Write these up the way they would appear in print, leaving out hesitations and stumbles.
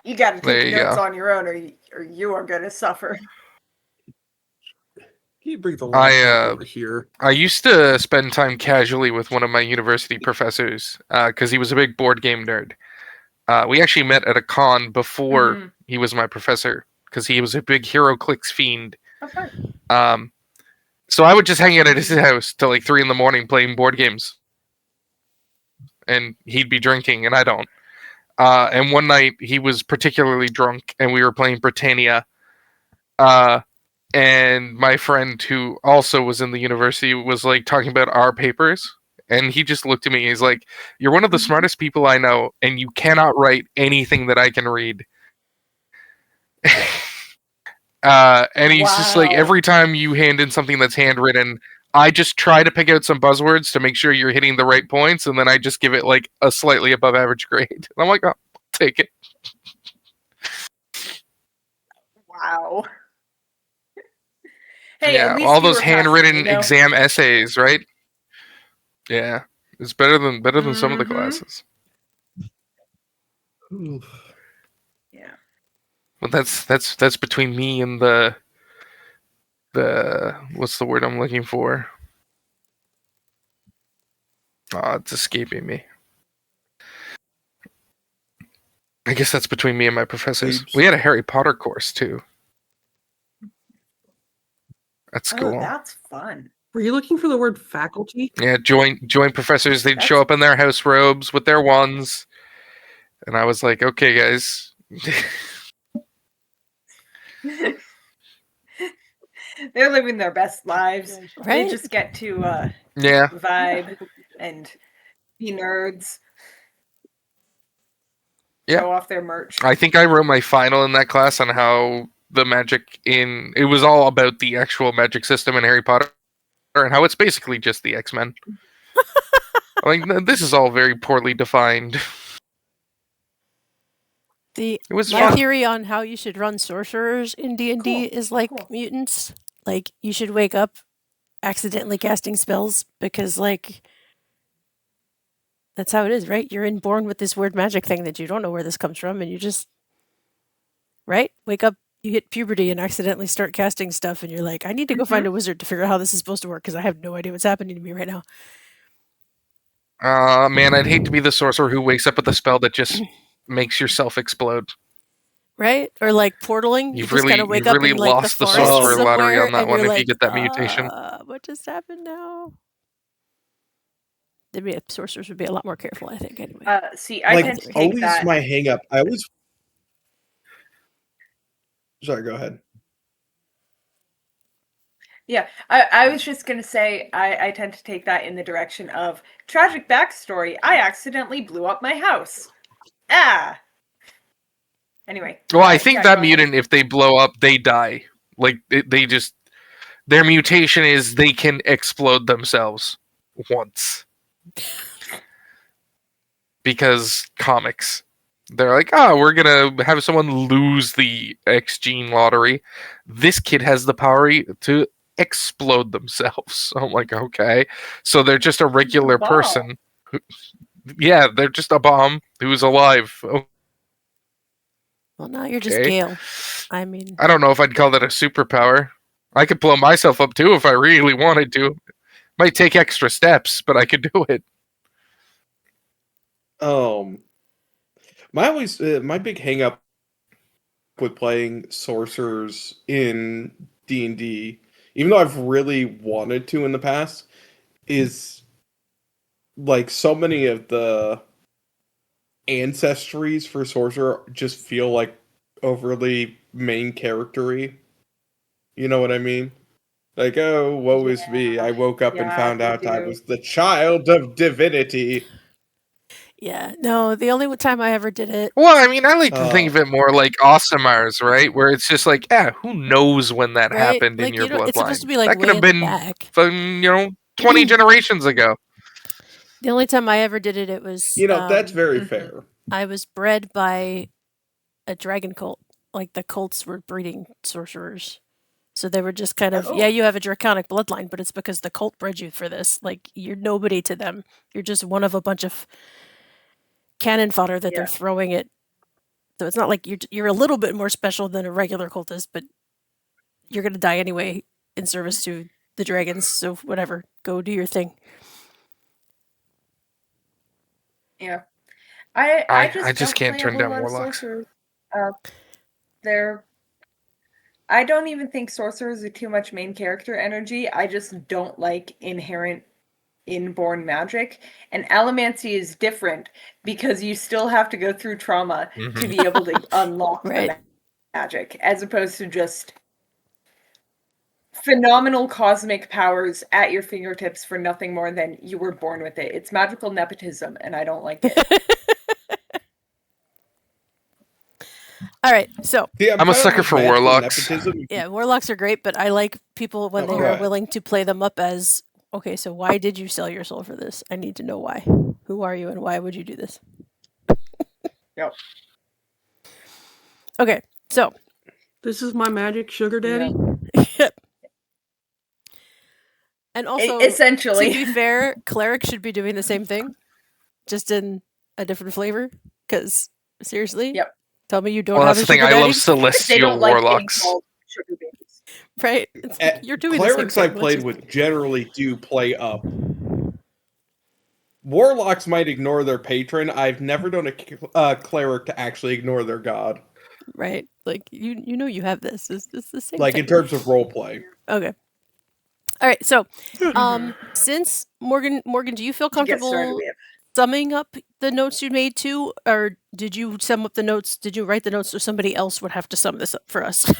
You got to There take you notes go. on your own, or you are going to suffer. Can you bring the laptop over here? I used to spend time casually with one of my university professors because he was a big board game nerd. We actually met at a con before he was my professor because he was a big HeroClix fiend. So I would just hang out at his house till like 3 a.m. playing board games, and he'd be drinking, and I don't. And one night he was particularly drunk, and we were playing Britannia. And my friend, who also was in the university, was like talking about our papers, and he just looked at me. He's like, "You're one of the smartest people I know, and you cannot write anything that I can read." And he's just like, every time you hand in something that's handwritten, I just try to pick out some buzzwords to make sure you're hitting the right points, and then I just give it like a slightly above average grade. And I'm like, oh, I'll take it. Wow. Hey, yeah, at least all you those were passing, handwritten exam essays, right? Yeah, it's better than some of the classes. Yeah. But that's between me and the what's the word I'm looking for? Oh, it's escaping me. I guess that's between me and my professors. We had a Harry Potter course too. At school. Oh, that's fun. Were you looking for the word faculty? Yeah, joint professors. They'd show up in their house robes with their wands, and I was like, "Okay, guys." They're living their best lives. Right? They just get to vibe and be nerds. Show off their merch. I think I wrote my final in that class on how the magic in it was all about the actual magic system in Harry Potter and how it's basically just the X-Men. Like this is all very poorly defined. My theory on how you should run sorcerers in D&D is like mutants. Like you should wake up accidentally casting spells because like that's how it is, right? You're inborn with this weird magic thing that you don't know where this comes from, and you just wake up, you hit puberty and accidentally start casting stuff, and you're like, I need to go find a wizard to figure out how this is supposed to work because I have no idea what's happening to me right now. Man, I'd hate to be the sorcerer who wakes up with a spell that just makes yourself explode. Right? Or like portaling. You've really lost the sorcerer lottery on that one if you get that mutation. What just happened now? Sorcerers would be a lot more careful, I think, anyway. See, I tend to take that. My hang up. Sorry, go ahead. Yeah, I was just going to say, I tend to take that in the direction of tragic backstory. I accidentally blew up my house. Anyway. Well, I think that mutant, if they blow up, they die. Like, they just... Their mutation is they can explode themselves once. Because comics. They're like, we're going to have someone lose the X gene lottery. This kid has the power to explode themselves. I'm like, okay. So they're just a regular person. They're just a bomb who's alive. Well, now you're just Gale. I mean... I don't know if I'd call that a superpower. I could blow myself up too if I really wanted to. Might take extra steps, but I could do it. My big hang up with playing sorcerers in D&D, even though I've really wanted to in the past, is like so many of the ancestries for sorcerer just feel like overly main character-y. You know what I mean? Like, oh, woe is me. I woke up and found out I was the child of divinity. Yeah, no, the only time I ever did it... Well, I mean, I like to think of it more like Awesomers, right? Where it's just like, who knows when that happened in your bloodline? It's supposed to be like that could have been from, 20 generations ago. The only time I ever did it, it was... that's very fair. I was bred by a dragon cult. Like, the cults were breeding sorcerers. So they were just kind of, you have a draconic bloodline, but it's because the cult bred you for this. Like, you're nobody to them. You're just one of a bunch of cannon fodder that they're throwing at So it's not like you're a little bit more special than a regular cultist, but you're gonna die anyway in service to the dragons. So whatever, go do your thing. Yeah. I just I just don't can't play turn a whole down lot of warlocks. sorcerers. They're I don't even think sorcerers are too much main character energy. I just don't like inherent inborn magic. And allomancy is different because you still have to go through trauma to be able to unlock Right. the magic, as opposed to just phenomenal cosmic powers at your fingertips for nothing more than you were born with it. It's magical nepotism, and I don't like it. All right, so Yeah, I'm a fine sucker with for magical warlocks. nepotism. yeah, warlocks are great, but I like people when Oh, they go are ahead. willing to play them up as okay. So why did you sell your soul for this? I need to know why. Who are you, and why would you do this? Yep. Okay, so This is my magic sugar daddy. and also Essentially. to be fair, cleric should be doing the same thing, just in a different flavor. Because seriously, Yep. tell me you don't Well, have that's a the thing. sugar I love daddy, They celestial don't like being warlocks. called sugar babies. right? It's like, you're doing the Clerics same I've thing. played with generally do play up. Warlocks might ignore their patron. I've never done a cleric to actually ignore their god. Right? Like you know you have this. It's the same Like thing. in terms of roleplay. Okay. All right. So, since Morgan, do you feel To get started comfortable with. summing up the notes you made too, or did you sum up the notes? Did you write the notes, so somebody else would have to sum this up for us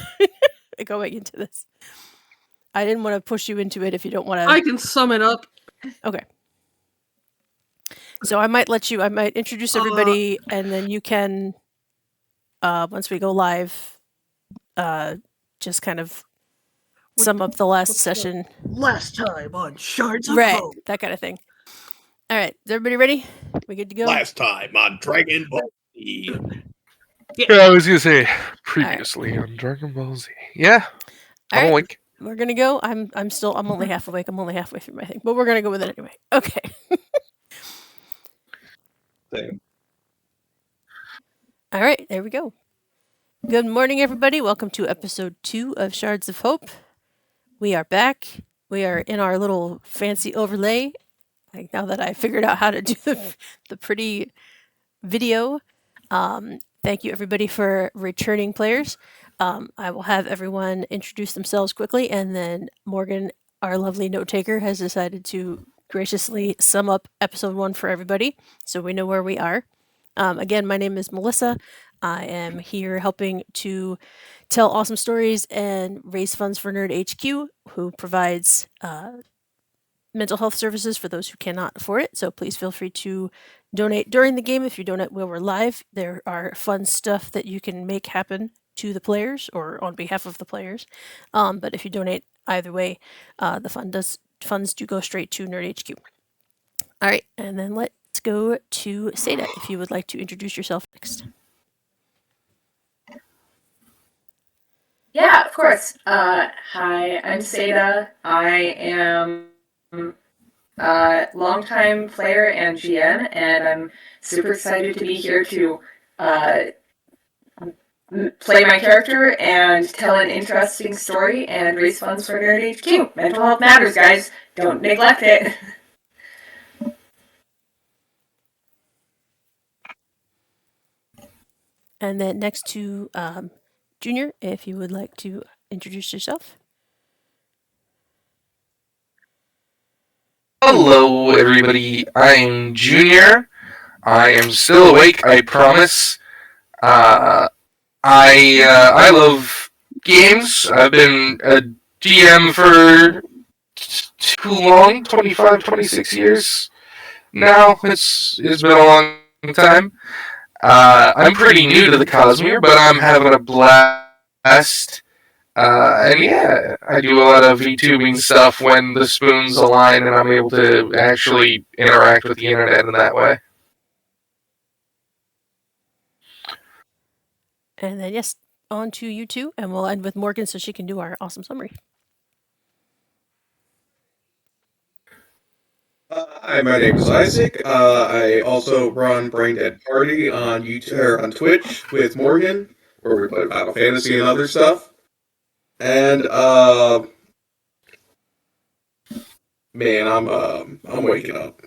going into this? I didn't want to push you into it if you don't want I to. can sum it up. Okay. So I might introduce everybody, and then you can, once we go live, just kind of sum up the last what's session. Last time on Shards of Right, Hope. that kind of thing. All right, is everybody ready? We good to go? Last time on Dragon Ball Z. Yeah, I was gonna say previously on Dragon Ball Z. Yeah, All I'm right, awake. we're gonna go. I'm only half awake. I'm only halfway through my thing, but we're gonna go with it anyway. Okay. Thing. All right, there we go. Good morning, everybody. Welcome to episode 2 of Shards of Hope. We are back. We are in our little fancy overlay. Like now that I figured out how to do the pretty video. Thank you, everybody, for returning players. I will have everyone introduce themselves quickly, and then Morgan, our lovely note taker, has decided to graciously sum up episode 1 for everybody, so we know where we are. Again, my name is Melissa. I am here helping to tell awesome stories and raise funds for NerdHQ, who provides mental health services for those who cannot afford it. So please feel free to donate during the game. If you donate while we're live, there are fun stuff that you can make happen to the players or on behalf of the players. But if you donate either way, the funds do go straight to NerdHQ. All right, and then let's go to Seda, if you would like to introduce yourself next. Yeah, of course. Hi, I'm Seda. I am a longtime player and GM, and I'm super excited to be here to play my character and tell an interesting story and raise funds for NerdHQ. Mental health matters, guys. Don't neglect it. And then next to Junior, if you would like to introduce yourself. Hello, everybody. I'm Junior. I am still awake. I promise. I love games. I've been a GM for too long, 25, 26 years now. It's been a long time. I'm pretty new to the Cosmere, but I'm having a blast. And yeah, I do a lot of VTubing stuff when the spoons align and I'm able to actually interact with the internet in that way. And then, yes, on to you two, and we'll end with Morgan so she can do our awesome summary. Hi, my name is Isaac. I also run Brain Dead Party on YouTube or on Twitch with Morgan, where we play Final Fantasy and other stuff. And man, I'm waking up.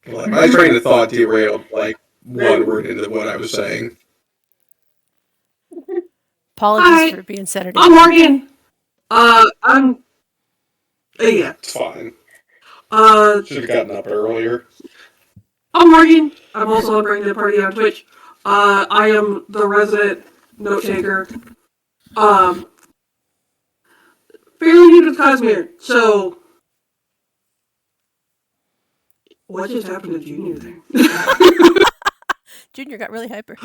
Like, my train of thought derailed like one word into what I was saying. Apologies Hi, for being Saturday. I'm Morgan. I'm. Yeah. It's fine. Should have gotten up earlier. I'm Morgan. I'm also on Bring the Party on Twitch. I am the resident note taker. Fairly new to Cosmere, so. What just happened to Junior there? Junior got really hyper.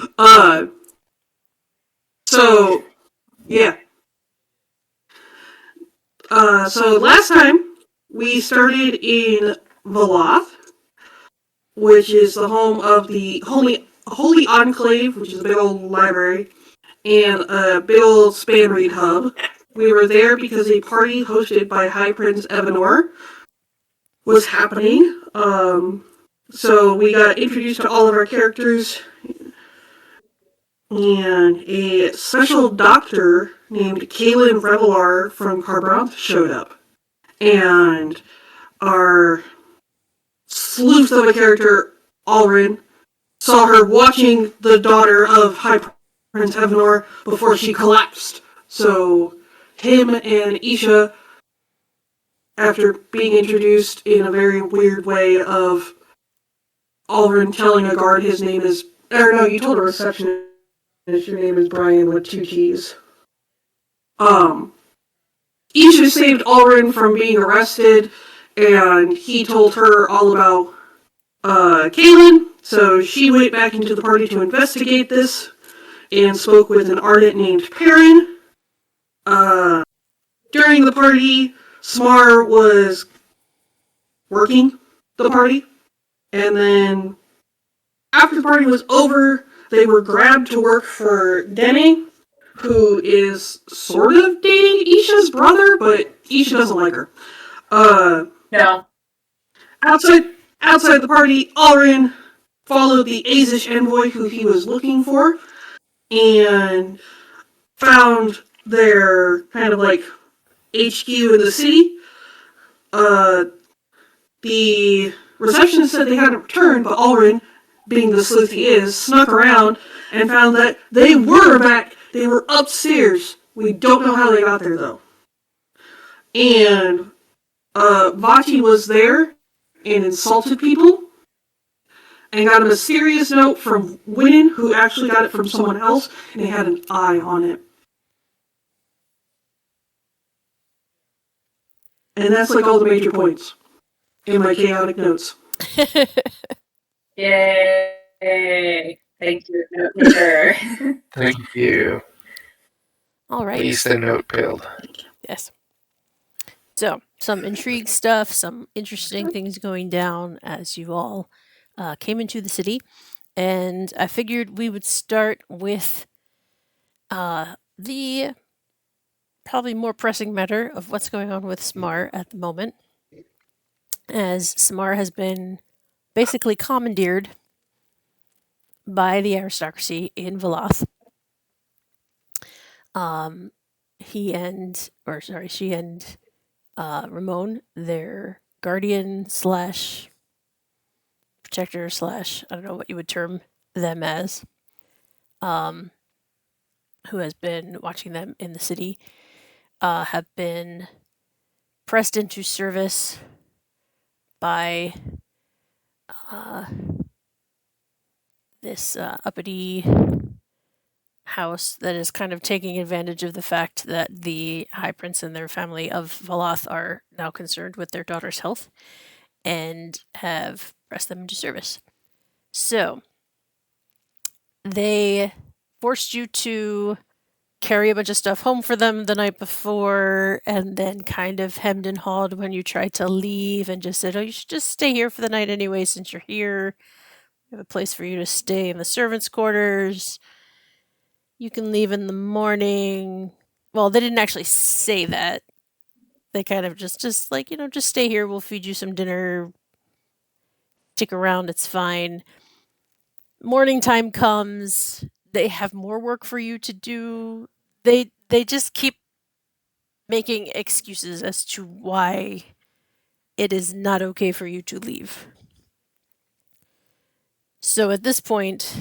So, yeah. So last time we started in Veloth, which is the home of the Holy Enclave, which is a big old library, and a big old span read hub. We were there because a party hosted by High Prince Evanor was happening. So we got introduced to all of our characters, and a special doctor named Kaylin Revelar from Carbranth showed up. And our sleuth of a character, Alrin, saw her watching the daughter of High Prince Evanor before she collapsed. So him and Isha, after being introduced in a very weird way of Alrin telling a guard his name is... Or no, you told a receptionist your name is Brian with 2 T's. Isha saved Alrin from being arrested, and he told her all about Kaylin, so she went back into the party to investigate this, and spoke with an ardent named Perrin. During the party, Smar was working the party, and then after the party was over, they were grabbed to work for Denny, who is sort of dating Isha's brother, but Isha doesn't like her. No. Outside the party, Alrin followed the Azish envoy who he was looking for, and found their kind of like HQ in the city. The receptionist said they hadn't returned, but Alrin, being the sleuth he is, snuck around and found that they were back. They were upstairs. We don't know how they got there, though. And Vati was there and insulted people, and got a mysterious note from Winnon, who actually got it from someone else, and it had an eye on it. And that's like all the major points in my chaotic notes. Yay. Thank you, note taker. Thank you. All right. At least a note pilled. Yes. So, some intrigue stuff, some interesting things going down as you all came into the city. And I figured we would start with the probably more pressing matter of what's going on with Smar at the moment. As Smar has been basically commandeered by the aristocracy in Veloth. She and Ramon, their guardian slash protector slash, I don't know what you would term them as, who has been watching them in the city, have been pressed into service by this uppity house that is kind of taking advantage of the fact that the High Prince and their family of Veloth are now concerned with their daughter's health and have pressed them into service. So, they forced you to carry a bunch of stuff home for them the night before, and then kind of hemmed and hawed when you tried to leave and just said, oh, you should just stay here for the night anyway since you're here. We have a place for you to stay in the servants' quarters. You can leave in the morning. Well, they didn't actually say that. They kind of just like, just stay here. We'll feed you some dinner. Stick around. It's fine. Morning time comes. They have more work for you to do. They just keep making excuses as to why it is not okay for you to leave. So at this point,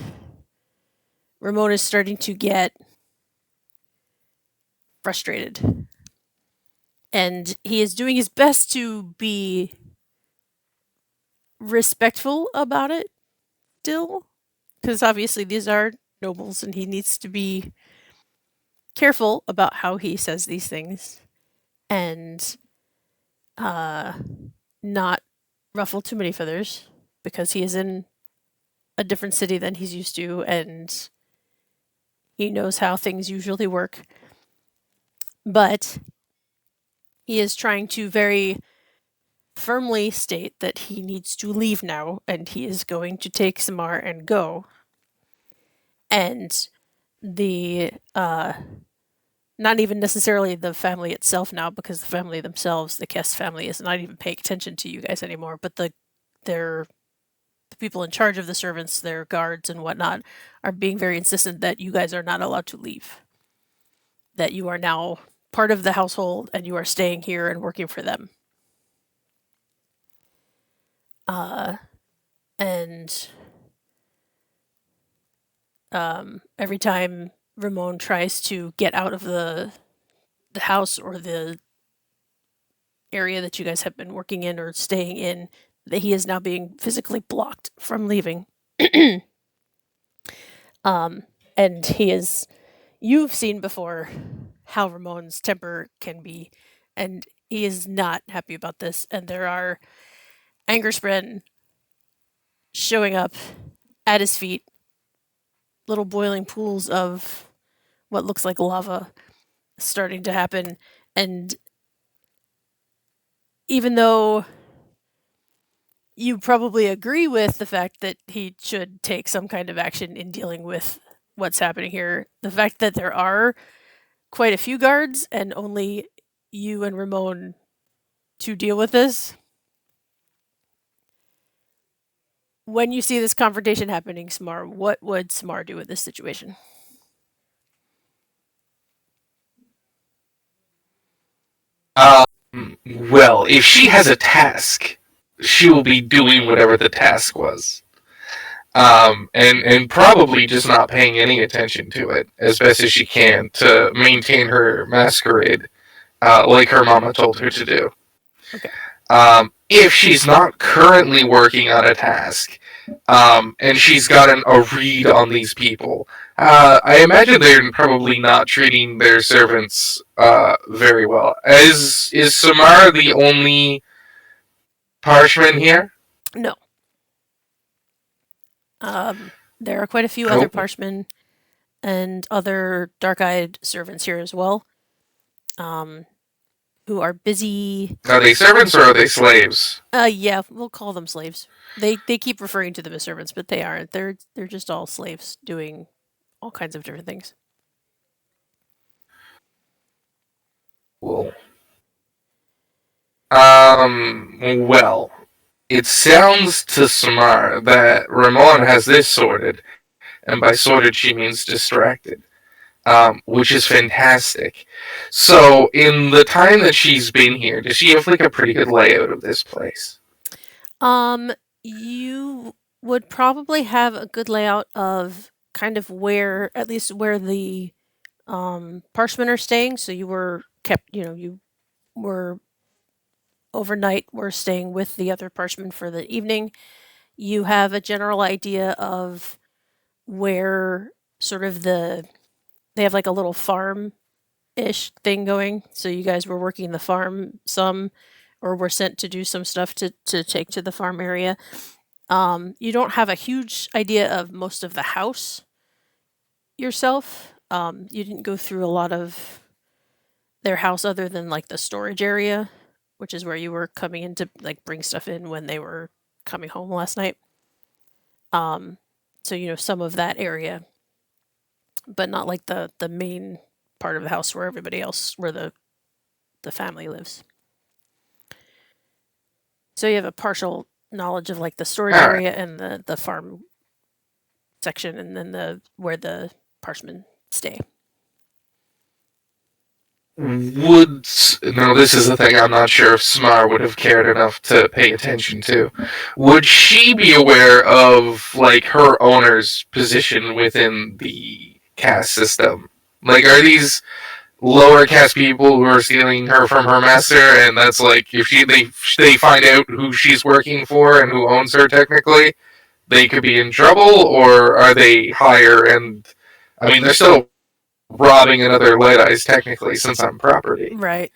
Ramon is starting to get frustrated. And he is doing his best to be respectful about it still, because obviously these are nobles and he needs to be careful about how he says these things and not ruffle too many feathers because he is in a different city than he's used to and he knows how things usually work. But he is trying to very firmly state that he needs to leave now and he is going to take Smar and go. And the not even necessarily the family itself now, because the family themselves, the Kest family, is not even paying attention to you guys anymore, but the people in charge of the servants, their guards and whatnot, are being very insistent that you guys are not allowed to leave. That you are now part of the household and you are staying here and working for them. And every time Ramon tries to get out of the house or the area that you guys have been working in or staying in, that he is now being physically blocked from leaving. And he is, you've seen before how Ramon's temper can be, and he is not happy about this. And there are anger spren showing up at his feet, little boiling pools of what looks like lava starting to happen. And even though you probably agree with the fact that he should take some kind of action in dealing with what's happening here, the fact that there are quite a few guards and only you and Ramon to deal with this. When you see this confrontation happening, Smar, what would Smar do in this situation? Well, if she has a task, she will be doing whatever the task was. And probably just not paying any attention to it as best as she can to maintain her masquerade, like her mama told her to do. Okay. If she's not currently working on a task, and she's gotten a read on these people, I imagine they're probably not treating their servants very well. Is Samara the only parchment here? No. There are quite a few other parshmen and other dark-eyed servants here as well, who are busy. Are they servants or are they slaves? Yeah, we'll call them slaves. They keep referring to them as servants, but they aren't. They're just all slaves doing all kinds of different things. Cool. Well, it sounds to Samar that Ramon has this sorted, and by sorted she means distracted, which is fantastic. So, in the time that she's been here, does she have like a pretty good layout of this place? You would probably have a good layout of kind of where, at least where the parshmen are staying. So you were kept, you were overnight, were staying with the other parshmen for the evening. You have a general idea of where sort of they have like a little farm ish thing going. So you guys were working the farm some, or were sent to do some stuff to take to the farm area. You don't have a huge idea of most of the house yourself. You didn't go through a lot of their house other than like the storage area, which is where you were coming in to like bring stuff in when they were coming home last night. So some of that area, but not like the main part of the house where everybody else, where the family lives. So you have a partial knowledge of like the storage All right. area and the farm section, and then where the parshmen stay. No, this is the thing I'm not sure if Smar would have cared enough to pay attention to. Would she be aware of, like, her owner's position within the caste system? Like, are these lower caste people who are stealing her from her master, and that's like, if they find out who she's working for and who owns her technically, they could be in trouble, or are they higher and, I mean, they're still robbing another Light Eyes technically, since I'm property. Right.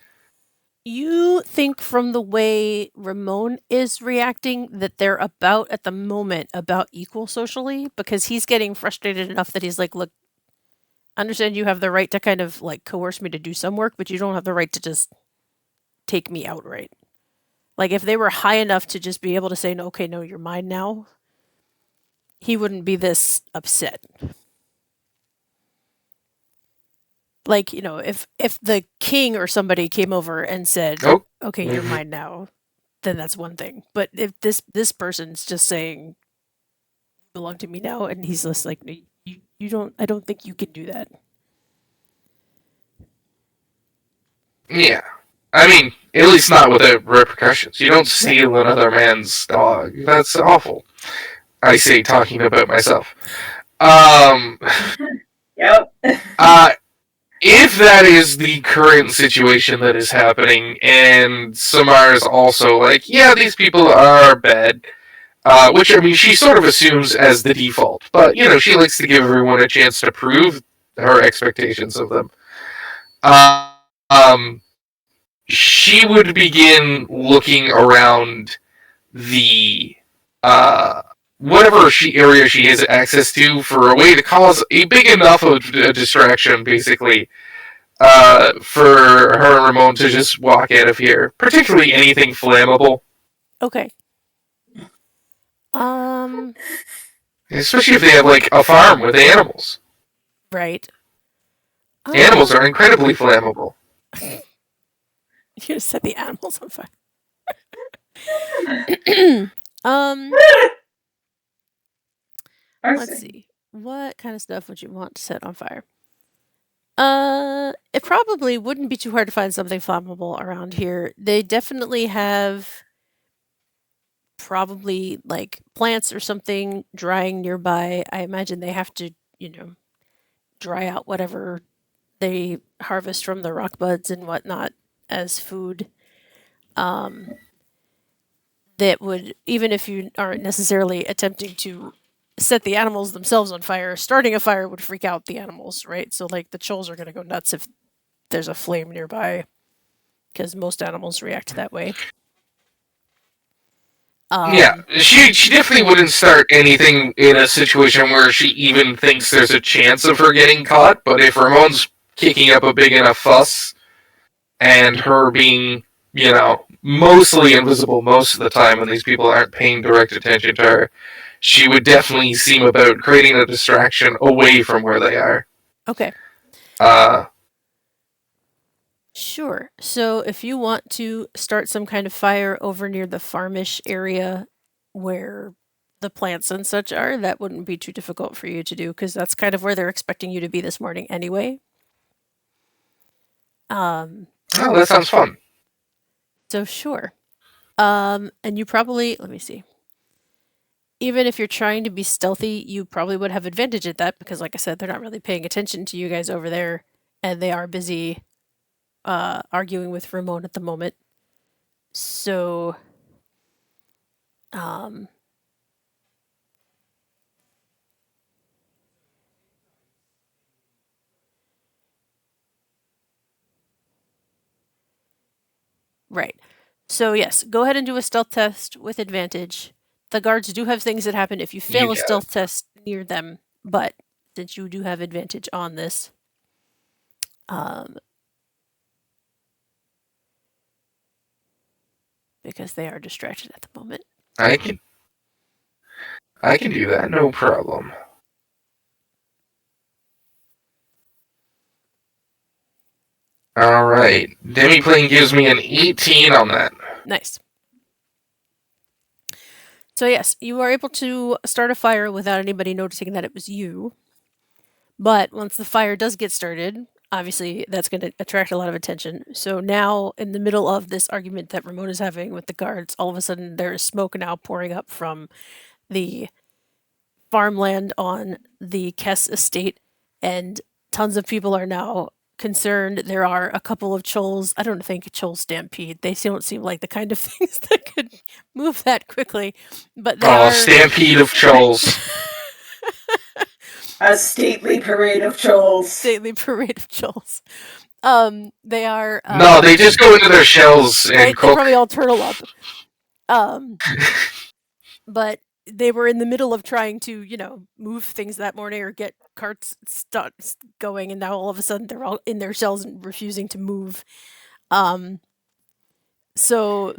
You think from the way Ramon is reacting that they're about, at the moment, about equal socially, because he's getting frustrated enough that he's like, look, understand you have the right to kind of like coerce me to do some work, but you don't have the right to just take me outright. Like if they were high enough to just be able to say, no, okay, no, you're mine now, he wouldn't be this upset. Like, you know, if the king or somebody came over and said, Oh. okay, you're mine now, then that's one thing. But if this person's just saying, you belong to me now, and he's just like, no, you don't, I don't think you can do that. Yeah. I mean, at least not without repercussions. You don't steal another man's dog. That's awful. I say, talking about myself. Yep. If that is the current situation that is happening, and Samar is also like, yeah, these people are bad, which, I mean, she sort of assumes as the default, but, you know, she likes to give everyone a chance to prove her expectations of them. She would begin looking around the, whatever area she has access to for a way to cause a big enough of a distraction, basically, for her and Ramon to just walk out of here. Particularly anything flammable. Okay. Especially if they have, like, a farm with animals. Right. Animals are incredibly flammable. You gonna set the animals on fire. Let's see. What kind of stuff would you want to set on fire? It probably wouldn't be too hard to find something flammable around here. They definitely have probably like plants or something drying nearby. I imagine they have to, you know, dry out whatever they harvest from the rock buds and whatnot as food. That would, even if you aren't necessarily attempting to set the animals themselves on fire, starting a fire would freak out the animals, right? So like the chulls are going to go nuts if there's a flame nearby, because most animals react that way. Yeah, she definitely wouldn't start anything in a situation where she even thinks there's a chance of her getting caught, but if Ramon's kicking up a big enough fuss, and her being, you know, mostly invisible most of the time when these people aren't paying direct attention to her, she would definitely seem about creating a distraction away from where they are. Okay. Uh, Sure. So if you want to start some kind of fire over near the farmish area where the plants and such are, that wouldn't be too difficult for you to do, because that's kind of where they're expecting you to be this morning anyway. oh, that sounds fun. So sure. And you probably, let me see. Even if you're trying to be stealthy, you probably would have advantage at that, because like I said, they're not really paying attention to you guys over there, and they are busy arguing with Ramon at the moment. So, right. So yes, go ahead and do a stealth test with advantage. The guards do have things that happen if you fail a stealth test near them, but since you do have advantage on this, because they are distracted at the moment. I can do that, no problem. Alright, Demiplane gives me an 18 on that. Nice. So yes, you are able to start a fire without anybody noticing that it was you. But once the fire does get started, obviously that's going to attract a lot of attention. So now, in the middle of this argument that Ramona's having with the guards, all of a sudden there is smoke now pouring up from the farmland on the Kess estate, and tons of people are now concerned. There are a couple of Chols. I don't think Chol stampede. They don't seem like the kind of things that could move that quickly. But they Oh, are stampede of trolls. A stately parade of trolls. stately parade of Chols. They are No, they just go into their shells and right, they cook. probably all turtle up. But they were in the middle of trying to, move things that morning or get carts going, and now all of a sudden they're all in their shells and refusing to move. So,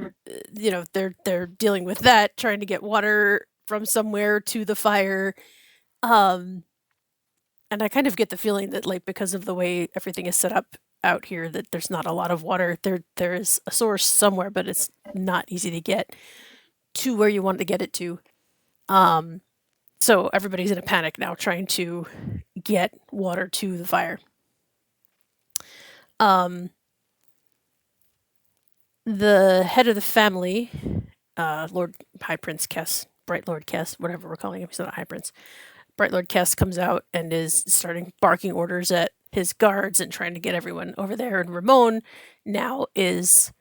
they're dealing with that, trying to get water from somewhere to the fire. And I kind of get the feeling that, like, because of the way everything is set up out here, that there's not a lot of water. There is a source somewhere, but it's not easy to get to where you want to get it to. So everybody's in a panic now, trying to get water to the fire. The head of the family, Lord High Prince Kess, Bright Lord Kess, whatever we're calling him, he's not a High Prince. Bright Lord Kess comes out and is starting barking orders at his guards and trying to get everyone over there. And Ramon now is,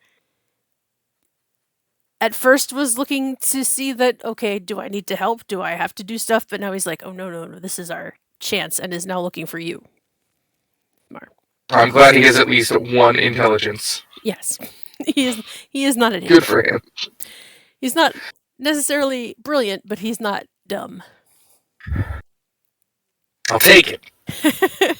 at first, was looking to see that, okay, do I need to help? Do I have to do stuff? But now he's like, oh, no, this is our chance, and is now looking for you, Smar. I'm glad he has at least one intelligence. Yes. He is not an idiot. Good for him. He's not necessarily brilliant, but he's not dumb. I'll take it.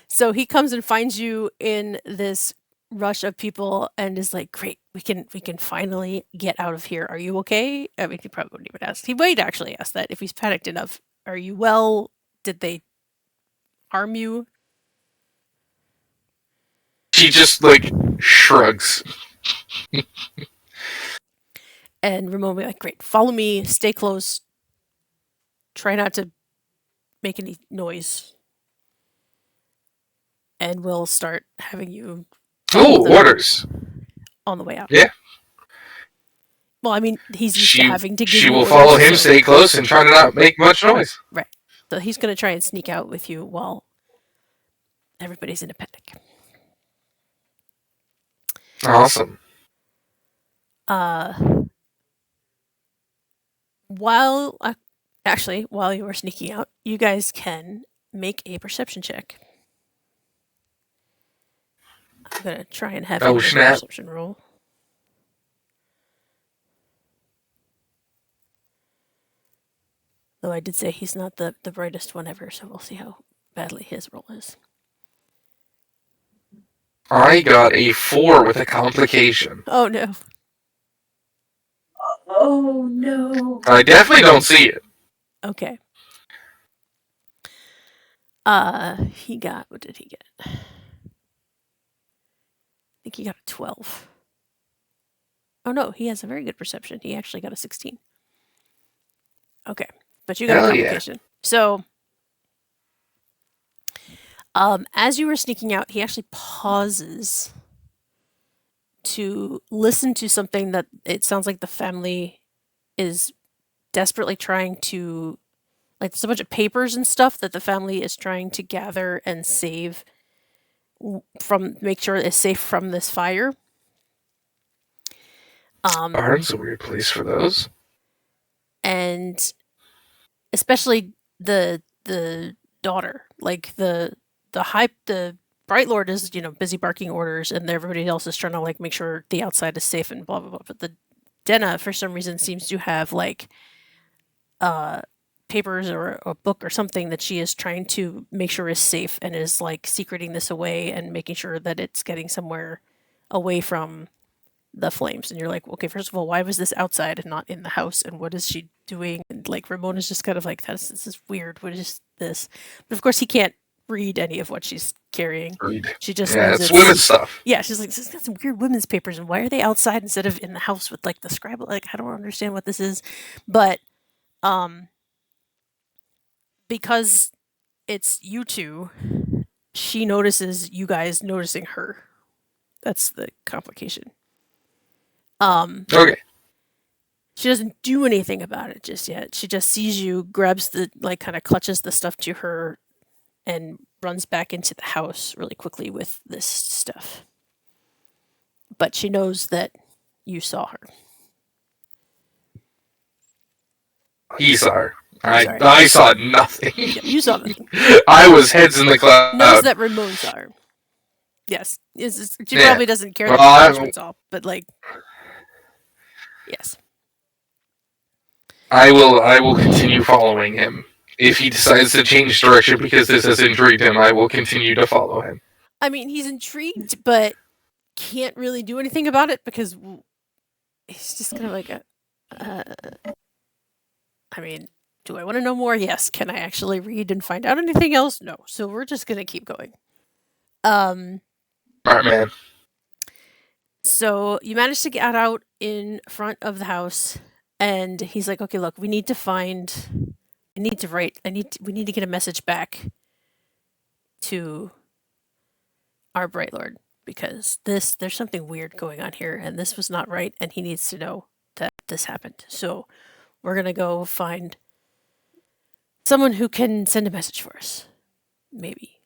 So he comes and finds you in this rush of people and is like, great, we can finally get out of here. Are you okay? I mean, he probably wouldn't even ask. He might actually ask that if he's panicked enough. Are you well? Did they harm you? She just, like, shrugs. And Ramon will be like, great, follow me, stay close, try not to make any noise. And we'll start having you Orders. on the way out. Yeah. Well, I mean, he's used to having to give She you will orders, follow him, so- stay close, and try to not make much noise. Right. So he's going to try and sneak out with you while everybody's in a panic. Awesome. While you are sneaking out, you guys can make a perception check. I'm going to try and have Oh, you make a snap. perception roll. Though I did say he's not the brightest one ever, so we'll see how badly his roll is. I got a 4 with a complication. Oh no. Oh no. I definitely don't see it. Okay. He got, what did he get? I think he got a 12. Oh no, he has a very good perception. He actually got a 16. Okay, but you got Hell a yeah. complication. So, as you were sneaking out, he actually pauses to listen to something that it sounds like the family is desperately trying to, like, there's a bunch of papers and stuff that the family is trying to gather and save from, make sure it's safe from this fire. Barn's a weird place for those. And especially the daughter, like the Bright Lord is, busy barking orders, and everybody else is trying to, like, make sure the outside is safe and blah blah blah. But the Denna, for some reason, seems to have, like, papers or a book or something that she is trying to make sure is safe, and is, like, secreting this away and making sure that it's getting somewhere away from the flames. And you're like, okay, first of all, why was this outside and not in the house, and what is she doing? And, like, Ramona's just kind of like, this is weird, what is this? But of course he can't read any of what she's carrying. Read. She just Yeah, knows it's women's stuff. Yeah, she's like, this has got some weird women's papers, and why are they outside instead of in the house with like the Scrabble? Like, I don't understand what this is, but because it's you two, she notices you guys noticing her. That's the complication. Okay. She doesn't do anything about it just yet. She just sees you, grabs the, like, kind of clutches the stuff to her, and runs back into the house really quickly with this stuff. But she knows that you saw her. He saw her. Sorry. I saw nothing. Yeah, you saw nothing. I was heads in the cloud. Knows that Ramon saw her. Yes. She Yeah. probably doesn't care Well, that Scorch saw, but like, yes. I will continue following him. If he decides to change direction because this has intrigued him, I will continue to follow him. I mean, he's intrigued, but can't really do anything about it because he's just kind of like, I mean, do I want to know more? Yes. Can I actually read and find out anything else? No. So we're just going to keep going. All right, man. So you managed to get out in front of the house, and he's like, okay, look, we need to get a message back to our Bright Lord, because there's something weird going on here, and this was not right, and he needs to know that this happened. So we're going to go find someone who can send a message for us. Maybe.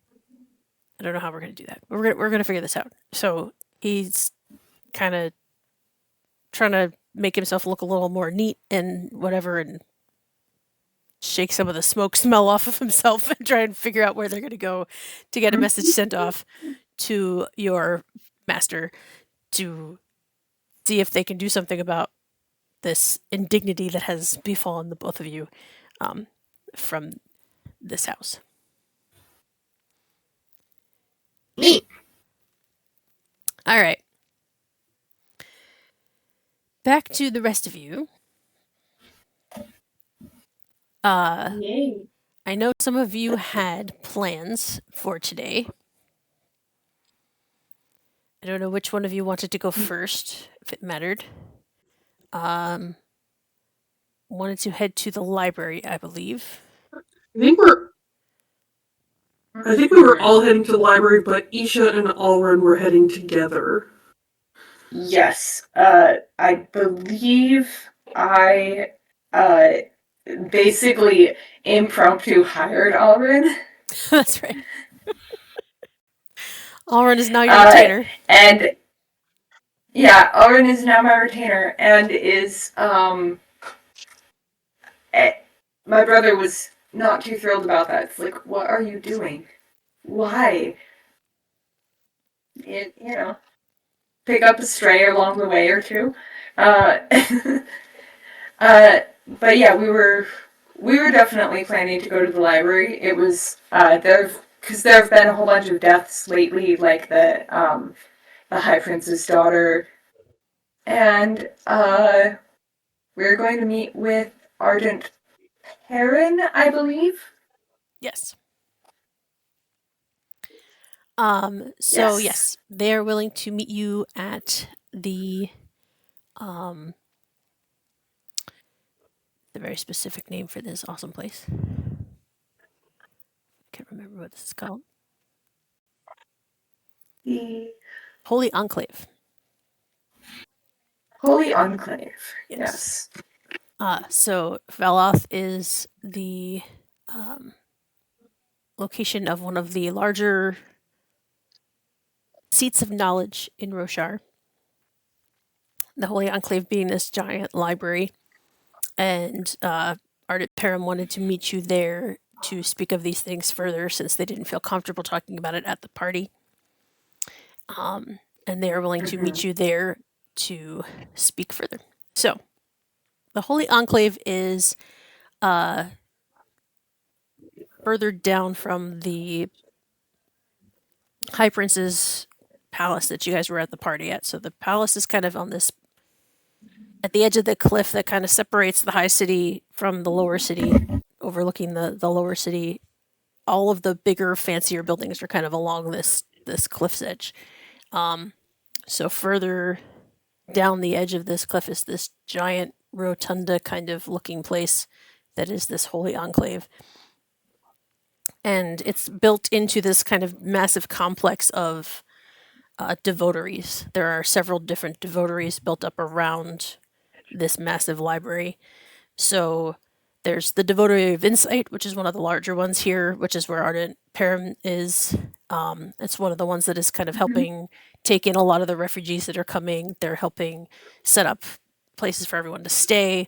I don't know how we're going to do that. We're going to figure this out. So he's kind of trying to make himself look a little more neat and whatever, and shake some of the smoke smell off of himself and try and figure out where they're going to go to get a message sent off to your master to see if they can do something about this indignity that has befallen the both of you from this house. Neat. All right. Back to the rest of you. Yay. I know some of you had plans for today. I don't know which one of you wanted to go first, if it mattered. Wanted to head to the library, I believe. I think we were all heading to the library, but Isha and Alrun were heading together. Yes. I believe I basically impromptu hired Alrin. That's right. Alrun is now your retainer. And yeah, Alrin is now my retainer and is my brother was not too thrilled about that. It's like, what are you doing? Why? You know, pick up a stray along the way or two. But yeah, we were definitely planning to go to the library. It was because there have been a whole bunch of deaths lately, like the High Prince's daughter, and we're going to meet with Ardent Perrin, I believe. Yes. So yes, they're willing to meet you at the very specific name for this awesome place. Can't remember what this is called. The Holy Enclave. Holy Enclave. Yes. So Valoth is the location of one of the larger seats of knowledge in Roshar. The Holy Enclave being this giant library, and Ardent Param wanted to meet you there to speak of these things further, since they didn't feel comfortable talking about it at the party. And they are willing to meet you there to speak further. So, the Holy Enclave is further down from the High Prince's palace that you guys were at the party at. So the palace is kind of on this, at the edge of the cliff that kind of separates the high city from the lower city, overlooking the lower city all of the bigger, fancier buildings are kind of along this cliff's edge. So further down the edge of this cliff is this giant rotunda kind of looking place that is this holy enclave. And it's built into this kind of massive complex of devoteries. There are several different devoteries built up around this massive library. So there's the Devotary of Insight, which is one of the larger ones here, which is where Ardent Param is. It's one of the ones that is kind of helping take in a lot of the refugees that are coming. They're helping set up places for everyone to stay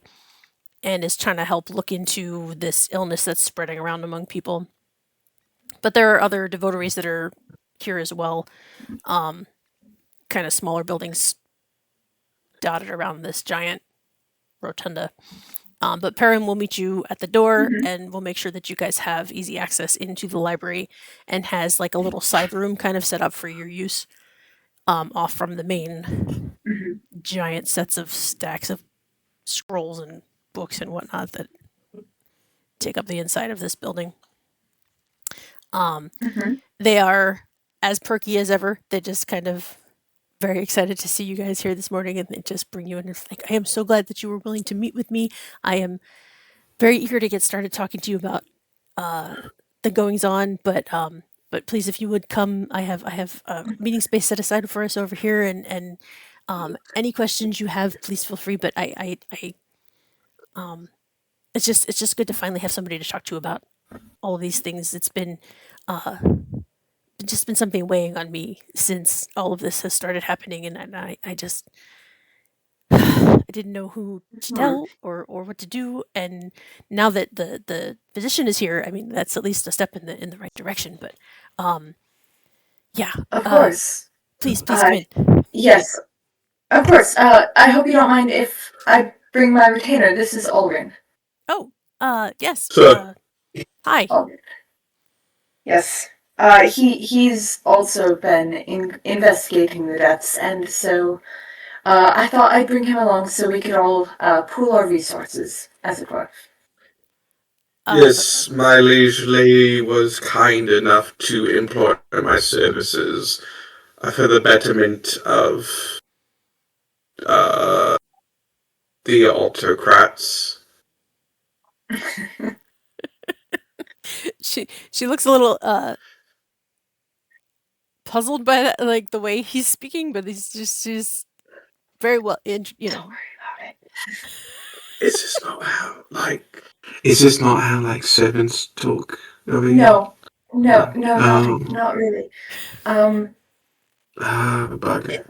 and is trying to help look into this illness that's spreading around among people. But there are other devoteries that are here as well, kind of smaller buildings dotted around this giant rotunda. But Perrin will meet you at the door and we'll make sure that you guys have easy access into the library and has like a little side room kind of set up for your use off from the main giant sets of stacks of scrolls and books and whatnot that take up the inside of this building. They are as perky as ever. They just kind of very excited to see you guys here this morning, and they just bring you in and think, I am so glad that you were willing to meet with me. I am very eager to get started talking to you about the goings on, but please, if you would come, I have meeting space set aside for us over here, and any questions you have, please feel free. But it's just good to finally have somebody to talk to about all of these things. It's been just been something weighing on me since all of this has started happening, and I just I didn't know who to tell or what to do. And now that the physician is here, I mean that's at least a step in the right direction. But yeah, Of course. please come in. Yes. Of course. I hope you don't mind if I bring my retainer. This is Ulrin. Oh, yes. Sir. Hi. Ulrin. Yes. He's also been investigating the deaths, and so I thought I'd bring him along so we could all pool our resources, as it were. Yes, my liege lady was kind enough to employ my services for the betterment of the autocrats. She looks a little puzzled by that, like the way he's speaking, but she's very well, Don't worry about it. Is this not how like servants talk? I mean, No, not really. Bugger.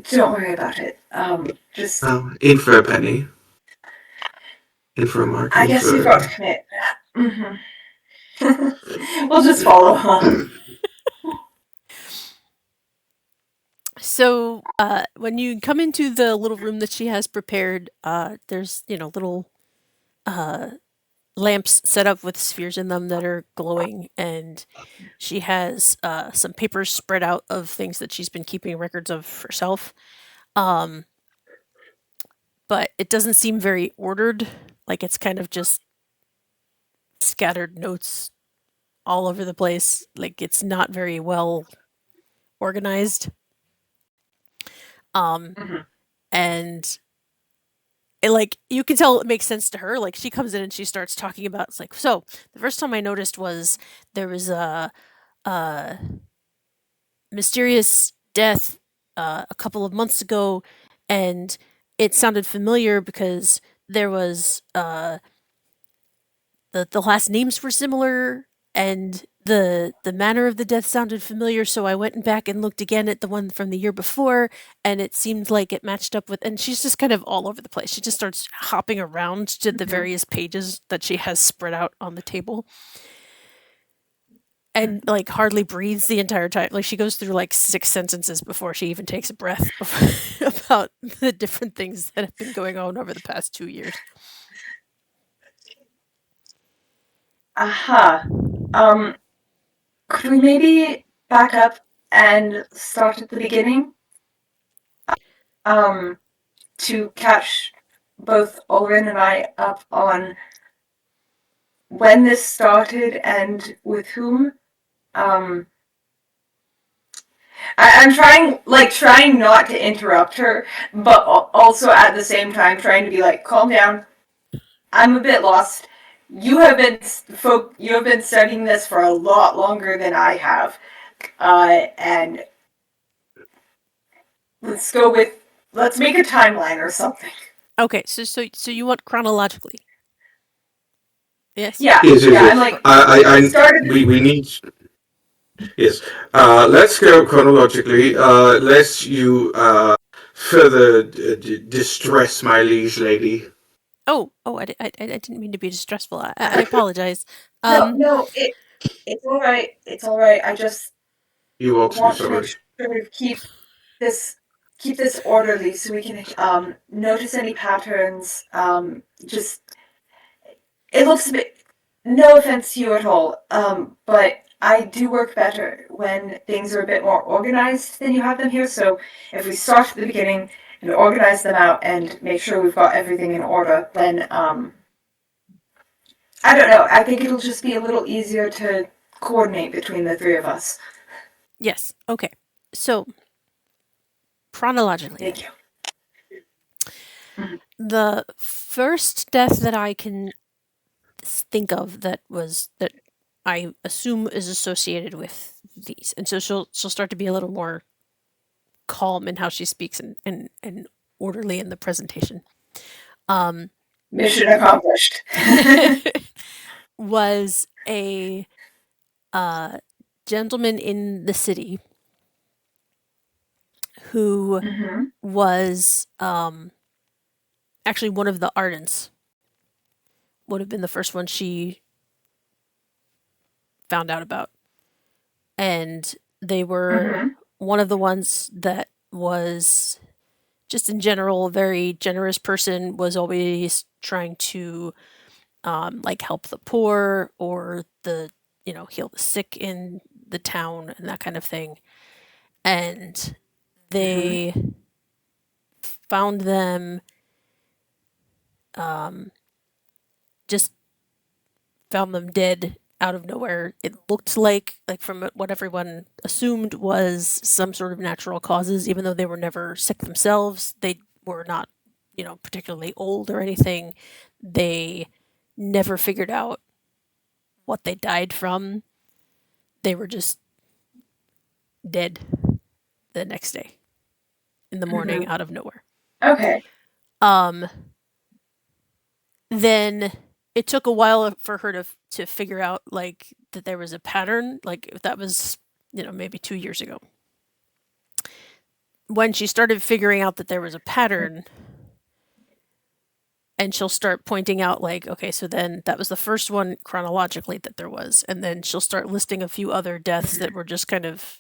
Don't worry about it. Just. In for a penny. In for a mark. I guess we've got to commit. We'll just follow, huh? So when you come into the little room that she has prepared, there's little lamps set up with spheres in them that are glowing, and she has some papers spread out of things that she's been keeping records of herself. But it doesn't seem very ordered. Like it's kind of just scattered notes all over the place. Like it's not very well organized. And it, like, you can tell it makes sense to her. Like she comes in and she starts talking about, it's like, so the first time I noticed was there was a mysterious death a couple of months ago, and it sounded familiar because there was the last names were similar, and the manner of the death sounded familiar, so I went back and looked again at the one from the year before, and it seemed like it matched up with, and she's just kind of all over the place. She just starts hopping around to the various pages that she has spread out on the table. And like hardly breathes the entire time. Like she goes through like 6 sentences before she even takes a breath about the different things that have been going on over the past 2 years. Aha. Could we maybe back up and start at the beginning? To catch both Ulrin and I up on when this started and with whom. I'm trying not to interrupt her, but also at the same time trying to be like, calm down. I'm a bit lost. You have been studying this for a lot longer than I have, and let's make a timeline or something. Okay, so you want chronologically? Yes. Yeah, Yes, yes, yeah. yes. I'm like, I started. we need. Yes. Let's go chronologically. Lest you further distress my liege lady. Oh, I didn't mean to be distressful. I apologize. No, it's all right. It's all right. I just You ought to be want to make sorry. sure to this keep this orderly so we can notice any patterns. Just it looks a bit. No offense to you at all, but I do work better when things are a bit more organized than you have them here. So if we start at the beginning and organize them out and make sure we've got everything in order, then I don't know. I think it'll just be a little easier to coordinate between the three of us. Yes. Okay. So chronologically, Thank you. the first death that I can think of that I assume is associated with these, and so she'll start to be a little more calm in how she speaks and orderly in the presentation. Mission accomplished. Was a gentleman in the city who was actually one of the Ardents. Would have been the first one she found out about. And they were one of the ones that was just in general a very generous person, was always trying to like help the poor or heal the sick in the town and that kind of thing. And they found them just found them dead out of nowhere. It looked like from what everyone assumed was some sort of natural causes, even though they were never sick themselves. They were not, particularly old or anything. They never figured out what they died from. They were just dead the next day in the morning out of nowhere. Okay. Then it took a while for her to figure out that there was a pattern. That was maybe 2 years ago. When she started figuring out that there was a pattern, and she'll start pointing out okay, so then that was the first one chronologically that there was, and then she'll start listing a few other deaths that were just kind of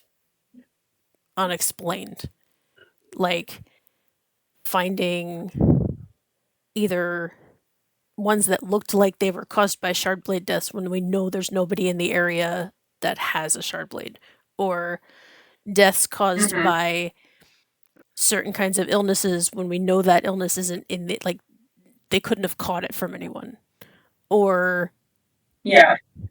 unexplained, like finding either ones that looked like they were caused by shard blade deaths when we know there's nobody in the area that has a shard blade, or deaths caused by certain kinds of illnesses when we know that illness isn't in the they couldn't have caught it from anyone, or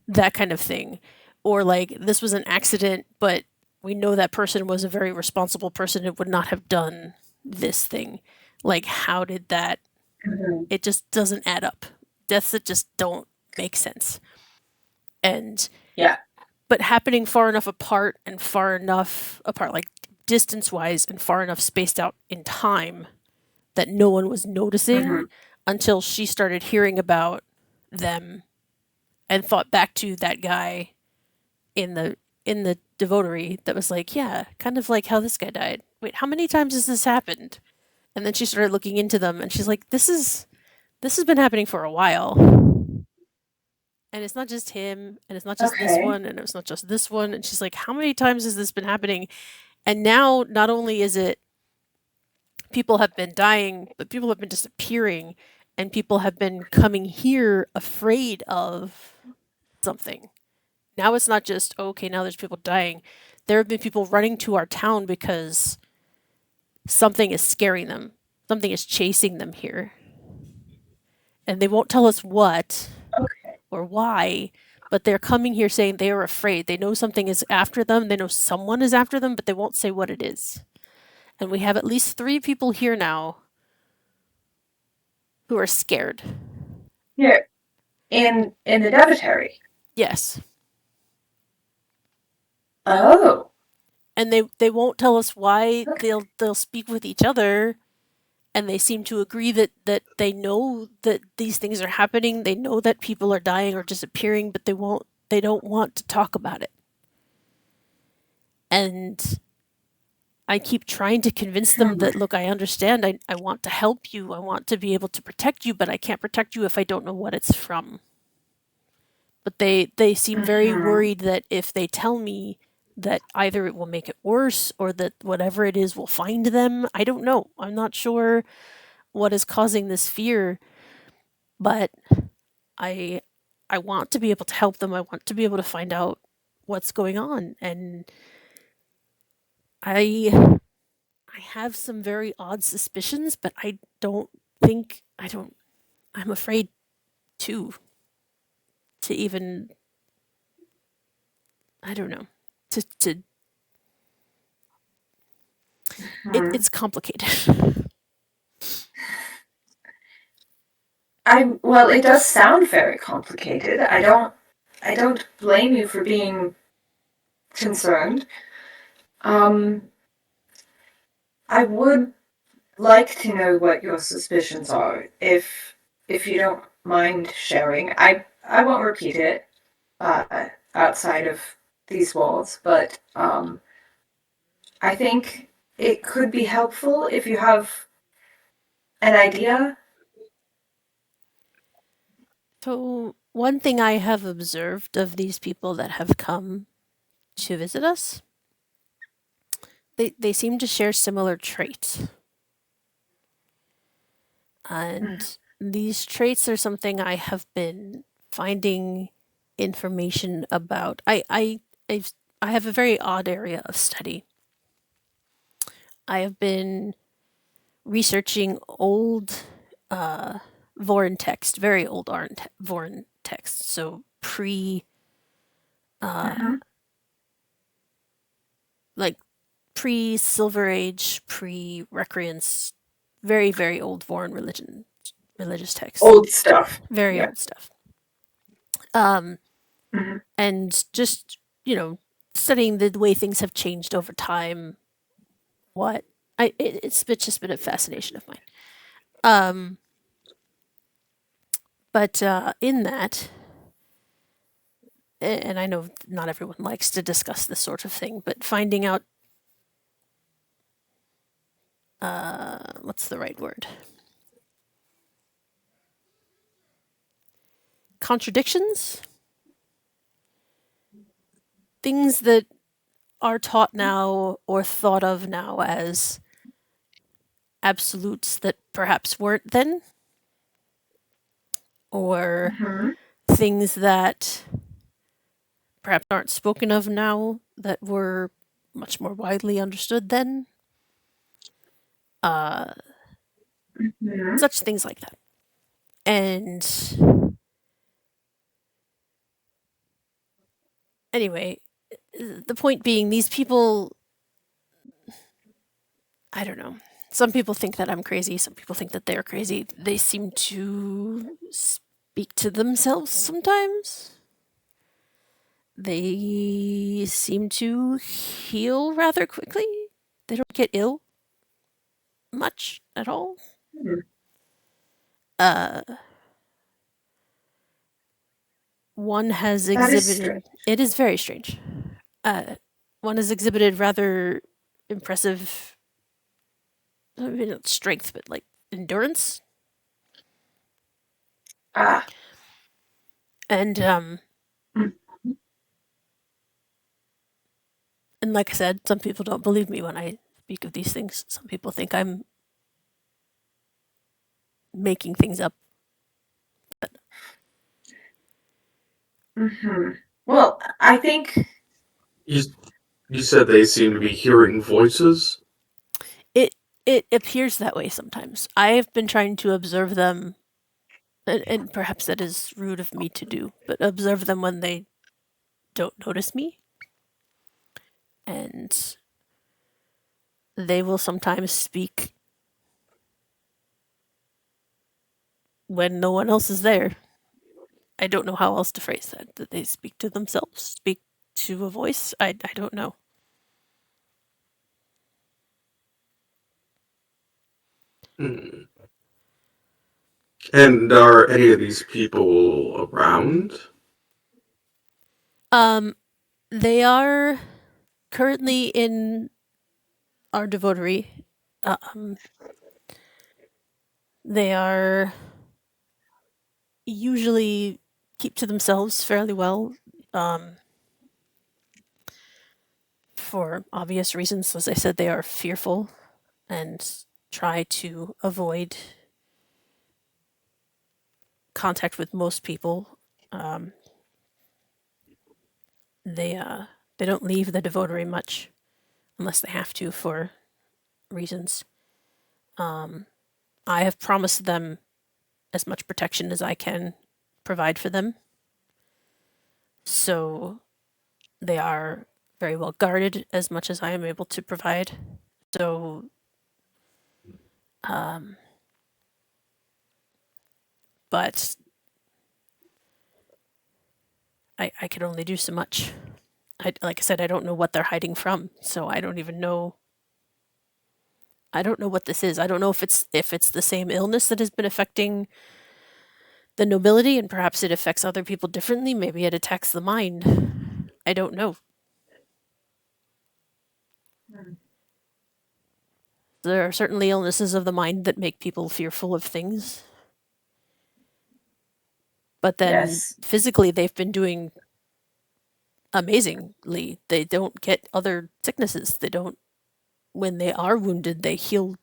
that kind of thing, or this was an accident but we know that person was a very responsible person and would not have done this thing. How did that it just doesn't add up. Deaths that just don't make sense. And but happening far enough apart, distance wise and far enough spaced out in time that no one was noticing until she started hearing about them and thought back to that guy in the devotery that was yeah, kind of like how this guy died. Wait, how many times has this happened? And then she started looking into them and she's like, this has been happening for a while. And it's not just him, and it's not just this one, and it's not just this one. And she's like, how many times has this been happening? And now not only is it people have been dying, but people have been disappearing, and people have been coming here afraid of something. Now it's not just, okay, now there's people dying. There have been people running to our town because something is scaring them. Something is chasing them here. And they won't tell us what. or why, but they're coming here saying they are afraid. They know something is after them. They know someone is after them, but they won't say what it is. And we have at least 3 people here now who are scared. Here, in the Devotary. Yes. Oh. And they won't tell us why. Okay. They'll speak with each other, and they seem to agree that they know that these things are happening. They know that people are dying or disappearing, but they don't want to talk about it. And I keep trying to convince them that, look, I understand. I want to help you. I want to be able to protect you, but I can't protect you if I don't know what it's from. But they seem very worried that if they tell me that either it will make it worse or that whatever it is will find them. I don't know. I'm not sure what is causing this fear, but I want to be able to help them. I want to be able to find out what's going on, and I have some very odd suspicions, but I don't think I don't. I'm afraid to even. I don't know. To it's complicated. Well, it does sound very complicated. I don't blame you for being concerned. I would like to know what your suspicions are, if you don't mind sharing. I won't repeat it outside of these walls, but I think it could be helpful if you have an idea. So, one thing I have observed of these people that have come to visit us, they seem to share similar traits. And these traits are something I have been finding information about. I have a very odd area of study. I have been researching old Vorin text, very old Vorin text, so like pre Silver Age, pre Recreance, very very old Vorin religious text, Old stuff. very Yeah. old stuff. And just studying the way things have changed over time. It's just been a fascination of mine. But in that, and I know not everyone likes to discuss this sort of thing, but finding out what's the right word? Contradictions? Things that are taught now or thought of now as absolutes that perhaps weren't then, or things that perhaps aren't spoken of now that were much more widely understood then. Such things like that. And anyway, the point being, these people, I don't know. Some people think that I'm crazy. Some people think that they're crazy. They seem to speak to themselves sometimes. They seem to heal rather quickly. They don't get ill much at all. One has That is exhibited. It is very strange. One has exhibited rather impressive, I mean, not strength, but like endurance. And and like I said, some people don't believe me when I speak of these things. Some people think I'm making things up. But Well, I think You said they seem to be hearing voices? it appears that way sometimes. I have been trying to observe them And perhaps that is rude of me to do, but observe them when they don't notice me. And they will sometimes speak when no one else is there. I don't know how else to phrase that. That they speak to themselves, speak to a voice. I don't know. Hmm. And are any of these people around? They are currently in our devotery. Um, they are usually keep to themselves fairly well. Um, for obvious reasons, as I said, they are fearful and try to avoid contact with most people. Um, they don't leave the devotery much unless they have to for reasons. I have promised them as much protection as I can provide for them. So they are very well guarded as much as I am able to provide. So, but I can only do so much. Like I said, I don't know what they're hiding from, so I don't even know. I don't know what this is. I don't know if it's the same illness that has been affecting the nobility, and perhaps it affects other people differently. Maybe it attacks the mind. I don't know. There are certainly illnesses of the mind that make people fearful of things. But then Yes. physically, they've been doing amazingly. They don't get other sicknesses. They don't, when they are wounded, they heal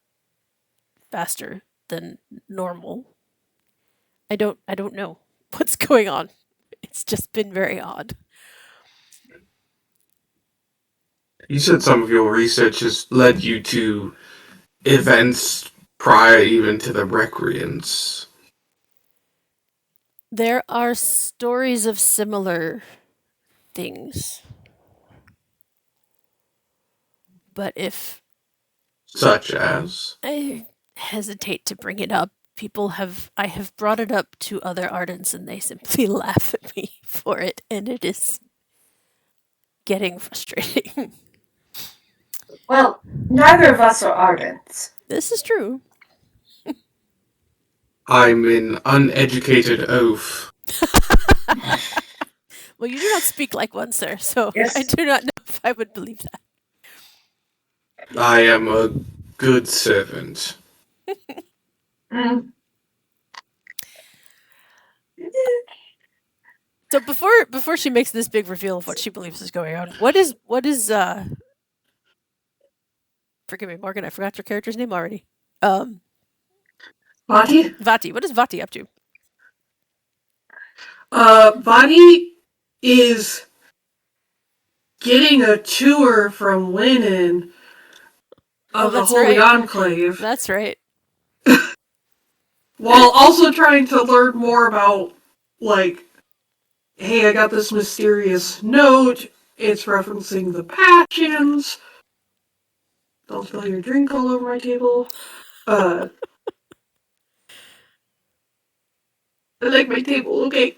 faster than normal. I don't know what's going on. It's just been very odd. You said some of your research has led you to events prior even to the recreants. There are stories of similar things. But if Such as? I hesitate to bring it up, I have brought it up to other ardents and they simply laugh at me for it, and it is getting frustrating. Well, neither of us are ardents. This is true. I'm an uneducated oaf. Well, you do not speak like one, sir, so Yes. I do not know if I would believe that. I am a good servant. Mm. So before she makes this big reveal of what she believes is going on, what is forgive me, Morgan, I forgot your character's name already. Vati? Vati. What is Vati up to? Vati is getting a tour from Winnon of the that's Holy right. Enclave, That's right. while also trying to learn more about, like, hey, I got this mysterious note. It's referencing the Passions. Don't spill your drink all over my table. I like my table, okay.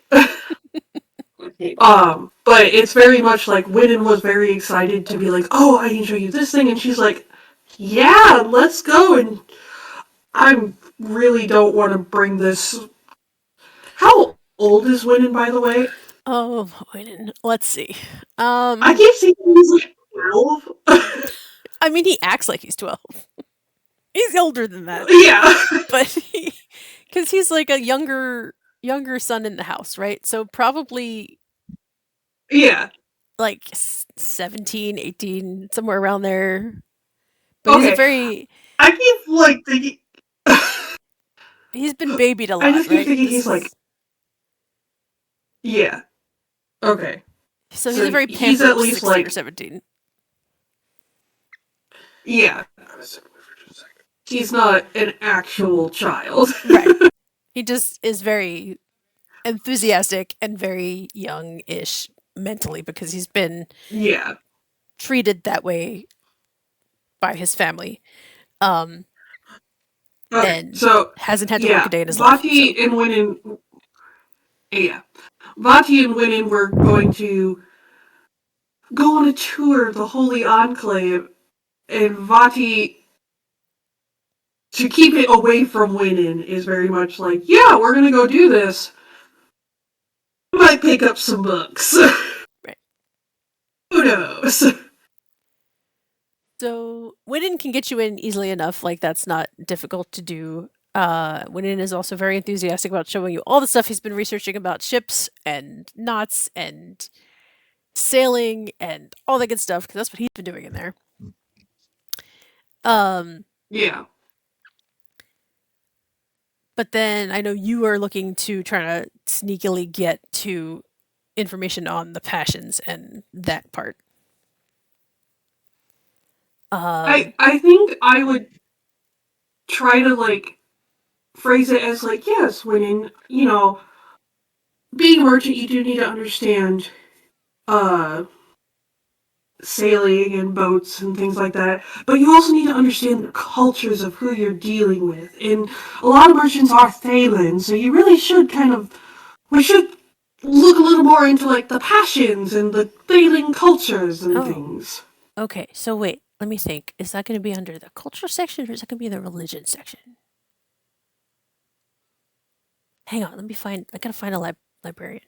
But it's very much like Winnon was very excited to be like, oh, I can show you this thing, and she's like, yeah, let's go. And I really don't want to bring this. How old is Winnon, by the way? Oh, let's see. I keep saying he's like 12. I mean, he acts like he's 12. He's older than that, Yeah. but because he's like a younger son in the house, right? So probably Yeah. like 17, 18, somewhere around there. But he's a Okay. very I keep like thinking. he's been babied a lot, I just keep right? thinking he's like. Yeah. Okay. So he's a very he's pampered at least 16 or like. 17. Yeah. He's not an actual child. Right. He just is very enthusiastic and very young-ish mentally because he's been Yeah. treated that way by his family. Um, Okay. and So hasn't had to work a yeah, day in his life. Vati So and Winnon. Yeah, Vati and Winnon were going to go on a tour of the Holy Enclave, and Vati, to keep it away from Winnon, is very much like, yeah, we're gonna go do this. We might pick up some books. right. Who knows? So Winnon can get you in easily enough. Like that's not difficult to do. Winnon is also very enthusiastic about showing you all the stuff he's been researching about ships and knots and sailing and all that good stuff because that's what he's been doing in there. Yeah. But then I know you are looking to try to sneakily get to information on the passions and that part. I think I would try to like phrase it as like, yes, Winnon, being a merchant, you do need to understand uh sailing and boats and things like that. But you also need to understand the cultures of who you're dealing with. And a lot of merchants are Thaylen, so you really should we should look a little more into like the passions and the Thaylen cultures and things. Okay, so wait, let me think. Is that going to be under the culture section or is that going to be the religion section? Hang on, let me find. I gotta find a librarian.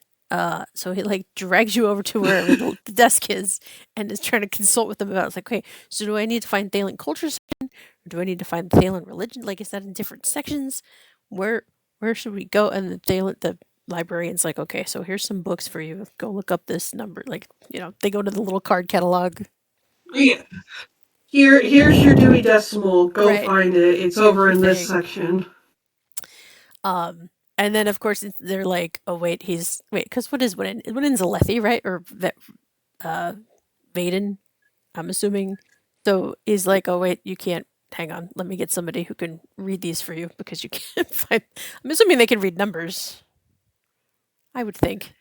So he like drags you over to wherever the desk is, and is trying to consult with them about. It's like, okay, so do I need to find Thalen culture section, or do I need to find Thalen religion? Like, is that in different sections? Where should we go? And the librarian's like, okay, so here's some books for you. Go look up this number. Like, they go to the little card catalog. Yeah. Here's your Dewey Decimal. Go Right. find it. It's over in this section. And then of course they're like, oh wait, because what is Winnon? Winnon's a Lethe, right? Or Vaden, I'm assuming. So he's like, oh wait, you can't. Hang on, let me get somebody who can read these for you because you can't find. I'm assuming they can read numbers. I would think.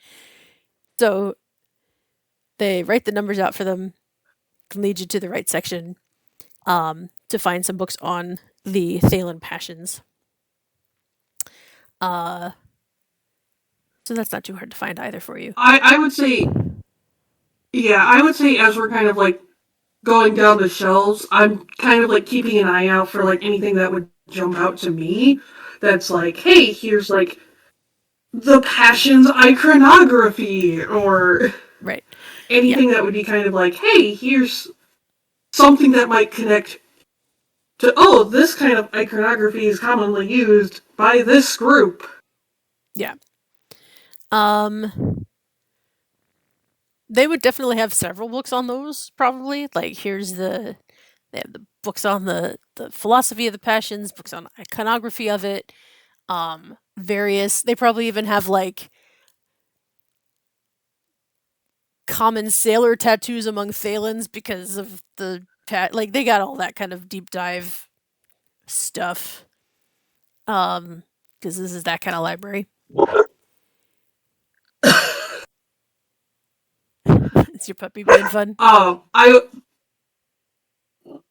So they write the numbers out for them, can lead you to the right section, to find some books on the Thalen passions. So that's not too hard to find either for you. I would say, yeah, I would say as we're kind of like going down the shelves, I'm kind of like keeping an eye out for like anything that would jump out to me. That's like, hey, here's like the passions iconography, or right, anything that would be kind of like, hey, here's something that might connect to, oh, this kind of iconography is commonly used by this group. Yeah. They would definitely have several books on those, probably. Like, they have the books on the philosophy of the passions, books on iconography of it, they probably even have, like, common sailor tattoos among Thalens because of like, they got all that kind of deep dive stuff. Because this is that kind of library. Is your puppy being fun?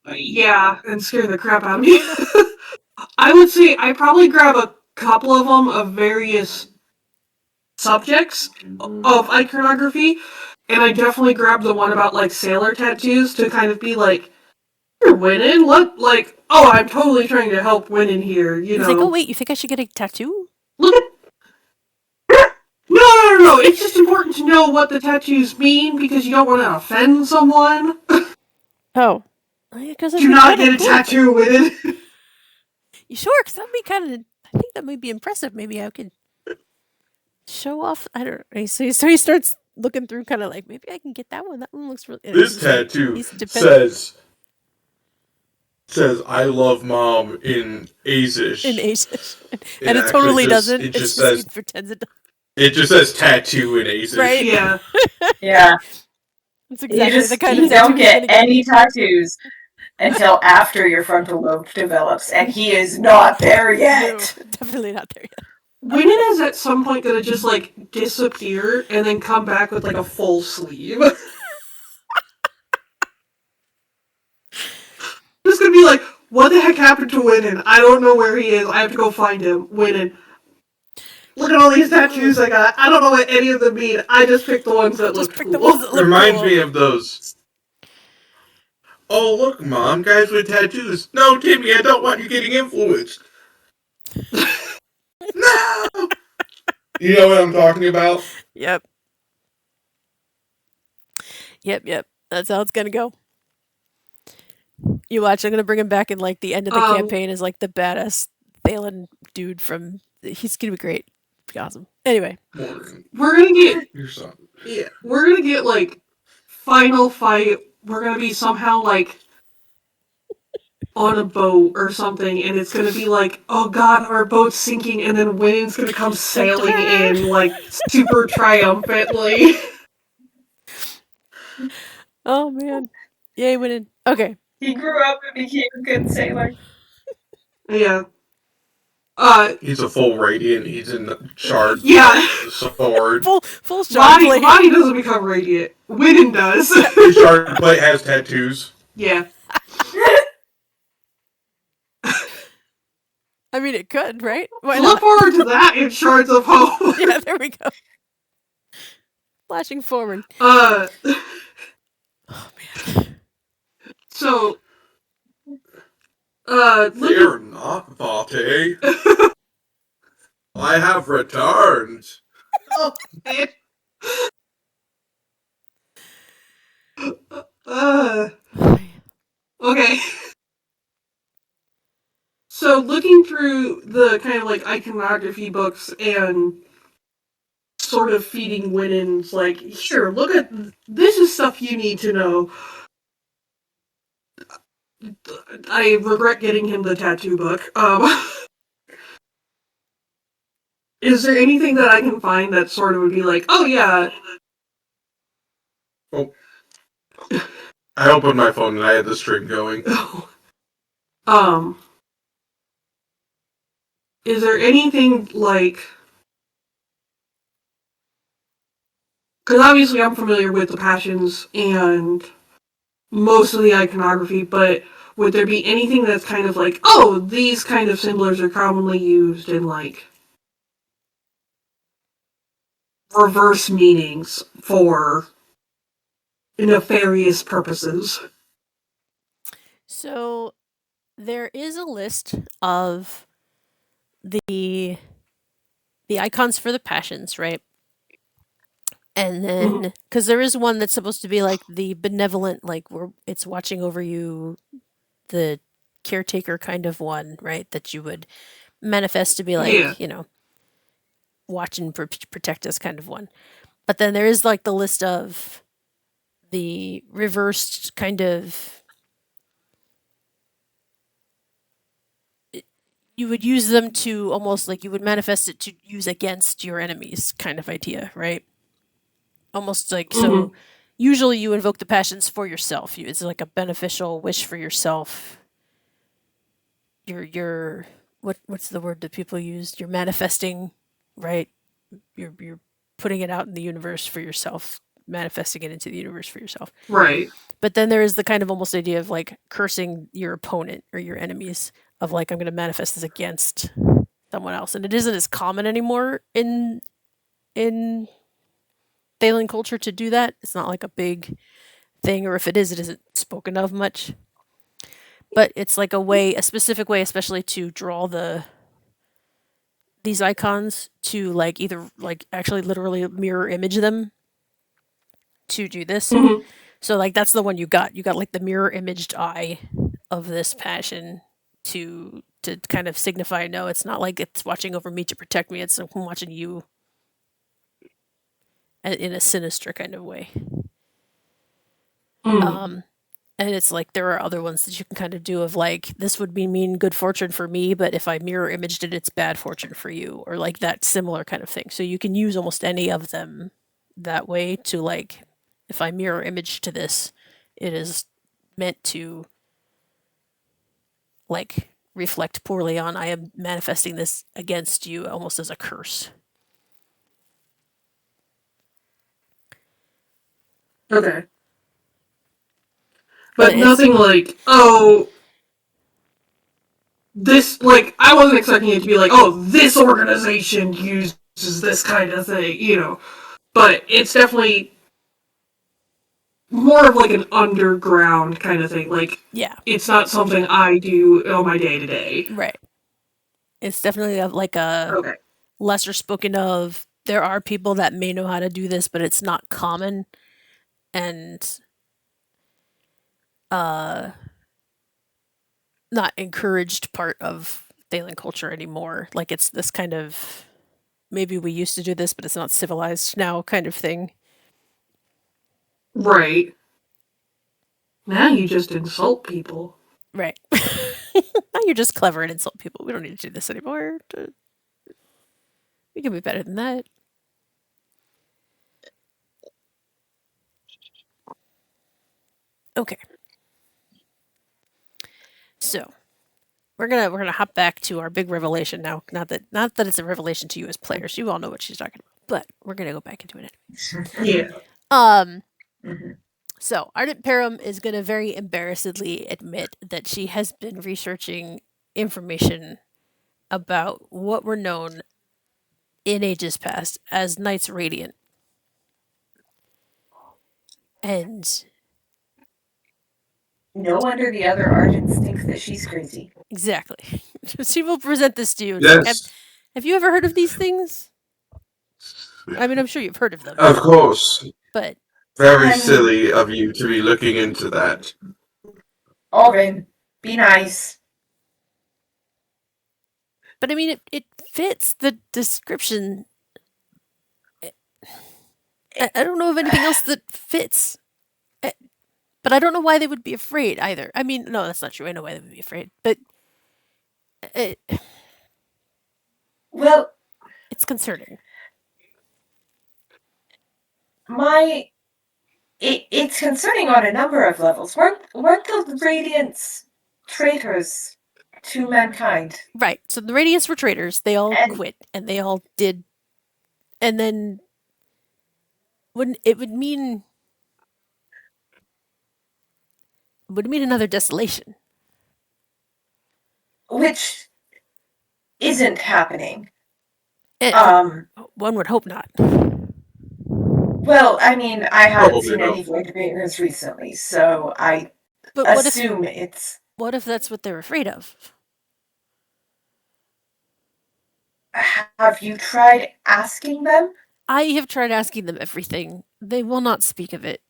Yeah, and scare the crap out of me. I would say I probably grab a couple of them of various subjects of iconography, and I definitely grab the one about like sailor tattoos to kind of be like, you're Winnon? What? Like, oh, I'm totally trying to help Winnon here, He's like, oh wait, you think I should get a tattoo? Look at. No. It's just important to know what the tattoos mean because you don't want to offend someone. Oh. Because do not get a tattoo with it. You sure? Because that'd be kind of. I think that might be impressive. Maybe I could show off. I don't know. So he starts looking through, kind of like, maybe I can get that one. That one looks really. This tattoo says "I love mom" in Azish. And it totally doesn't. It just says pretends it. It just says tattoo in Azish. Right? Yeah. Yeah. That's exactly the kind of you don't get any tattoos until after your frontal lobe develops, and he is not there yet. No, definitely not there yet. Winnon is at some point gonna just like disappear and then come back with like a full sleeve. Just gonna be like, what the heck happened to Winnon? I don't know where he is. I have to go find him. Winnon. Look at all these tattoos I got. I don't know what any of them mean. I just picked the ones that look cool. The ones that look Reminds cool. me of those. Oh, look, Mom, guys with tattoos. No, Timmy, I don't want you getting influenced. No! You know what I'm talking about? Yep. Yep. That's how it's gonna go. You watch. I'm gonna bring him back in like the end of the campaign as like the badass Thalen dude from. He's gonna be great. Be awesome. Anyway, Morgan, we're gonna get your son. yeah, we're gonna get like final fight. We're gonna be somehow like on a boat or something, and it's gonna be like, oh god, our boat's sinking, and then Winnon's gonna come sailing in like super triumphantly. oh man, yay, Winnon. Okay. He grew up and became a good sailor. Yeah. He's a full radiant. He's in Shards. Yeah. Sword. Full shot. Lonnie doesn't become radiant. Winnon does. His Shard plate has tattoos. Yeah. I mean, it could, right? Why Look not? forward to that in Shards of Hope. Yeah, there we go. Flashing forward. Oh man. So. Fear not, Vate. I have returned. Oh, man. Okay. So looking through the kind of like iconography books and sort of feeding Winnon's like, here, look at this is stuff you need to know. I regret getting him the tattoo book. Is there anything that I can find that sort of would be like, oh yeah. Oh. I opened my phone and I had the string going. Is there anything like... Because obviously I'm familiar with the passions and most of the iconography, but would there be anything that's kind of like, oh, these kind of symbols are commonly used in like reverse meanings for nefarious purposes? So there is a list of the icons for the passions, right? And then because there is one that's supposed to be like the benevolent, like where it's watching over you, the caretaker kind of one, right? That you would manifest to be like, you know, watch and protect us kind of one. But then there is like the list of the reversed kind of. You would use them to almost like you would manifest it to use against your enemies kind of idea, right? Almost like so usually you invoke the passions for yourself. It's like a beneficial wish for yourself. You're what's the word that people use? You're manifesting, right? You're putting it out in the universe for yourself, manifesting it into the universe for yourself. Right. But then there is the kind of almost idea of like cursing your opponent or your enemies of like I'm going to manifest this against someone else, and it isn't as common anymore in Thalen culture to do that. It's not like a big thing, or if it is, it isn't spoken of much. But it's like a specific way, especially to draw these icons to like either like actually literally mirror image them to do this. So like that's the one you got. You got like the mirror imaged eye of this passion to kind of signify no, it's not like it's watching over me to protect me. It's watching you in a sinister kind of way. And it's like there are other ones that you can kind of do of like this would mean good fortune for me, but if I mirror imaged it, it's bad fortune for you, or like that similar kind of thing. So you can use almost any of them that way to like if I mirror image to this, it is meant to like reflect poorly on. I am manifesting this against you almost as a curse. Okay. But But it's- nothing like, oh, this, like, I wasn't expecting it to be like, oh, this organization uses this kind of thing, you know. But it's definitely more of like an underground kind of thing. Like, Yeah, it's not something I do on my day to day. right. It's definitely like a Okay. lesser spoken of. There are people that may know how to do this, but it's not common. And not encouraged part of Thalen culture anymore. Like it's this kind of maybe we used to do this, but it's not civilized now kind of thing. Right. Now you just insult people. Right. Now you're just clever and insult people. We don't need to do this anymore. We can be better than that. Okay. So we're gonna hop back to our big revelation now. Not that it's a revelation to you as players. You all know what she's talking about. But we're gonna go back into it. Yeah. Mhm. So Ardent Param is gonna very embarrassedly admit that she has been researching information about what were known in ages past as Knights Radiant. And No wonder the other Argents think that she's crazy. exactly. She will present this to you. It's like, Yes, have you ever heard of these things? I mean, I'm sure you've heard of them, of course. but Very I mean- silly of you to be looking into that. Alvin, be nice. I mean, it fits the description. I don't know of anything else that fits. But I don't know why they would be afraid either. I mean, no, that's not true. I know why they would be afraid, but Well, it's concerning. it's concerning on a number of levels. Weren't the Radiants traitors to mankind? Right. So the Radiants were traitors. They all And- quit, and they all did. And then, wouldn't it would mean another desolation? Which isn't happening. Eh, one would hope not. Well, I mean, I haven't Probably seen not. any Void Raiders recently, so I But assume it's. what if that's what they're afraid of? Have you tried asking them? I have tried asking them everything. They will not speak of it.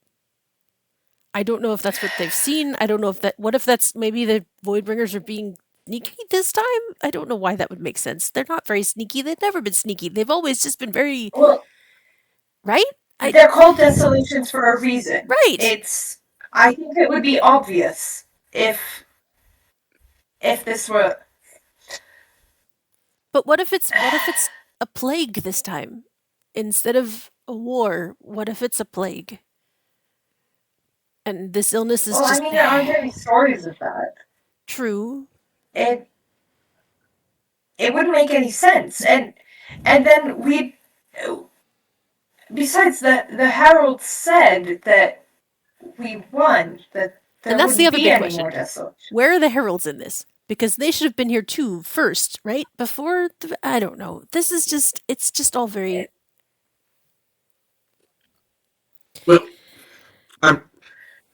I don't know if that's what they've seen. I don't know if that. What if that's maybe the Voidbringers are being sneaky this time? I don't know why that would make sense. They're not very sneaky. They've never been sneaky. They've always just been very Well, right. they're called desolations for a reason. Right. I think it would be obvious if this were. But what if it's a plague this time instead of a war? What if it's a plague? And this illness is Well, just I mean, there aren't any stories of that. true. It wouldn't make any sense, and then we. Besides, the Herald said that we won. That there And that's the wouldn't other be big any question. more desolation. Where are the heralds in this? Because they should have been here too first, right? Before I don't know. This is just it's just all very Well,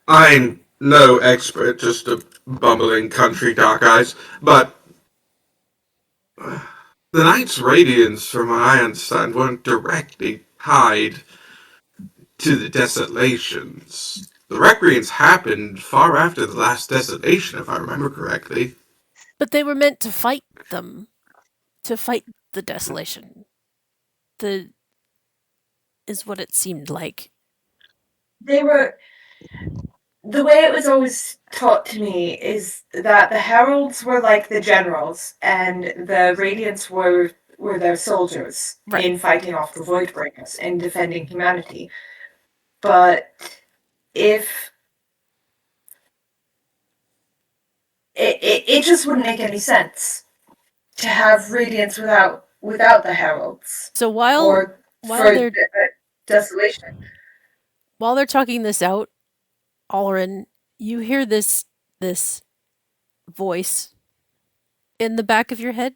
I'm no expert, just a bumbling country dark eyes, but the Knights Radiance, from what I understand, weren't directly tied to the desolations. The Recreants happened far after the last desolation, if I remember correctly. but they were meant to fight them. To fight the desolation. The is what it seemed like. They were. The way it was always taught to me is that the heralds were like the generals, and the radiants were their soldiers Right. in fighting off the Voidbringers and defending humanity. But if it just wouldn't make any sense to have radiance without the heralds So while or while for they're desolation. while they're talking this out, Alrin, you hear this voice in the back of your head.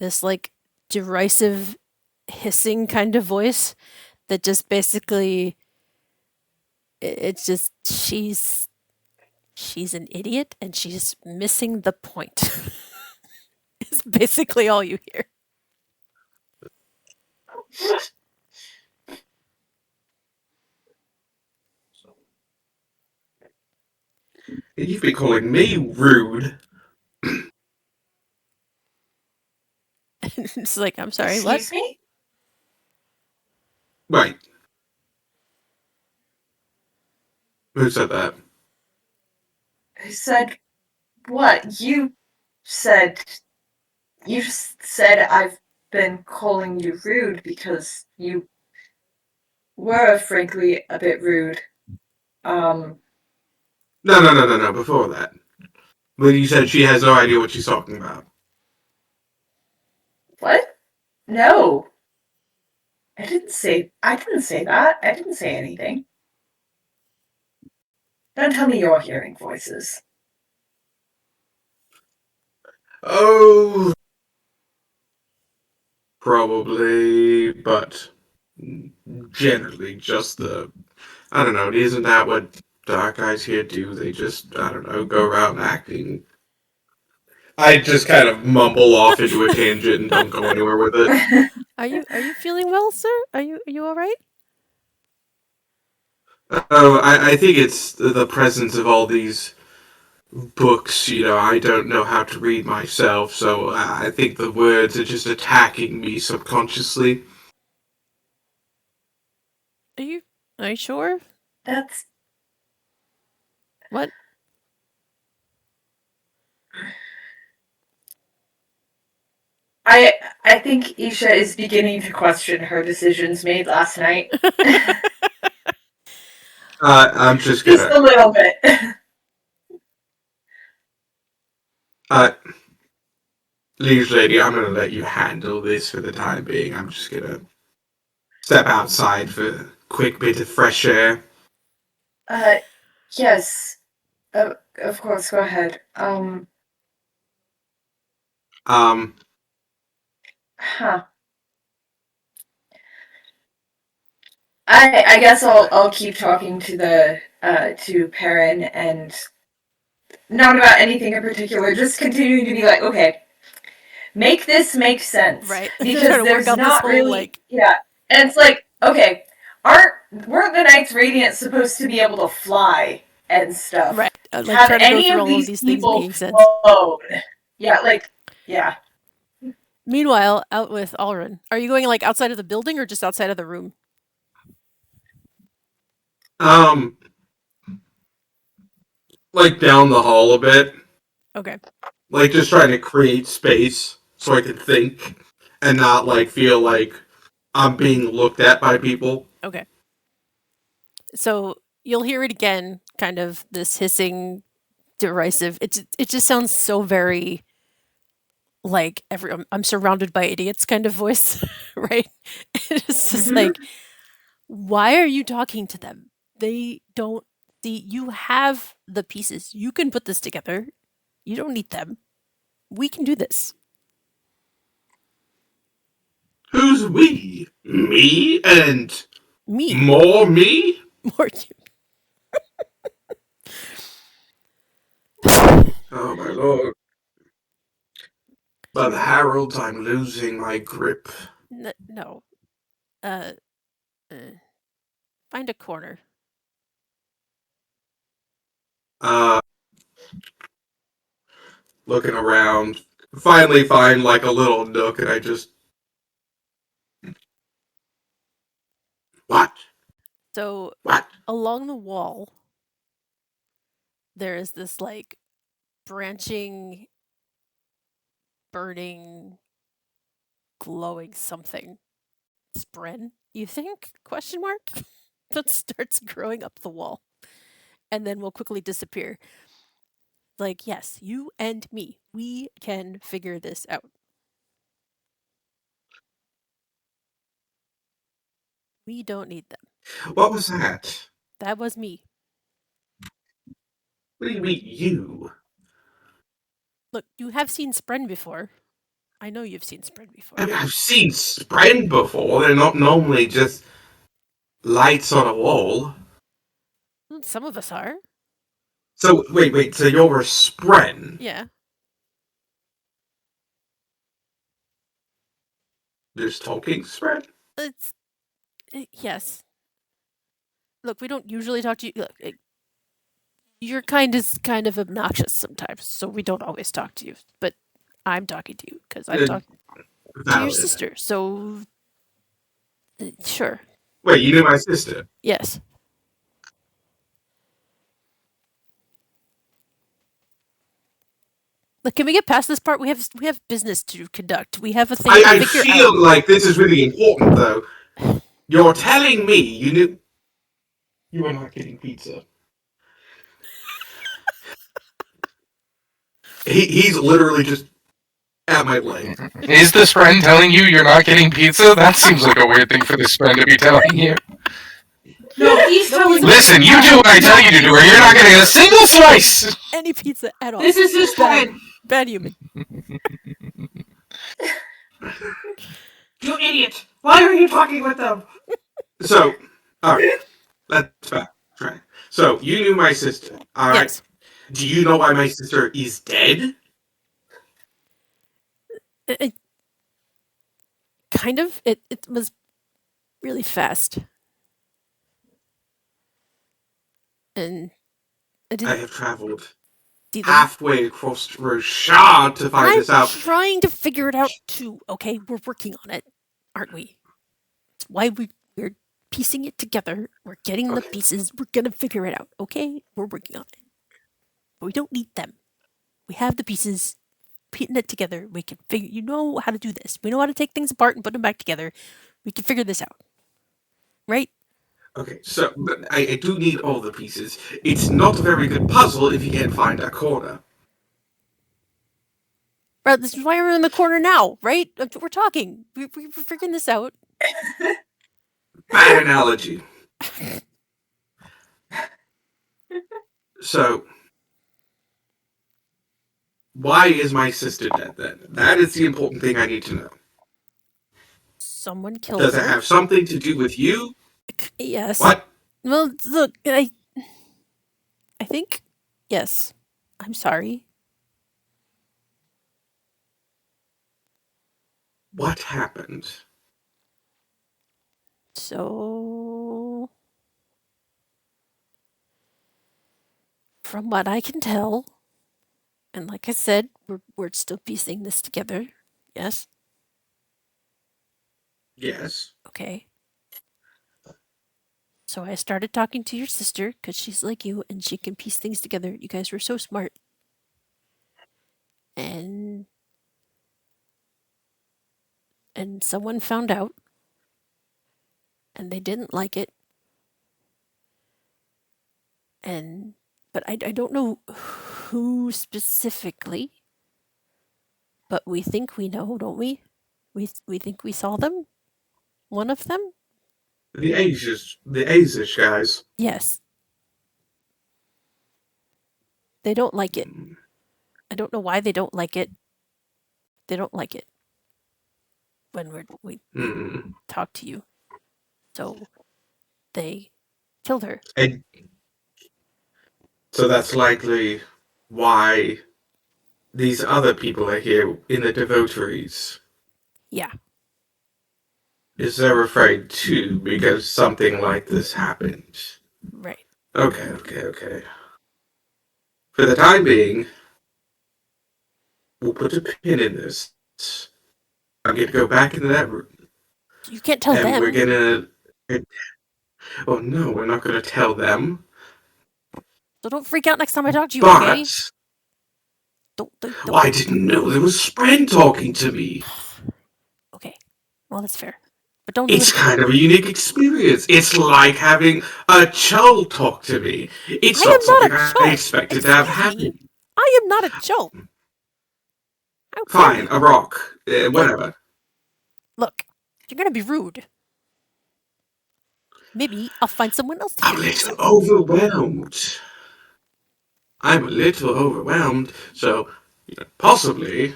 This like derisive hissing kind of voice that just basically it's just she's an idiot and she's missing the point. It's basically all you hear. You've been calling me rude. It's like, I'm sorry, what? Excuse me? Wait. Who said that? Who said what? You said I've been calling you rude because you were frankly a bit rude. No. Before that. When you said she has no idea what she's talking about. What? No. I didn't say that. I didn't say anything. Don't tell me you're hearing voices. Oh, probably, but generally just I don't know, isn't that what dark guys here do? They just, I don't know, go around acting. I just kind of mumble off into a tangent and don't go anywhere with it. Are you feeling well, sir? Are you all right? Oh, I think it's the presence of all these books. I don't know how to read myself, so I think the words are just attacking me subconsciously. Are you sure? That's What? I think Isha is beginning to question her decisions made last night. I'm just Just gonna. a little bit. Liege lady, I'm gonna let you handle this for the time being. I'm just gonna step outside for a quick bit of fresh air. Yes. Of course, go ahead. Um, Huh. I guess I'll keep talking to the to Perrin and not about anything in particular, just continuing to be like, okay, make this make sense. Right. Because Trying to work there's out this not whole, really like- yeah. And it's like, okay, weren't the Knights Radiant supposed to be able to fly and stuff? Right. Like Have trying to go any through of all these of these things people making sense. flown? Yeah. Meanwhile, out with Alrin, are you going like outside of the building or just outside of the room? um, like down the hall a bit. Okay. Like just trying to create space so I can think and not like feel like I'm being looked at by people. Okay. So you'll hear it again, kind of this hissing, derisive. It just sounds so very like I'm surrounded by idiots kind of voice, right? It's just like, why are you talking to them? They don't see you have the pieces. You can put this together. You don't need them. We can do this. Who's we? Me and Me. more me? More Oh my lord. By the heralds, I'm losing my grip. no. Uh, uh, find a corner. Looking around. Finally find like a little nook and I just. What? So What? along the wall, there is this like branching, burning, glowing something. Spren, you think? Question mark? That starts growing up the wall and then will quickly disappear. Like, yes, you and me, we can figure this out. We don't need them. What was that? That was me. What do you mean, you? Look, you have seen Spren before. I know you've seen Spren before. I mean, I've seen Spren before. They're not normally just lights on a wall. Some of us are. So, wait, so you're a Spren? Yeah. Just talking Spren? It's. Yes. Look, we don't usually talk to you. Look, your kind is kind of obnoxious sometimes, so we don't always talk to you. But I'm talking to you because I'm talking to your Valid. sister, so. Sure. Wait, you knew my sister? Yes. Look, can we get past this part? We have business to conduct. We have a thing I to figure feel out. like this is really important, though. You're telling me you knew you were not getting pizza. He's literally just at my leg. Is this friend telling you you're not getting pizza? That seems like a weird thing for this friend to be telling you. No, he's telling me. Listen, you do what I tell you to do, or you're not getting a single slice! Any pizza at all. This is his friend. Bad human. You idiot! Why are you talking with them? So, alright. Let's backtrack. So, you knew my sister, alright? Yes. Do you know why my sister is dead? Kind of. It was really fast. And I I didn't have traveled see them. halfway across Rashad to find I'm this out. trying to figure it out too, okay? We're working on it, aren't we? It's why we're piecing it together. We're getting the Okay. pieces. We're gonna figure it out, okay? We're working on it. But we don't need them. We have the pieces. Putting it together, we can figure. You know how to do this. We know how to take things apart and put them back together. We can figure this out, right? Okay, so but I do need all the pieces. It's not a very good puzzle if you can't find a corner. Right. This is why we're in the corner now, right? We're talking. We're figuring this out. Bad analogy. So, why is my sister dead then? That is the important thing I need to know. Someone killed Does her. it have something to do with you? Yes. What? Well, look, I think yes. I'm sorry. What happened? So, from what I can tell, and like I said, we're still piecing this together. Yes. Yes. Okay. So I started talking to your sister because she's like you and she can piece things together. You guys were so smart. And someone found out and they didn't like it. But I don't know who specifically. But we think we know, don't we? We think we saw them? One of them? The Asish guys. Yes. They don't like it. Hmm. I don't know why they don't like it. They don't like it when we Hmm. talk to you. So they killed her. And so that's likely why these other people are here in the devoteries. Yeah. Is they're afraid too because something like this happened. Right. Okay. For the time being, we'll put a pin in this. I'm gonna go back into that room. You can't tell And them. we're gonna... Oh no, we're not gonna tell them. So don't freak out next time I talk to you, But... okay? Don't. Well, I didn't know there was Spren talking to me. Okay. Well, that's fair. But don't do It's it. kind of a unique experience. It's like having a Chul talk to me. It's I am not not something a I Chul. expected to have Excuse me. happen. I am not a joke. How dare Fine, you? a rock. Whatever. Look, you're gonna be rude. Maybe I'll find someone else to I'm a do this. little overwhelmed. I'm a little overwhelmed, so possibly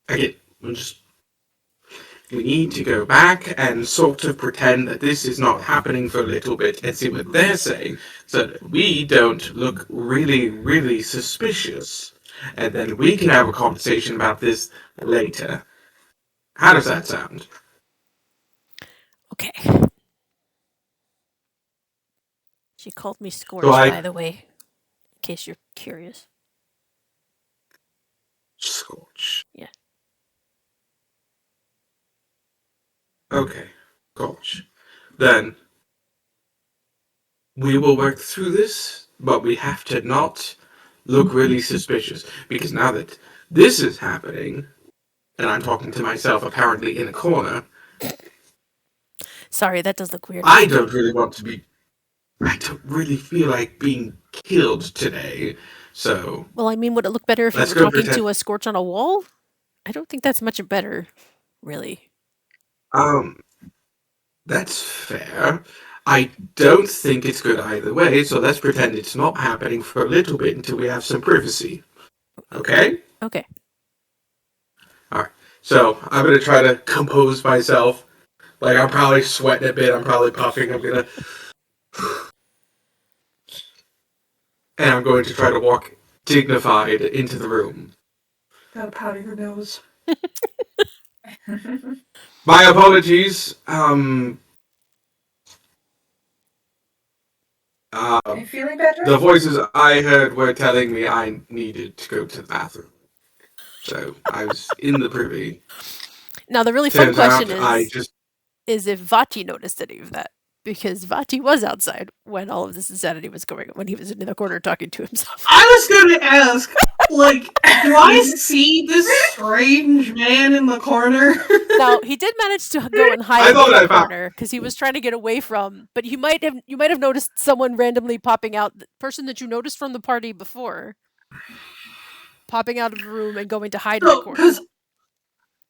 we need to go back and sort of pretend that this is not happening for a little bit and see what they're saying, so that we don't look really, really suspicious. And then we can have a conversation about this later. How does that sound? Okay. She called me So Scorch, by the way, in case you're curious. Scorch. Yeah. Okay, Scorch. Then we will work through this, but we have to not look really suspicious. Because now that this is happening, and I'm talking to myself apparently in a corner, Sorry, that does look weird. I don't really feel like being killed today. So Well, I mean, would it look better if you let's were go talking pretend. to a Scorch on a wall? I don't think that's much better, really. Um, that's fair. I don't think it's good either way, so let's pretend it's not happening for a little bit until we have some privacy. Okay? Okay. Alright. So I'm gonna try to compose myself. Like I'm probably sweating a bit, I'm probably puffing, and I'm going to try to walk dignified into the room. Gotta powder your nose. My apologies. Are you feeling better? The voices I heard were telling me I needed to go to the bathroom. So I was in the privy. Now, the really fun Turns question out I is just if Vati noticed any of that. Because Vati was outside when all of this insanity was going on, when he was in the corner talking to himself. I was gonna ask, like, do I see this strange man in the corner? Now, he did manage to go and hide I in thought I the found- corner because he was trying to get away from. But you might have noticed someone randomly popping out, the person that you noticed from the party before, popping out of the room and going to hide in the No, corner. because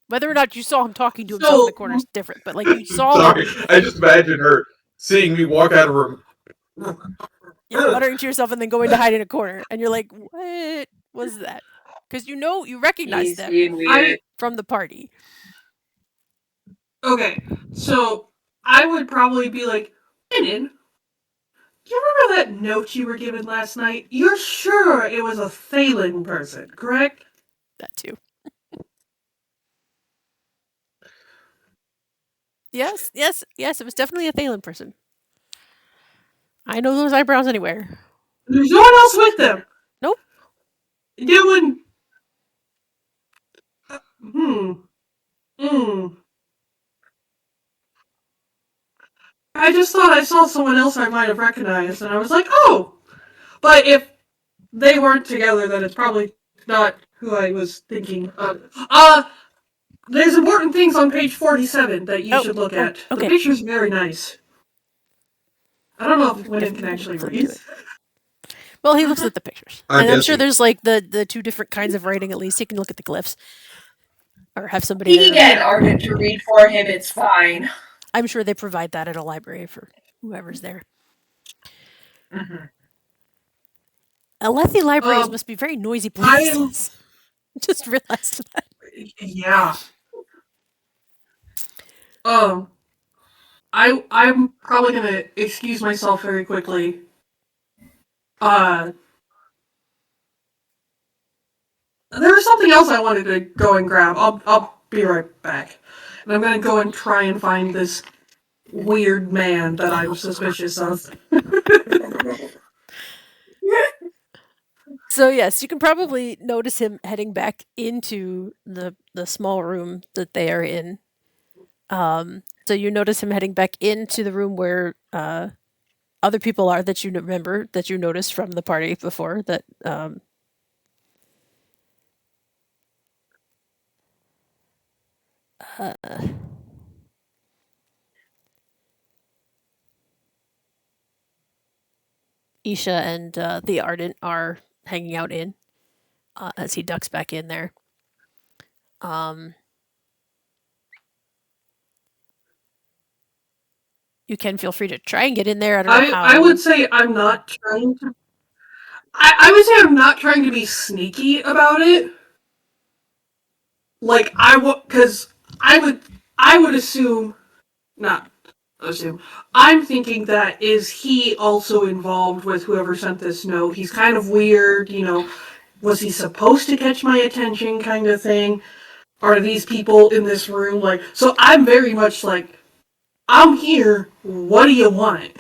Whether or not you saw him talking to himself in the corner is different. But like you saw sorry. him, I just imagine her seeing me walk out of a room. muttering to yourself and then going to hide in a corner, and you're like, "What was that?" Because you recognize He's them being weird. from the party. Okay, so I would probably be like, Winnon, you remember that note you were given last night? You're sure it was a Thalen person, correct? That too. Yes. It was definitely a Thalen person. I know those eyebrows anywhere. There's no one else with them. Nope. Doing. Hmm. Hmm. I just thought I saw someone else I might have recognized, and I was like, oh! But if they weren't together, then it's probably not who I was thinking of. There's important things on page 47 that you should look at. okay. The picture's very nice. I don't know if Winnon can actually Flip read. to it. Well, he looks at the pictures. I'm And I'm sure guessing. there's like the two different kinds of writing at least. He can look at the glyphs. Or have somebody He can get an Ardent to read for him, it's fine. I'm sure they provide that at a library for whoever's there. Mm-hmm. Alethi libraries must be very noisy places. Just realized that. Yeah. I'm probably gonna excuse myself very quickly. There was something else I wanted to go and grab. I'll be right back. And I'm gonna go and try and find this weird man that I'm suspicious of. So yes, you can probably notice him heading back into the small room that they are in. So you notice him heading back into the room where other people are that you remember that you noticed from the party before. That Isha and the Ardent are hanging out in. as he ducks back in there. You can feel free to try and get in there. I don't know how. I would say I'm not trying to. I would say I'm not trying to be sneaky about it. Like because I would assume, not assume. I'm thinking that is he also involved with whoever sent this note? He's kind of weird, you know. Was he supposed to catch my attention, kind of thing? Are these people in this room like? So I'm very much like, I'm here. What do you want?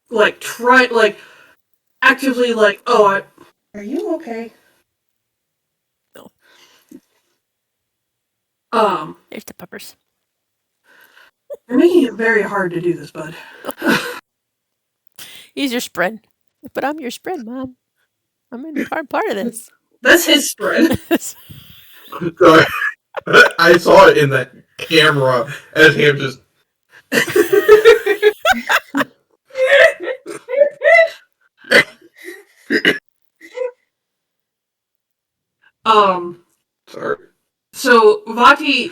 Like try like actively like, oh, are you okay? No. There's the puppers. You're making it very hard to do this, bud. He's your spread. But I'm your spread, Mom. I'm in part of this. That's his spread. Sorry. I saw it in that camera as him just. Sorry. So Vati,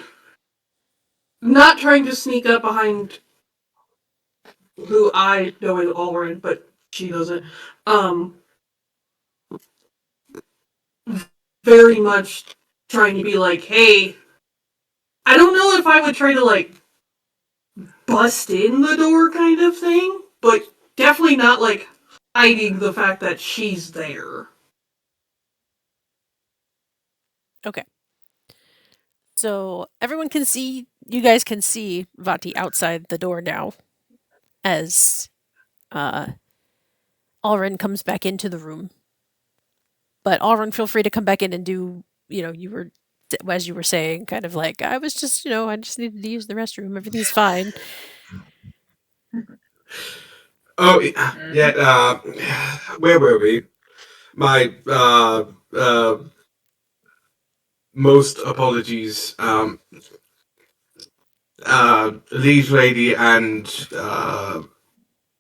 not trying to sneak up behind who I know is Allred, but she doesn't. Very much trying to be like, hey, I don't know if I would try to like bust in the door kind of thing, but definitely not like hiding the fact that she's there. Okay. So everyone can see, you guys can see Vati outside the door now as Alrin comes back into the room. But Alrin, feel free to come back in and do, you were, as you were saying, kind of like, I was just, I just needed to use the restroom. Everything's fine. Oh, yeah, where were we? My, most apologies, liege lady and,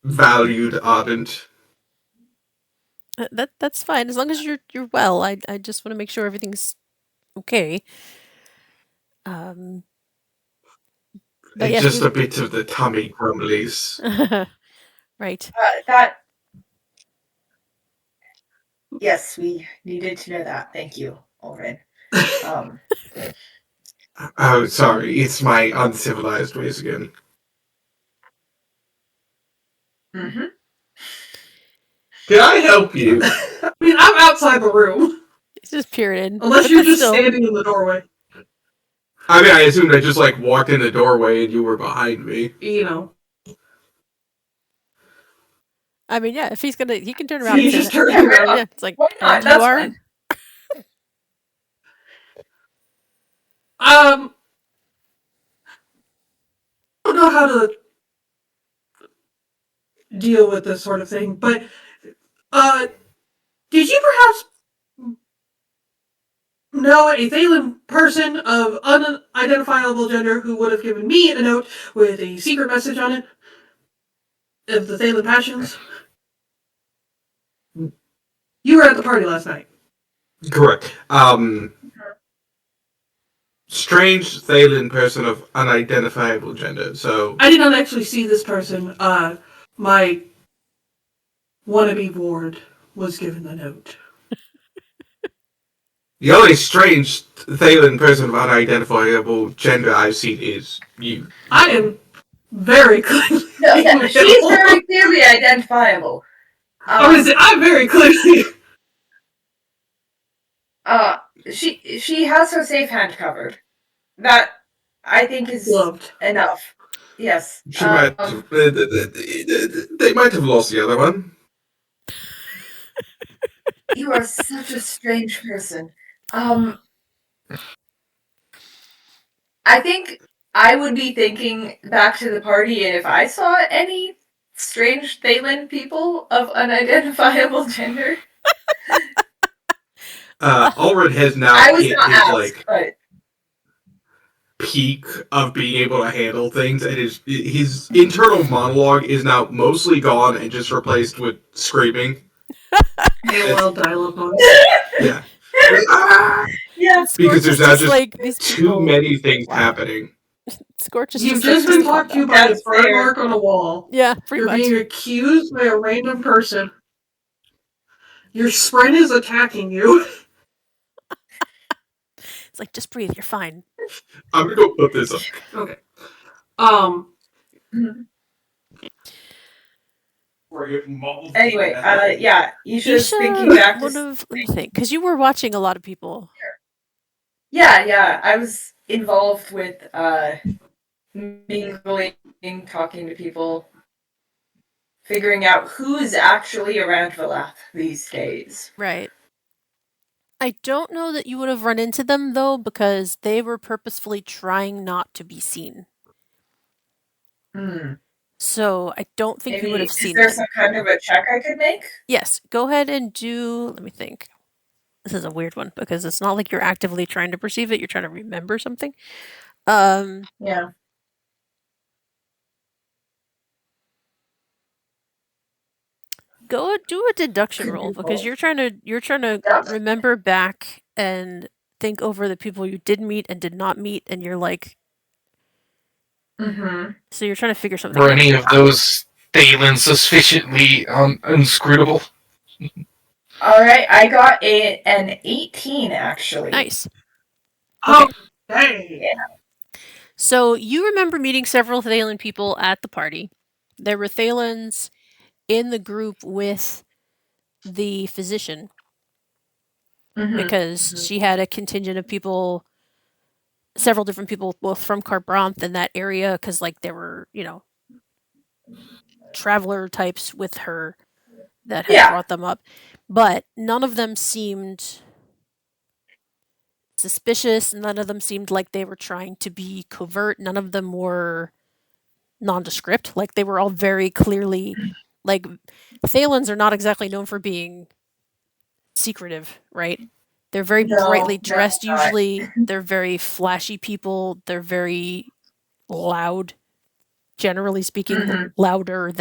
valued ardent. That's fine. As long as you're well. I just want to make sure everything's okay. But yes, Just a bit of the tummy grumblies. right. Yes, we needed to know that. Thank you, Ulrin. Oh, sorry, it's my uncivilized ways again. Mm-hmm. Can I help you? I mean, I'm outside the room. It's just peering in. Unless you're just standing in the doorway. I mean, I assumed I just, like, walked in the doorway and you were behind me. You know. I mean, yeah, if he can turn around. He and just turns around. Yeah, it's like, Why not? and That's you are? fine. I don't know how to deal with this sort of thing, but did you perhaps know a Thalen person of unidentifiable gender who would have given me a note with a secret message on it of the Thalen passions? You were at the party last night. Correct. Strange Thalen person of unidentifiable gender, so... I did not actually see this person. My wannabe ward was given the note. The only strange Thalen person of unidentifiable gender I've seen is you. I am very clearly... No, yeah, she's very clearly identifiable. I'm very clearly... She has her safe hand covered. That, I think, is loved. enough. Yes. She might have, they might have lost the other one. You are such a strange person. I think I would be thinking back to the party, and if I saw any strange Thalen people of unidentifiable gender... Ulrich has now I was hit not his, asked, like, but... peak of being able to handle things, and his internal monologue is now mostly gone and just replaced with screaming. AOL dial-up on. Yeah. Ah! Yeah. Scorch Because is there's now just just like these too people. many things Wow. happening. Scorch is You've just like, just been calm talked to down. by a That's burn fair. mark on a wall. Yeah, pretty You're much. being accused by a random person. Your sprint is attacking you. It's like, just breathe, you're fine. I'm gonna go put this up. Okay. Anyway, yeah, Isha's thinking Isha back to. would have, let me think, because you were watching a lot of people. Yeah, I was involved with mingling, talking to people, figuring out who's actually around Valath these days. Right. I don't know that you would have run into them, though, because they were purposefully trying not to be seen. Hmm. So I don't think you would Maybe have is seen there them. some kind of a check I could make? Yes, go ahead and do. Let me think. This is a weird one because it's not like you're actively trying to perceive it. You're trying to remember something. Yeah. Go do a deduction Could roll do because both. you're trying to Yep. remember back and think over the people you did meet and did not meet, and you're like, Mm-hmm. so you're trying to figure something Were out. any of those Thalen sufficiently inscrutable? All right, I got an 18 actually. Nice. Oh, dang. So you remember meeting several Thalen people at the party. There were Thalens in the group with the physician Mm-hmm. because she had a contingent of people, several different people, both from Carbranth and that area, because like there were, traveler types with her that had brought them up, but none of them seemed suspicious. None of them seemed like they were trying to be covert. None of them were nondescript. Like they were all very clearly, like Thalens are not exactly known for being secretive, right? They're very brightly dressed usually. They're very flashy people. They're very loud, generally speaking, definitely louder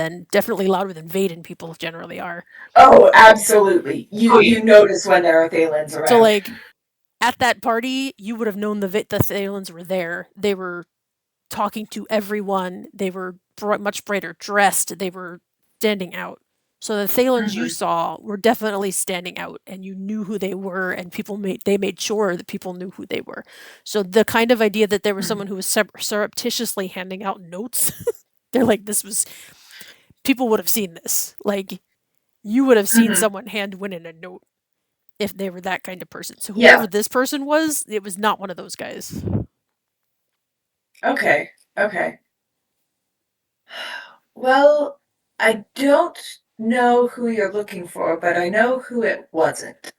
than Vaden people generally are. Oh, absolutely. You notice when there are Thalens around. So like at that party, you would have known the Thalens were there. They were talking to everyone. They were much brighter dressed. They were standing out. So the Thalens you saw were definitely standing out, and you knew who they were, and they made sure that people knew who they were. So the kind of idea that there was someone who was surreptitiously handing out notes, they're like, people would have seen this. Like, you would have seen someone hand Winnon a note if they were that kind of person. So whoever this person was, it was not one of those guys. Okay. Well, I don't know who you're looking for, but I know who it wasn't.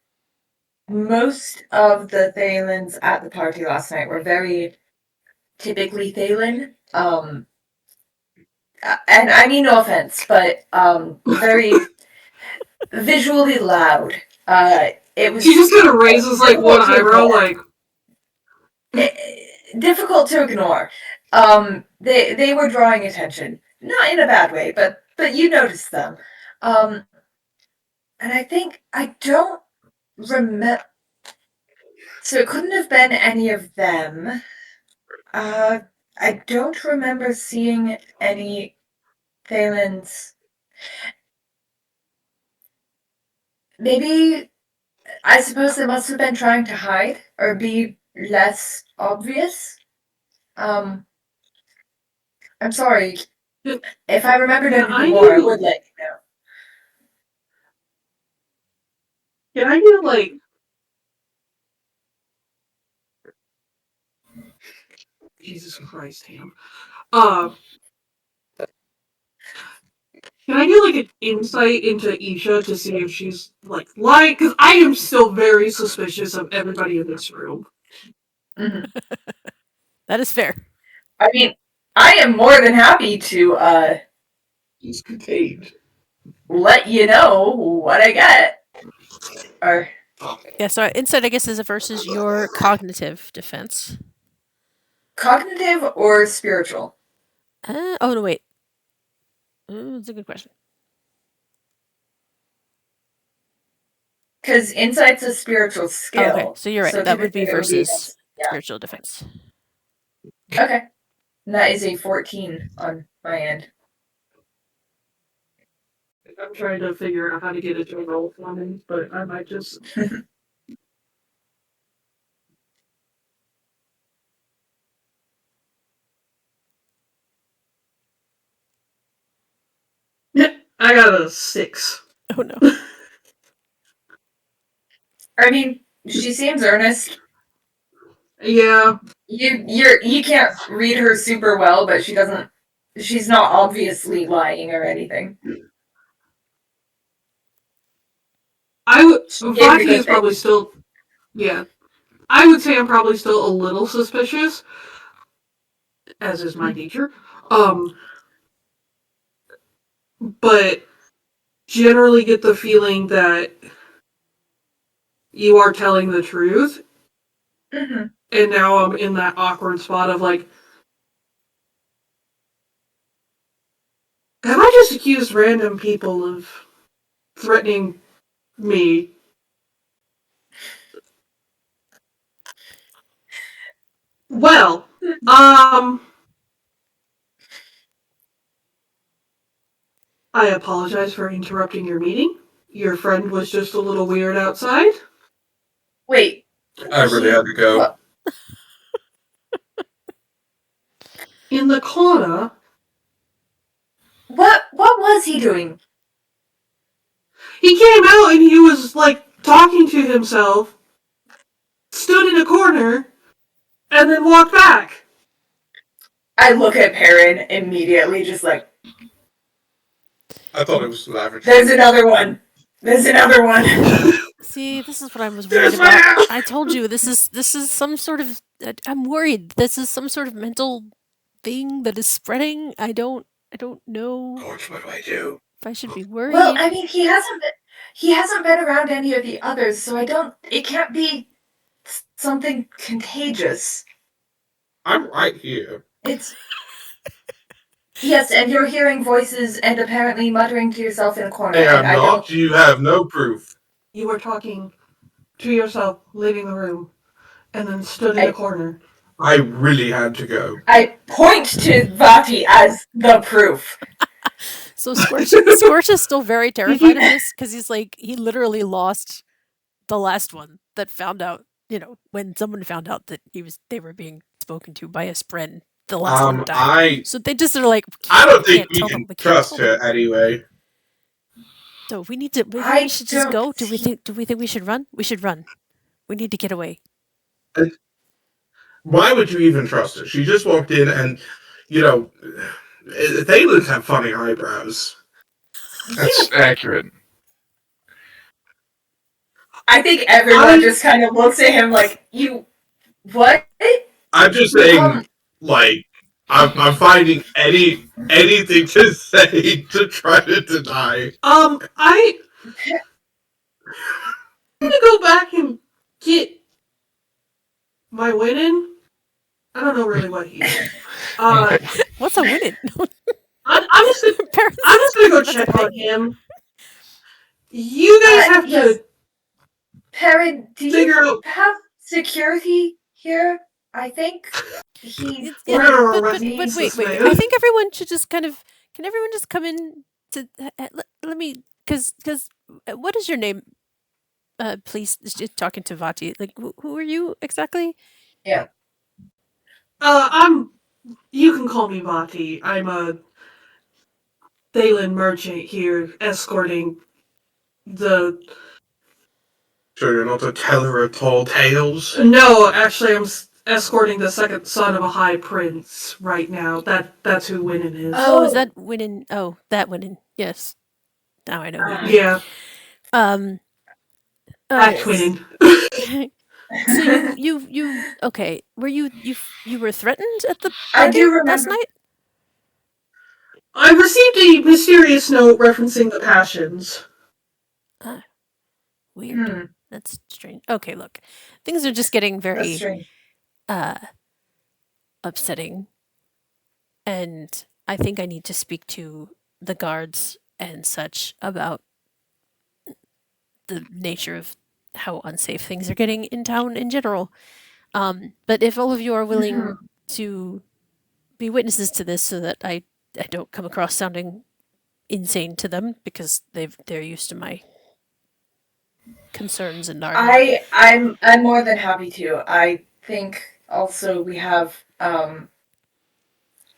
Most of the Thalens at the party last night were very typically Thalen. And I mean no offense, but very visually loud. It was She just kind of raises like one eyebrow, like difficult to ignore. They were drawing attention, not in a bad way, but you noticed them. And I think I don't remember. So it couldn't have been any of them. I don't remember seeing any Thalens. Maybe, I suppose they must have been trying to hide or be less obvious. I'm sorry. If I remembered anything more, I would let you know. Can I get like Jesus Christ, Ham? Can I get like an insight into Isha to see if she's like lying? Because I am still very suspicious of everybody in this room. Mm-hmm. That is fair. I mean, I am more than happy to He's contained. let you know what I get. Or Yeah, so insight, I guess, is versus your cognitive defense. cognitive or spiritual? Oh, no, wait. That's a good question. Because insight's a spiritual skill. Oh, okay, so you're right. So That would be typically it versus against- spiritual defense. Okay. And that is a 14 on my end. I'm trying to figure out how to get it to roll for me, but I might just. I got a 6. Oh no. I mean, she seems earnest. Yeah. You can't read her super well, but she's not obviously lying or anything. Vati is probably still. Yeah. I would say I'm probably still a little suspicious, as is my nature. But generally get the feeling that you are telling the truth. Mm-hmm. And now I'm in that awkward spot of like, have I just accused random people of threatening me? Well, I apologize for interrupting your meeting. Your friend was just a little weird outside. Wait. I really had to go. In the corner. What was he doing? He came out and he was like talking to himself, stood in a corner, and then walked back. I look at Perrin immediately, just like, I thought it was lavender. there's another one. There's another one. See, this is what I was worried about. I told you this is some sort of. I'm worried. This is some sort of mental thing that is spreading. I don't know Scorch, what do I do? if I should be worried. Well, I mean, he hasn't been around any of the others, so it can't be something contagious. I'm right here. It's yes, and you're hearing voices and apparently muttering to yourself in a corner. I am and not. You have no proof. You were talking to yourself, leaving the room, and then stood in a corner. I really had to go. I point to Vati as the proof. So Scorch is still very terrified of this because he's like he literally lost the last one that found out. You know, when someone found out that they were being spoken to by a spren, the last one died. So they just are like, I don't think we can trust her anyway. So we need to. Maybe we should just go. Do we think we should run? We should run. We need to get away. Why would you even trust her? She just walked in and, Thalens have funny eyebrows. That's accurate. I think everyone just kind of looks at him like, you, what? I'm just saying, I'm finding anything to say to try to deny. I'm gonna go back and get my Winnon. I don't know really what he is. What's a Winnon? I'm just gonna go check on him. You guys have to. Perrin, do you have security here? I think but wait. I think everyone should just kind of. Can everyone just come in to let me? Because what is your name? Please, just talking to Vati. Like, who are you exactly? Yeah. You can call me Vati. I'm a Thalen merchant here, escorting the. Sure, you're not a teller of tall tales? No, actually, I'm escorting the second son of a high prince right now. That's who Winnon is. Oh, is that Winnon? Oh, that Winnon. Yes. Now I know. Yeah. That's Winnon. So you okay? Were you were threatened at the I do remember last night? I received a mysterious note referencing the passions. Weird. That's strange. Okay, look, things are just getting very upsetting, and I think I need to speak to the guards and such about the nature of how unsafe things are getting in town in general. But if all of you are willing to be witnesses to this, so that I don't come across sounding insane to them because they're used to my concerns and are I'm more than happy to. I think also we have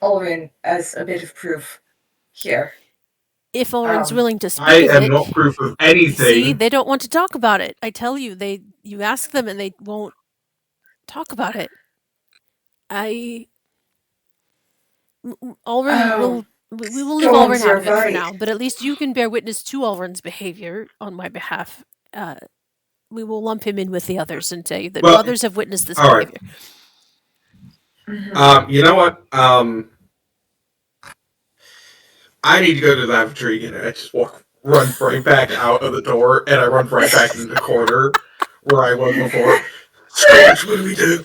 Ulrin as a bit of proof here. if Ulrin's willing to speak I of am it. not proof of See, anything. they don't want to talk about it. I tell you, you ask them and they won't talk about it. Ulrin will. We will leave Ulrin out of it for now, but at least you can bear witness to Ulrin's behavior on my behalf. We will lump him in with the others and say that others have witnessed this behavior. You know what? I need to go to the lavatory again. And I just run right back out of the door, and I run right back into the corner where I was before. Scorch, what do we do?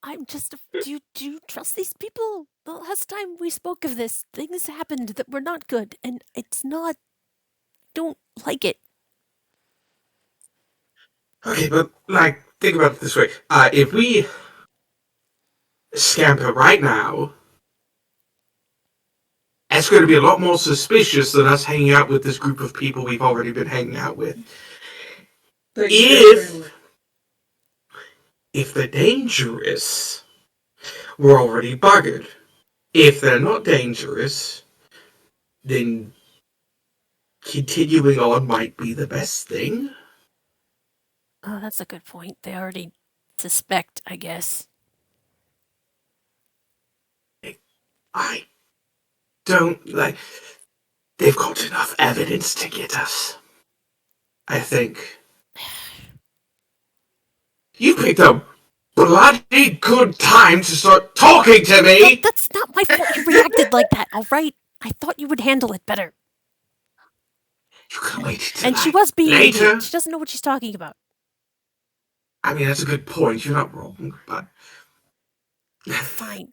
I'm just. Do you trust these people? The last time we spoke of this, things happened that were not good, and it's not. Don't like it. Okay, but think about it this way: if we scamper right now, that's going to be a lot more suspicious than us hanging out with this group of people we've already been hanging out with. If they're dangerous, we're already buggered. If they're not dangerous, then continuing on might be the best thing. Oh, that's a good point. They already suspect, I guess. I don't they've got enough evidence to get us. I think. You picked a bloody good time to start talking to me! Well, that's not my fault you reacted like that, alright? I thought you would handle it better. You could have waited till And she was being an later. idiot. She doesn't know what she's talking about. I mean, that's a good point. You're not wrong, but... Fine.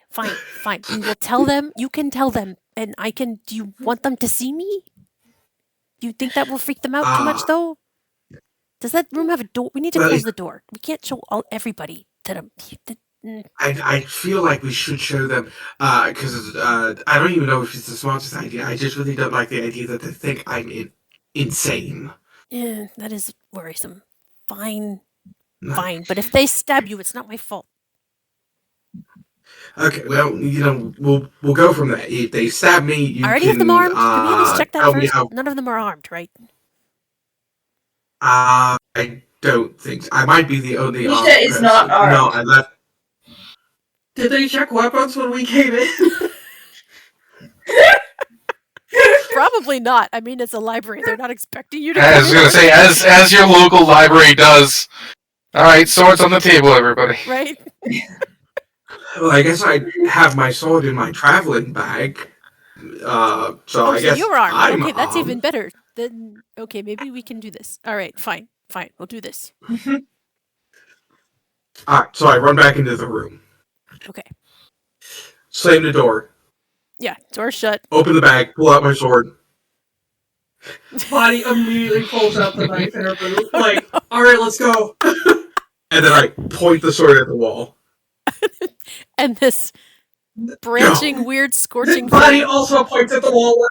We will tell them. You can tell them. And I can... Do you want them to see me? Do you think that will freak them out too much, though? Does that room have a door? We need to close the door. We can't show everybody that I'm... I feel like we should show them, because I don't even know if it's the smartest idea. I just really don't like the idea that they think I'm insane. Yeah, that is worrisome. Fine. But if they stab you, it's not my fault. Okay, well, we'll go from there. If they stab me, you I already have them armed. Can we at least check that first? None of them are armed, right? I don't think so. I might be the only armed Nisha is not armed. No, I left. Did they check weapons when we came in? Probably not. I mean, it's a library. They're not expecting you to. I was gonna say, as your local library does. All right, swords on the table, everybody. Right. Well, I guess I have my sword in my traveling bag. So I guess you're armed. I'm okay, that's armed. even better. Then okay, maybe we can do this. All right, fine. We'll do this. Alright, so I run back into the room. Okay. Slam the door. Yeah, door shut. Open the bag. Pull out my sword. Bonnie immediately pulls out the knife in her boot. Like, alright, let's go. And then I point the sword at the wall. And this branching, weird, scorching Bonnie thing. also points at the wall.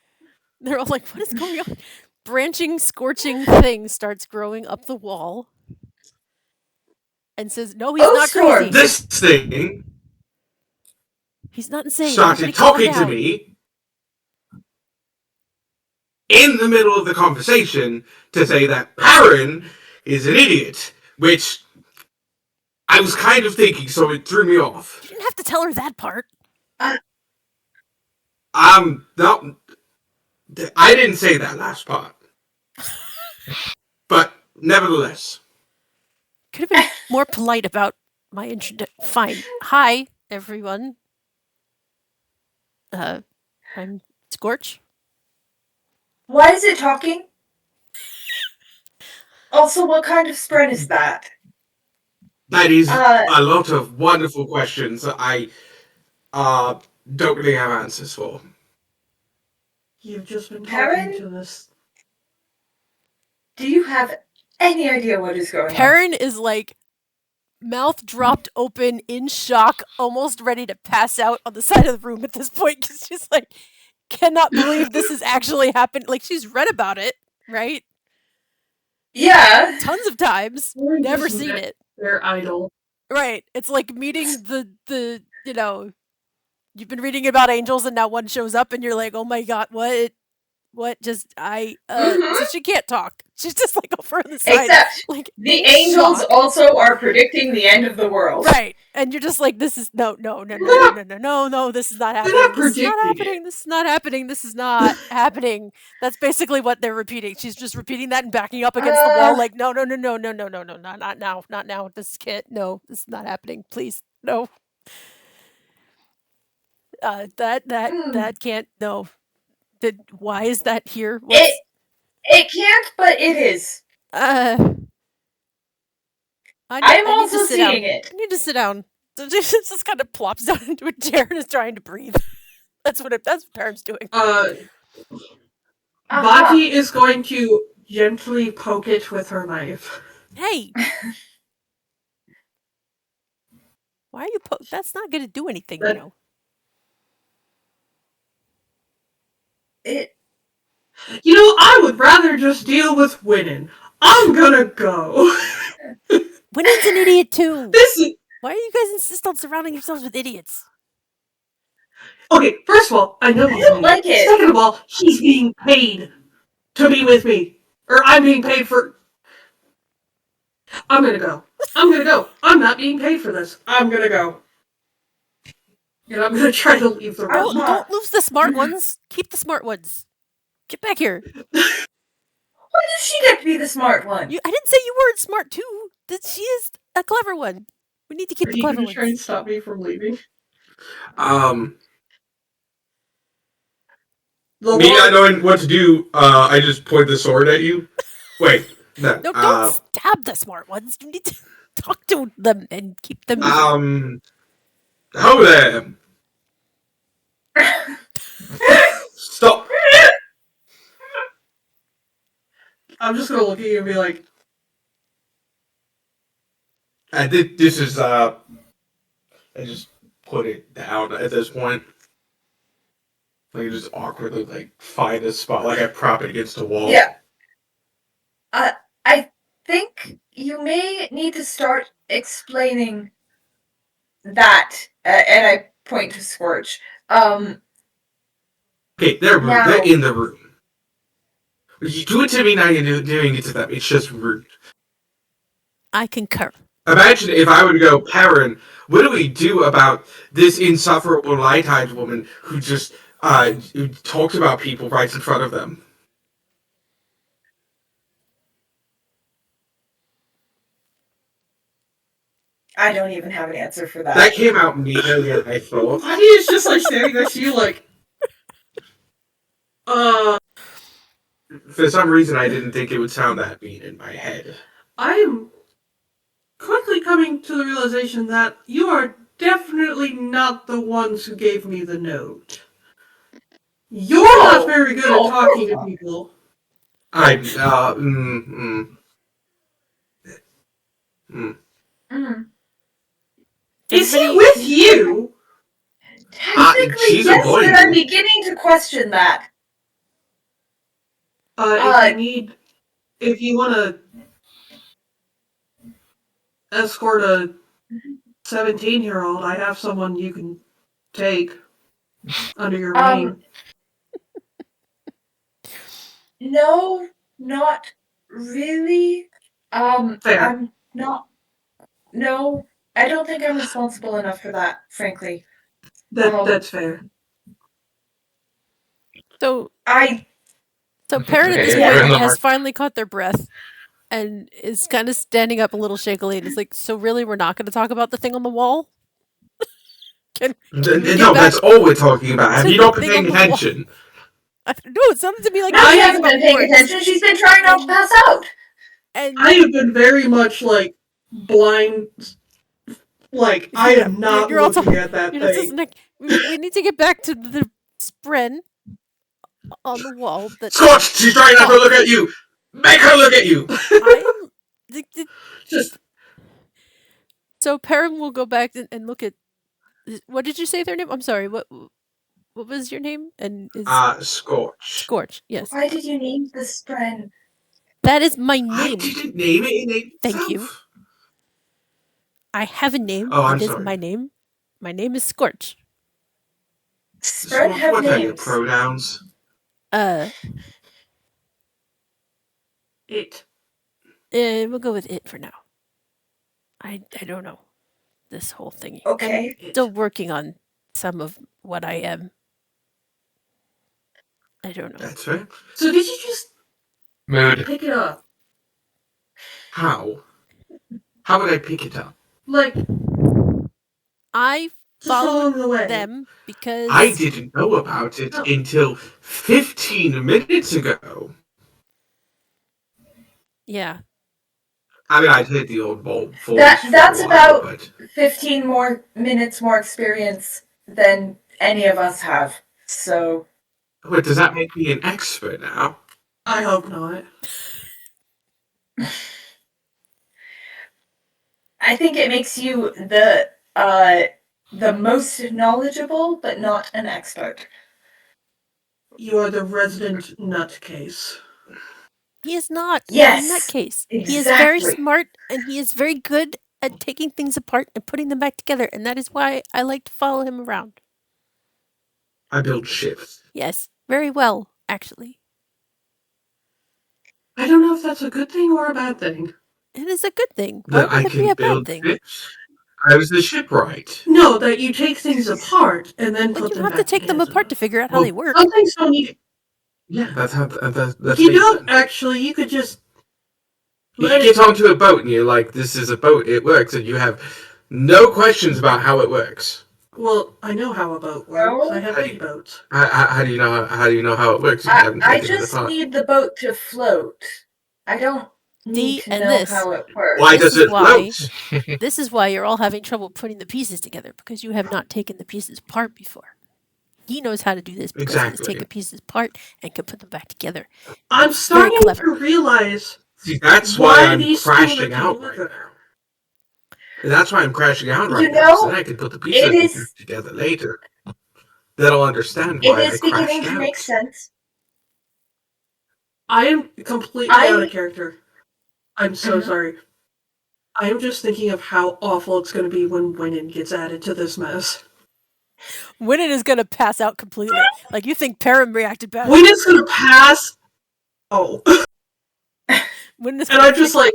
They're all like, what is going on? Branching, scorching thing starts growing up the wall. And says, no, he's not crazy. This thing He's not insane. started talking to me in the middle of the conversation to say that Perrin is an idiot, which I was kind of thinking, so it threw me off. You didn't have to tell her that part. No, I didn't say that last part. But nevertheless. Could have been more polite about my introduction. Fine. Hi, everyone. I'm Scorch. Why is it talking? Also, what kind of spread is that? That is a lot of wonderful questions that I don't really have answers for. You've just been Perrin? talking to this Do you have any idea what is going on? Perrin is like mouth dropped open in shock, almost ready to pass out on the side of the room at this point because she's like, cannot believe this has actually happened. Like, she's read about it, right? Yeah. Tons of times. Or Never just seen met it. Their idol. Right. It's like meeting the you've been reading about angels and now one shows up and you're like, oh my god, what? Just so she can't talk. She's just like over on the side. Except like the in angels shock. also are predicting the end of the world. Right. And you're just like, this is no, this is not They're happening. not This is not predicting happening. This is not happening. This is not happening. That's basically what they're repeating. She's just repeating that and backing up against the wall, like, no, not now. This can't. No, this is not happening. Please, no. That can't. No. Why is that here? It can't, but it is. I'm also seeing it. I need to sit down. Just kind of plops down into a chair and is trying to breathe. That's what Perrin's doing. Baki is going to gently poke it with her knife. Hey! Why are you that's not going to do anything, you know. You know, I would rather just deal with Winnon. I'm gonna go. Winnon's an idiot too. This Why do you guys insist on surrounding yourselves with idiots? Okay, first of all, I know he's don't like it. Second of all, he's being paid to be with me. Or I'm being paid for... I'm gonna go. I'm not being paid for this. I'm gonna go. And I'm gonna try to leave the room. Don't lose the smart ones. Keep the smart ones. Get back here. Why does she get to be the smart one? I didn't say you weren't smart too. She is a clever one. We need to keep the clever ones. Are you trying to stop me from leaving? Me not knowing what to do, I just point the sword at you. Wait, no. No, don't stab the smart ones. You need to talk to them and keep them. How there? Stop. I'm just gonna look at you and be like... This is, I just put it down at this point. Like, just awkwardly, like, find a spot, like I prop it against a wall. Yeah. I think you may need to start explaining that, and I point to Scorch. Okay, they're in the room. You do it to me, now you're doing it to them. It's just rude. I concur. Imagine if I were to go, Perrin, what do we do about this insufferable light-eyed woman who just who talks about people right in front of them? I don't even have an answer for that. That came out neater than I thought. Baki is just like standing next to you like... For some reason, I didn't think it would sound that mean in my head. I'm quickly coming to the realization that you are definitely not the ones who gave me the note. You're not very good at talking to people. Is he with you? Technically, yes, but I'm beginning to question that. If you want to escort a 17-year-old, I have someone you can take under your wing. No, not really. Fair. I'm not. No, I don't think I'm responsible enough for that, frankly. That's fair. So So Perrin at this point has finally caught their breath and is kind of standing up a little shakily and is like, so really we're not going to talk about the thing on the wall? No, that's all we're talking about. Have you not been paying attention? No, it sounded to me like I haven't been paying attention. She's been trying not to pass out. And I have been very much like blind. Like I am not looking at that thing. We need to get back to the spren on the wall. Scorch! She's trying not to look at you! Make her look at you! I'm. Just So Perrin will go back and look at. What did you say their name? I'm sorry. What was your name? And is Scorch. Scorch? Yes, Why did you name this friend? that is my I name. didn't name it, it named Thank itself. you. I have a name. Oh, I'm It is sorry. my name. My name is Scorch. Spread Scorch, have what are your names. pronouns? it. We'll go with it for now. I don't know this whole thingy. Okay. I'm still working on some of what I am. I don't know. That's right. So did you just Mood. pick it up? How? How would I pick it up? Like, I just along followed the way. them because I didn't know about it until 15 minutes ago. yeah. I mean, I'd hit the old bulb voice That's for a while, about but 15 more minutes more experience than any of us have. So wait, does that make me an expert now? I hope not. I think it makes you the most knowledgeable, but not an expert. You are the resident nutcase. He is not Yes, a nutcase. He is very exactly. smart and he is very good at taking things apart and putting them back together, and that is why I like to follow him around. I build ships. Yes, very well, actually. I don't know if that's a good thing or a bad thing. It is a good thing. Why That I would it be can a bad build thing? ships. I was the shipwright. No, that you take things apart and then But put you them have to back take them together. apart to figure out how Well, they work. Some things don't need. Yeah, that's how. That's You me, don't then. actually. You could just. You let get it- onto a boat and you're like, "This is a boat. It works," and you have no questions about how it works. Well, I know how a boat works. I have big boats. How do you know? How do you know how it works if you haven't I taken it just apart? need the boat to float. I don't need to and know this. how it works. Why This does is it why- float? This is why you're all having trouble putting the pieces together, because you have not taken the pieces apart before. He knows how to do this because he has Exactly. taken pieces apart and can put them back together. I'm starting clever. to realize See, that's why I'm these crashing two out are right together. now. That's why I'm crashing out right You now. So know, then I can put the pieces is- together later. Then I'll understand It why I is beginning crashed to out. make sense. I am completely out of character. I'm so sorry. I am just thinking of how awful it's going to be when Winnon gets added to this mess. Winnon is going to pass out completely. Like, you think Perrin reacted bad. Winnon's going to pass. Oh. Winnon is And gonna I'm just like,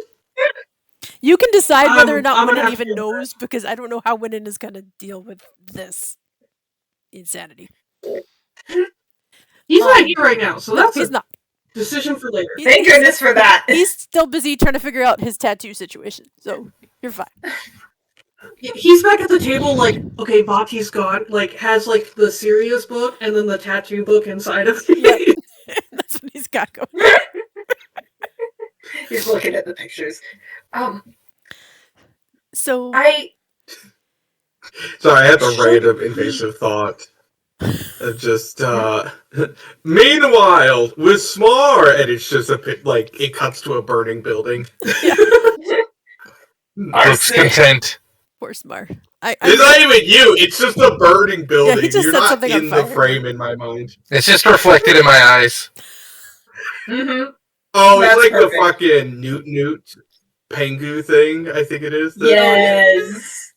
you can decide whether or I'm not gonna Winnon have even to- knows, because I don't know how Winnon is going to deal with this insanity. he's not here right now, so No, that's he's a not. decision for later. Thank goodness for that. He's still busy trying to figure out his tattoo situation, so you're fine. He's back at the table, like, okay, Vati's gone, like, has, like, the serious book and then the tattoo book inside of it. Yep. That's what he's got going. He's looking at the pictures. So I Sorry, I had the random invasive thought of just, meanwhile, with Smar, and it's just a pit, like, it cuts to a burning building. Looks content. poor Smar. It's not even you, it's just a burning building. he just You're set not something on in the fire. frame in my mind. It's just reflected in my eyes. Oh, That's it's like perfect. the fucking Newt Pengu thing, I think it is. yes.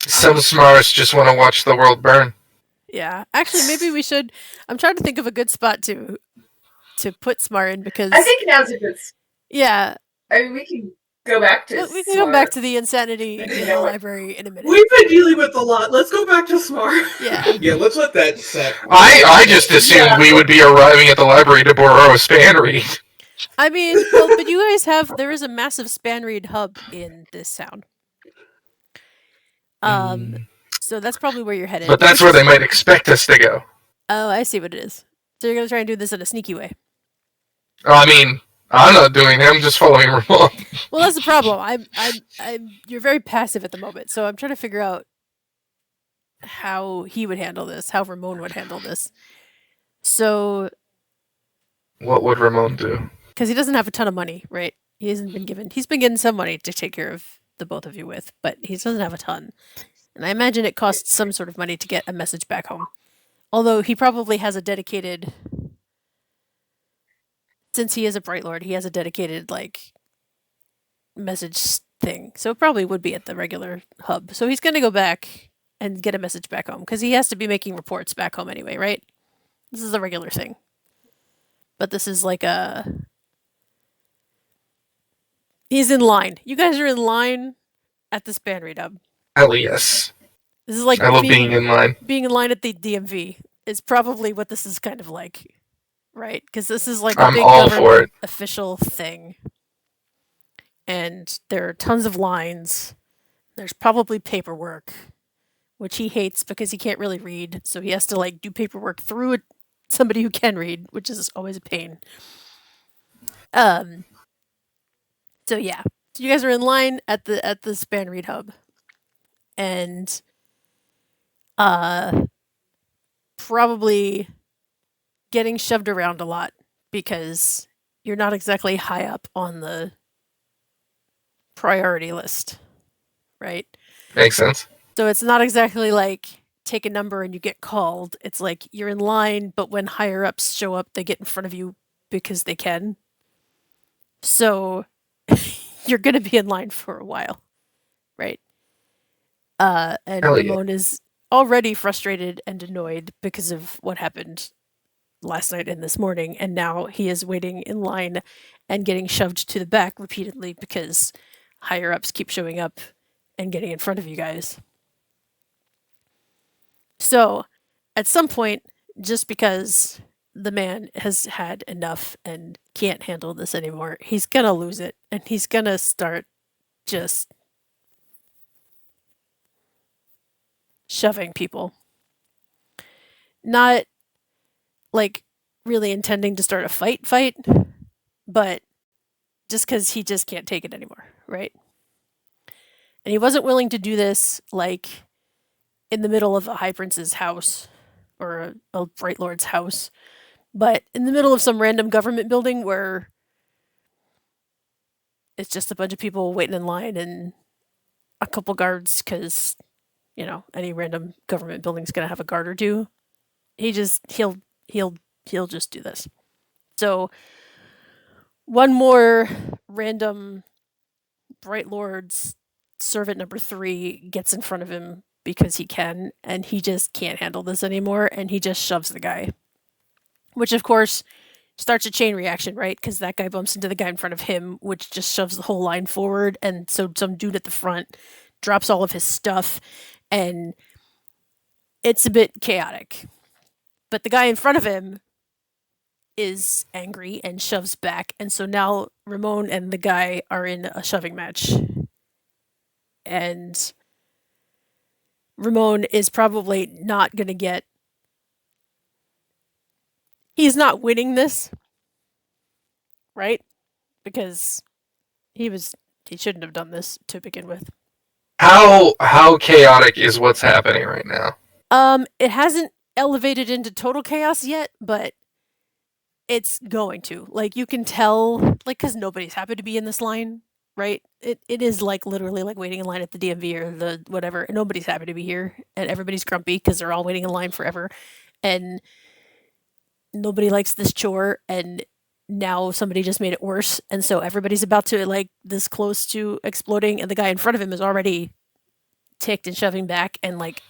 Some Smars just want to watch the world burn. Yeah, actually, maybe we should. I'm trying to think of a good spot to put Smar in, because I think now's a good. yeah, I mean, we can go back to. we can come back to the insanity You in the know it. library in a minute. We've been dealing with a lot. Let's go back to Smart. Yeah. Yeah, let's let that set. I just assumed we would be arriving at the library to borrow a span read. I mean, well, but you guys there is a massive span read hub in this town. So that's probably where you're headed. But that's where they might expect us to go. Oh, I see what it is. So you're gonna try and do this in a sneaky way. I mean, I'm not doing it. I'm just following Ramon. Well, that's the problem. You're very passive at the moment, so I'm trying to figure out how he would handle this, how Ramon would handle this. So What would Ramon do? Because he doesn't have a ton of money, right? He's been given some money to take care of the both of you with, but he doesn't have a ton. And I imagine it costs some sort of money to get a message back home. Although he probably has a dedicated, since he is a Bright Lord, he has a dedicated like message thing. So it probably would be at the regular hub. So he's going to go back and get a message back home because he has to be making reports back home anyway, right? This is a regular thing. But this is like a. He's in line. You guys are in line at the span read hub. Hell yes. This is like I love being in line. Being in line at the DMV is probably what this is kind of like, right? Because this is like a I'm big all for government it. official thing. And there are tons of lines. There's probably paperwork, which he hates because he can't really read. So he has to like do paperwork through somebody who can read, which is always a pain. So yeah, so you guys are in line at the span read hub, and probably getting shoved around a lot because you're not exactly high up on the priority list, right? Makes sense. So it's not exactly like take a number and you get called. It's like you're in line, but when higher ups show up, they get in front of you because they can. So you're going to be in line for a while, right? And Hell yeah. Ramon is already frustrated and annoyed because of what happened last night and this morning, and now he is waiting in line and getting shoved to the back repeatedly because higher ups keep showing up and getting in front of you guys. So, at some point, just because the man has had enough and can't handle this anymore, he's gonna lose it and he's gonna start just shoving people. Not like really intending to start a fight, but just because he just can't take it anymore, right? And he wasn't willing to do this like in the middle of a High Prince's house or a Bright Lord's house, but in the middle of some random government building where it's just a bunch of people waiting in line and a couple guards because, you know, any random government building's going to have a guard or two. He'll just do this. So one more random Bright Lord's servant number 3 gets in front of him because he can, and he just can't handle this anymore, and he just shoves the guy. Which, of course, starts a chain reaction, right? Because that guy bumps into the guy in front of him, which just shoves the whole line forward, and so some dude at the front drops all of his stuff, and it's a bit chaotic. But the guy in front of him is angry and shoves back, and so now Ramon and the guy are in a shoving match. And Ramon is probably not going to get... He's not winning this, right? Because he shouldn't have done this to begin with. How chaotic is what's happening right now? It hasn't elevated into total chaos yet, but it's going to. Like, you can tell, like, because nobody's happy to be in this line, right? It is, like, literally, like, waiting in line at the DMV or the whatever. Nobody's happy to be here, and everybody's grumpy because they're all waiting in line forever, and nobody likes this chore, and now somebody just made it worse, and so everybody's about to, like, this close to exploding, and the guy in front of him is already ticked and shoving back, and, like,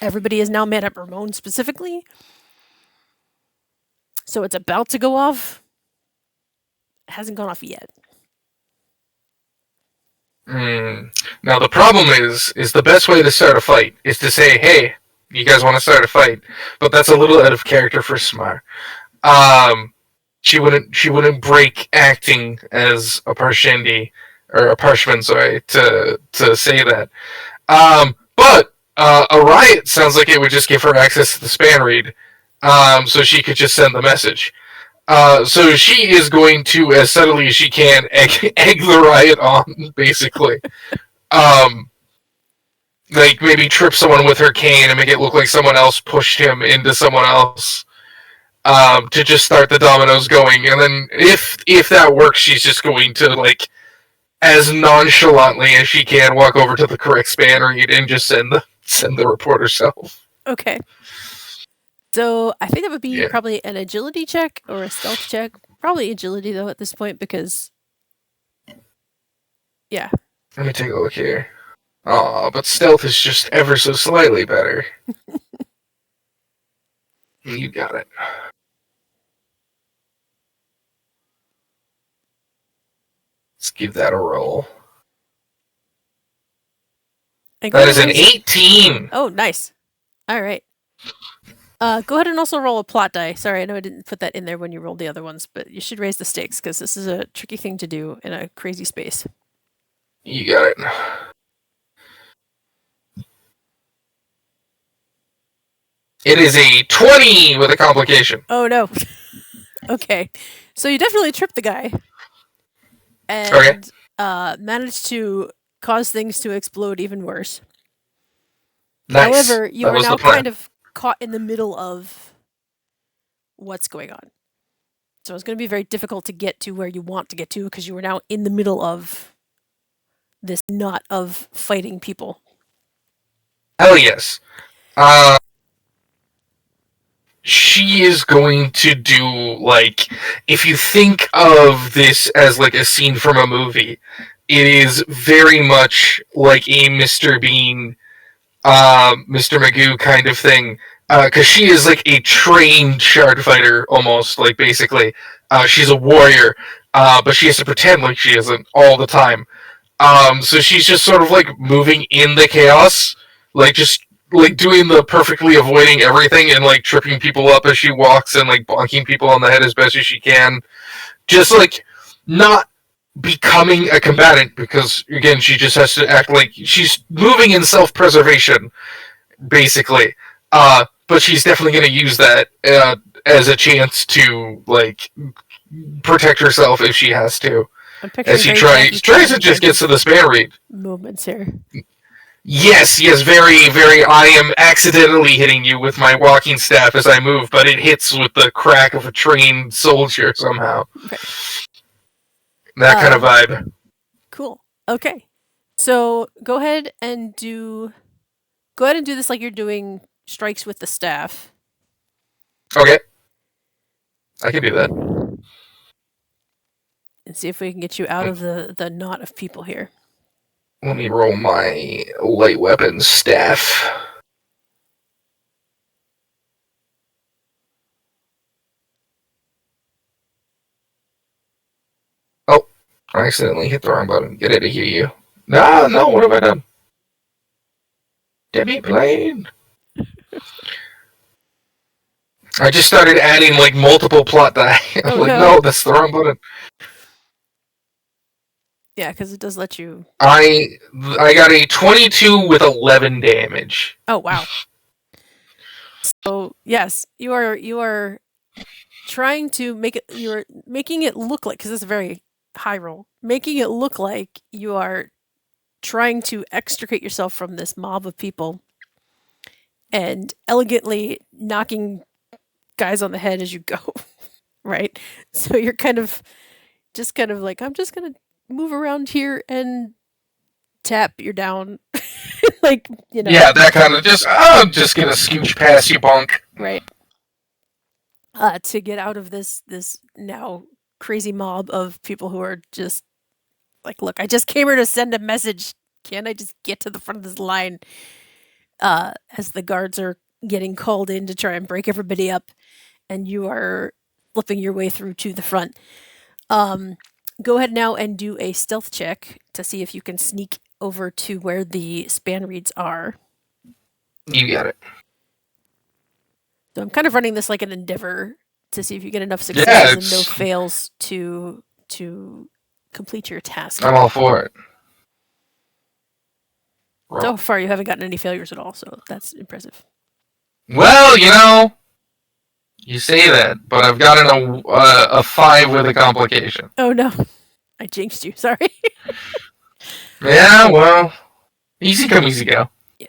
everybody is now mad at Ramon specifically. So it's about to go off. It hasn't gone off yet. Now the problem is the best way to start a fight is to say, "Hey, you guys want to start a fight?" But that's a little out of character for Smar. She wouldn't break acting as a Parshindi or a Parshman, sorry, to say that. But a riot sounds like it would just give her access to the span read, so she could just send the message. So she is going to, as subtly as she can, egg the riot on, basically. Like, maybe trip someone with her cane and make it look like someone else pushed him into someone else. to just start the dominoes going, and then if that works, she's just going to like as nonchalantly as she can walk over to the correct span read and just send the report herself. Okay. So I think that would be Yeah. probably an agility check or a stealth check. Probably agility though at this point because yeah. Let me take a look here. Aw, but stealth is just ever so slightly better. You got it. Let's give that a roll. And go That ahead is an and raise- 18. Oh, nice. All right. Go ahead and also roll a plot die. Sorry, I know I didn't put that in there when you rolled the other ones, but you should raise the stakes because this is a tricky thing to do in a crazy space. You got it. It is a 20 with a complication. Oh no. Okay. So you definitely tripped the guy. And Okay. managed to cause things to explode even worse. Nice. However, you That are was now the plan. kind of caught in the middle of what's going on. So it's going to be very difficult to get to where you want to get to because you are now in the middle of this knot of fighting people. Hell yes. She is going to do, like, if you think of this as like a scene from a movie, it is very much like a Mr. Bean, Mr. Magoo kind of thing. Because she is like a trained shard fighter, almost, like, basically. She's a warrior, but she has to pretend like she isn't all the time. So she's just sort of like moving in the chaos, like just like doing the perfectly avoiding everything and like tripping people up as she walks and like bonking people on the head as best as she can. Just like not becoming a combatant because again she just has to act like she's moving in self-preservation, basically. But she's definitely going to use that as a chance to like protect herself if she has to. I'm picturing As she very tries to just get to the span read. movements here. Yes, very, very. I am accidentally hitting you with my walking staff as I move, but it hits with the crack of a trained soldier somehow. Okay. That kind of vibe. Cool. Okay. So go ahead and do this like you're doing strikes with the staff. Okay. I can do that. And see if we can get you out of the knot of people here. Let me roll my light weapons staff. Oh, I accidentally hit the wrong button. Get it to hear you. No, what have I done? Debbie Blaine. I just started adding like multiple plot die. I'm no, that's the wrong button. Yeah, because it does let you. I got a 22 with 11 damage. Oh wow. So yes, you are trying to make it. You're making it look like, because it's a very high roll, making it look like you are trying to extricate yourself from this mob of people, and elegantly knocking guys on the head as you go. Right. So you're kind of like, I'm just gonna move around here and tap, you're down. Like, you know. Yeah, that kind of just, I'm just gonna scooch past you, bunk. Right. To get out of this now crazy mob of people who are just like, look, I just came here to send a message. Can't I just get to the front of this line? As the guards are getting called in to try and break everybody up, and you are flipping your way through to the front. Go ahead now and do a stealth check to see if you can sneak over to where the span reads are. You got it. So I'm kind of running this like an endeavor to see if you get enough successes and no fails to complete your task. I'm all for it. So far, you haven't gotten any failures at all, so that's impressive. Well, you say that, but I've gotten a 5 with a complication. Oh no, I jinxed you. Sorry. Yeah, well, easy come, easy go. Yeah.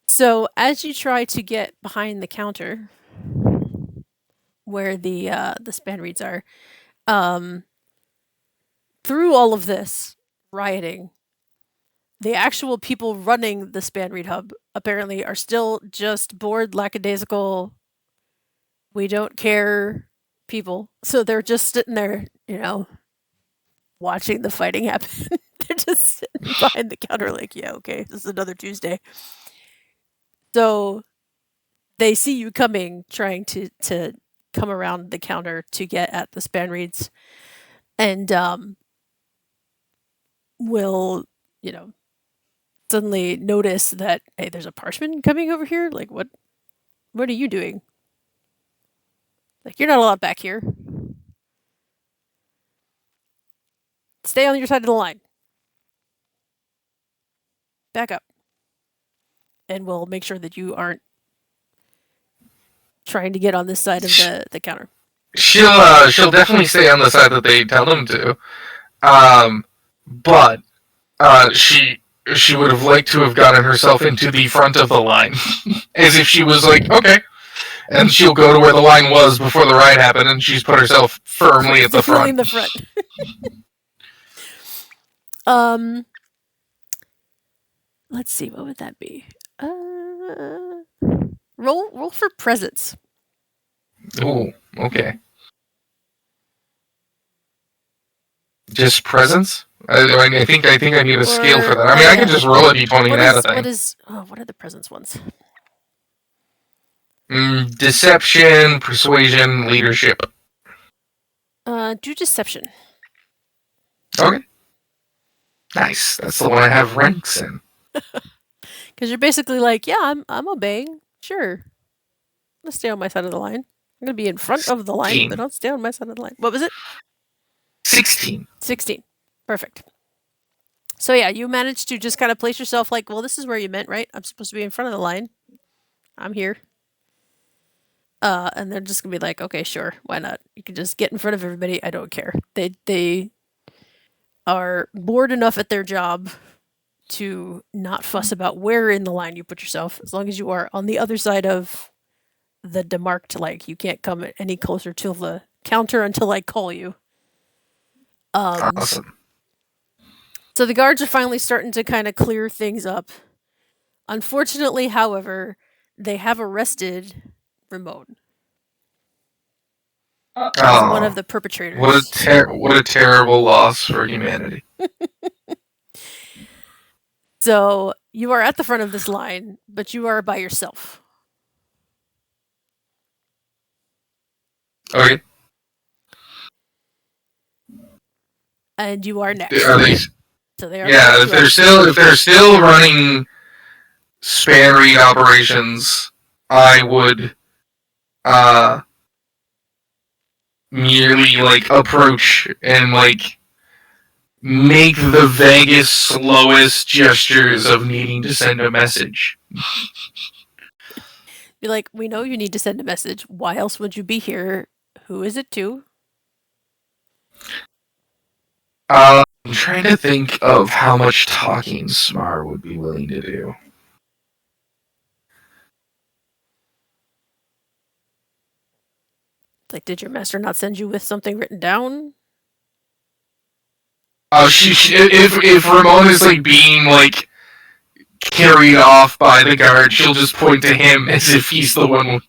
So as you try to get behind the counter, where the span reeds are. Through all of this rioting, the actual people running the span reed hub apparently are still just bored, lackadaisical, we don't care people. So they're just sitting there, watching the fighting happen. They're just sitting behind the counter, like, yeah, okay, this is another Tuesday. So they see you coming, trying to come around the counter to get at the span reeds, and will, suddenly notice that, hey, there's a parchment coming over here. Like, what are you doing? Like, you're not allowed back here. Stay on your side of the line. Back up. And we'll make sure that you aren't trying to get on this side of the counter. She'll definitely stay on the side that they tell them to. But she would have liked to have gotten herself into the front of the line, as if she was like, okay, and she'll go to where the line was before the riot happened, and she's put herself firmly at the front. In the front. Let's see, what would that be? Roll for presence. Oh, okay. Just presence? I think I need a scale for that. I mean, I can just roll a d20 and add a thing. What are the presence ones? Deception, persuasion, leadership. Do deception. Okay. Nice. That's the one I have ranks in. Because you're basically like, yeah, I'm obeying. Sure. I'm gonna stay on my side of the line. I'm gonna be in front of the line, but I'll stay on my side of the line. What was it? 16. 16. Perfect. So yeah, you managed to just kind of place yourself like, well, this is where you meant, right? I'm supposed to be in front of the line. I'm here. And they're just gonna be like, okay, sure, why not? You can just get in front of everybody. I don't care. They are bored enough at their job to not fuss about where in the line you put yourself, as long as you are on the other side of the demarked, like you can't come any closer to the counter until I call you. Awesome. So the guards are finally starting to kind of clear things up. Unfortunately, however, they have arrested Ramon as one of the perpetrators. What a terrible loss for humanity. So you are at the front of this line, but you are by yourself. Okay. And you are next. Are they? So they are. Yeah, if they're still running span reed operations, I would merely like approach and like make the vaguest, slowest gestures of needing to send a message. Be like, we know you need to send a message. Why else would you be here? Who is it to? I'm trying to think of how much talking Smar would be willing to do. Like, did your master not send you with something written down? If Ramon is like being like carried off by the guard, she'll just point to him as if he's the one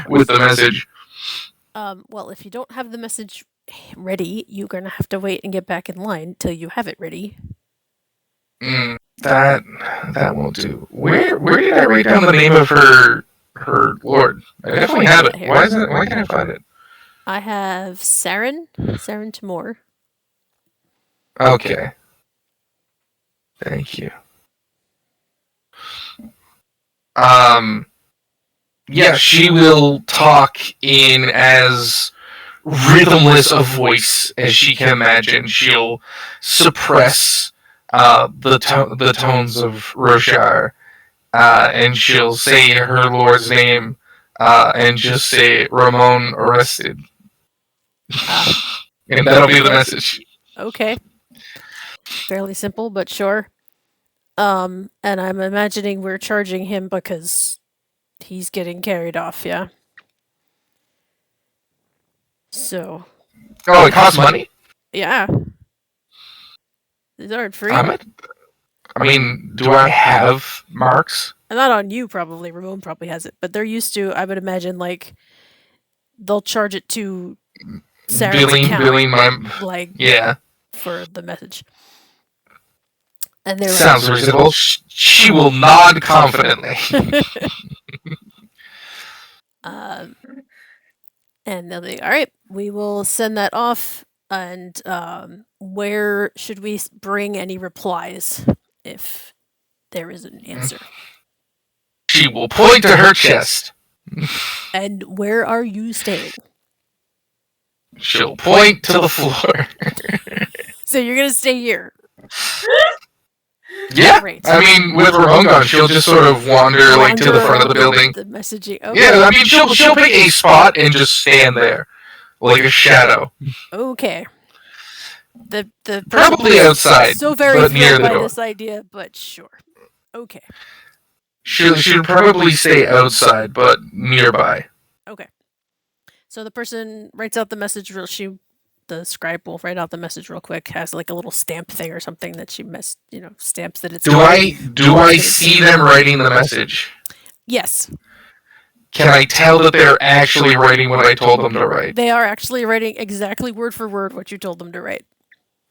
with the message. Well, if you don't have the message ready, you're gonna have to wait and get back in line till you have it ready. That won't do. Where did I write down the name of her lord? I definitely have it. Why can't I find it? I have Saren Tamor. Okay. Thank you. Yeah, she will talk in as rhythmless a voice as she can imagine. She'll suppress the tones of Roshar, and she'll say her lord's name, and just say Ramon arrested. And that'll be the message. Okay. Fairly simple, but sure. And I'm imagining we're charging him because he's getting carried off, yeah? So, Oh, it costs money? yeah. These aren't free. I mean, do I have marks? Not on you, probably. Ramon probably has it. But they're used to, I would imagine, like, they'll charge it to Sarah's account, Billing my... like, Yeah. for the message. And they're Sounds reasonable. She will nod confidently. And they'll be, all right, we will send that off. And where should we bring any replies if there is an answer? She will point to her chest. And where are you staying? She'll point to the floor. So you're going to stay here. Yeah. Great. I mean, with Ramon gone, she'll just sort of wander like to the front of the building. The messaging. Okay. Yeah, I mean, she'll pick a spot and just stand there, like a shadow. Okay. The Probably outside, so very but near thrilled the by door. this idea, but sure. Okay. She'll probably stay outside, but nearby. Okay. So the person writes out the message. The scribe will write out the message real quick. Has like a little stamp thing or something that she stamps that it's. Do I see them writing the message? Yes. Can I tell that they're actually writing what I told them to write? They are actually writing exactly word for word what you told them to write.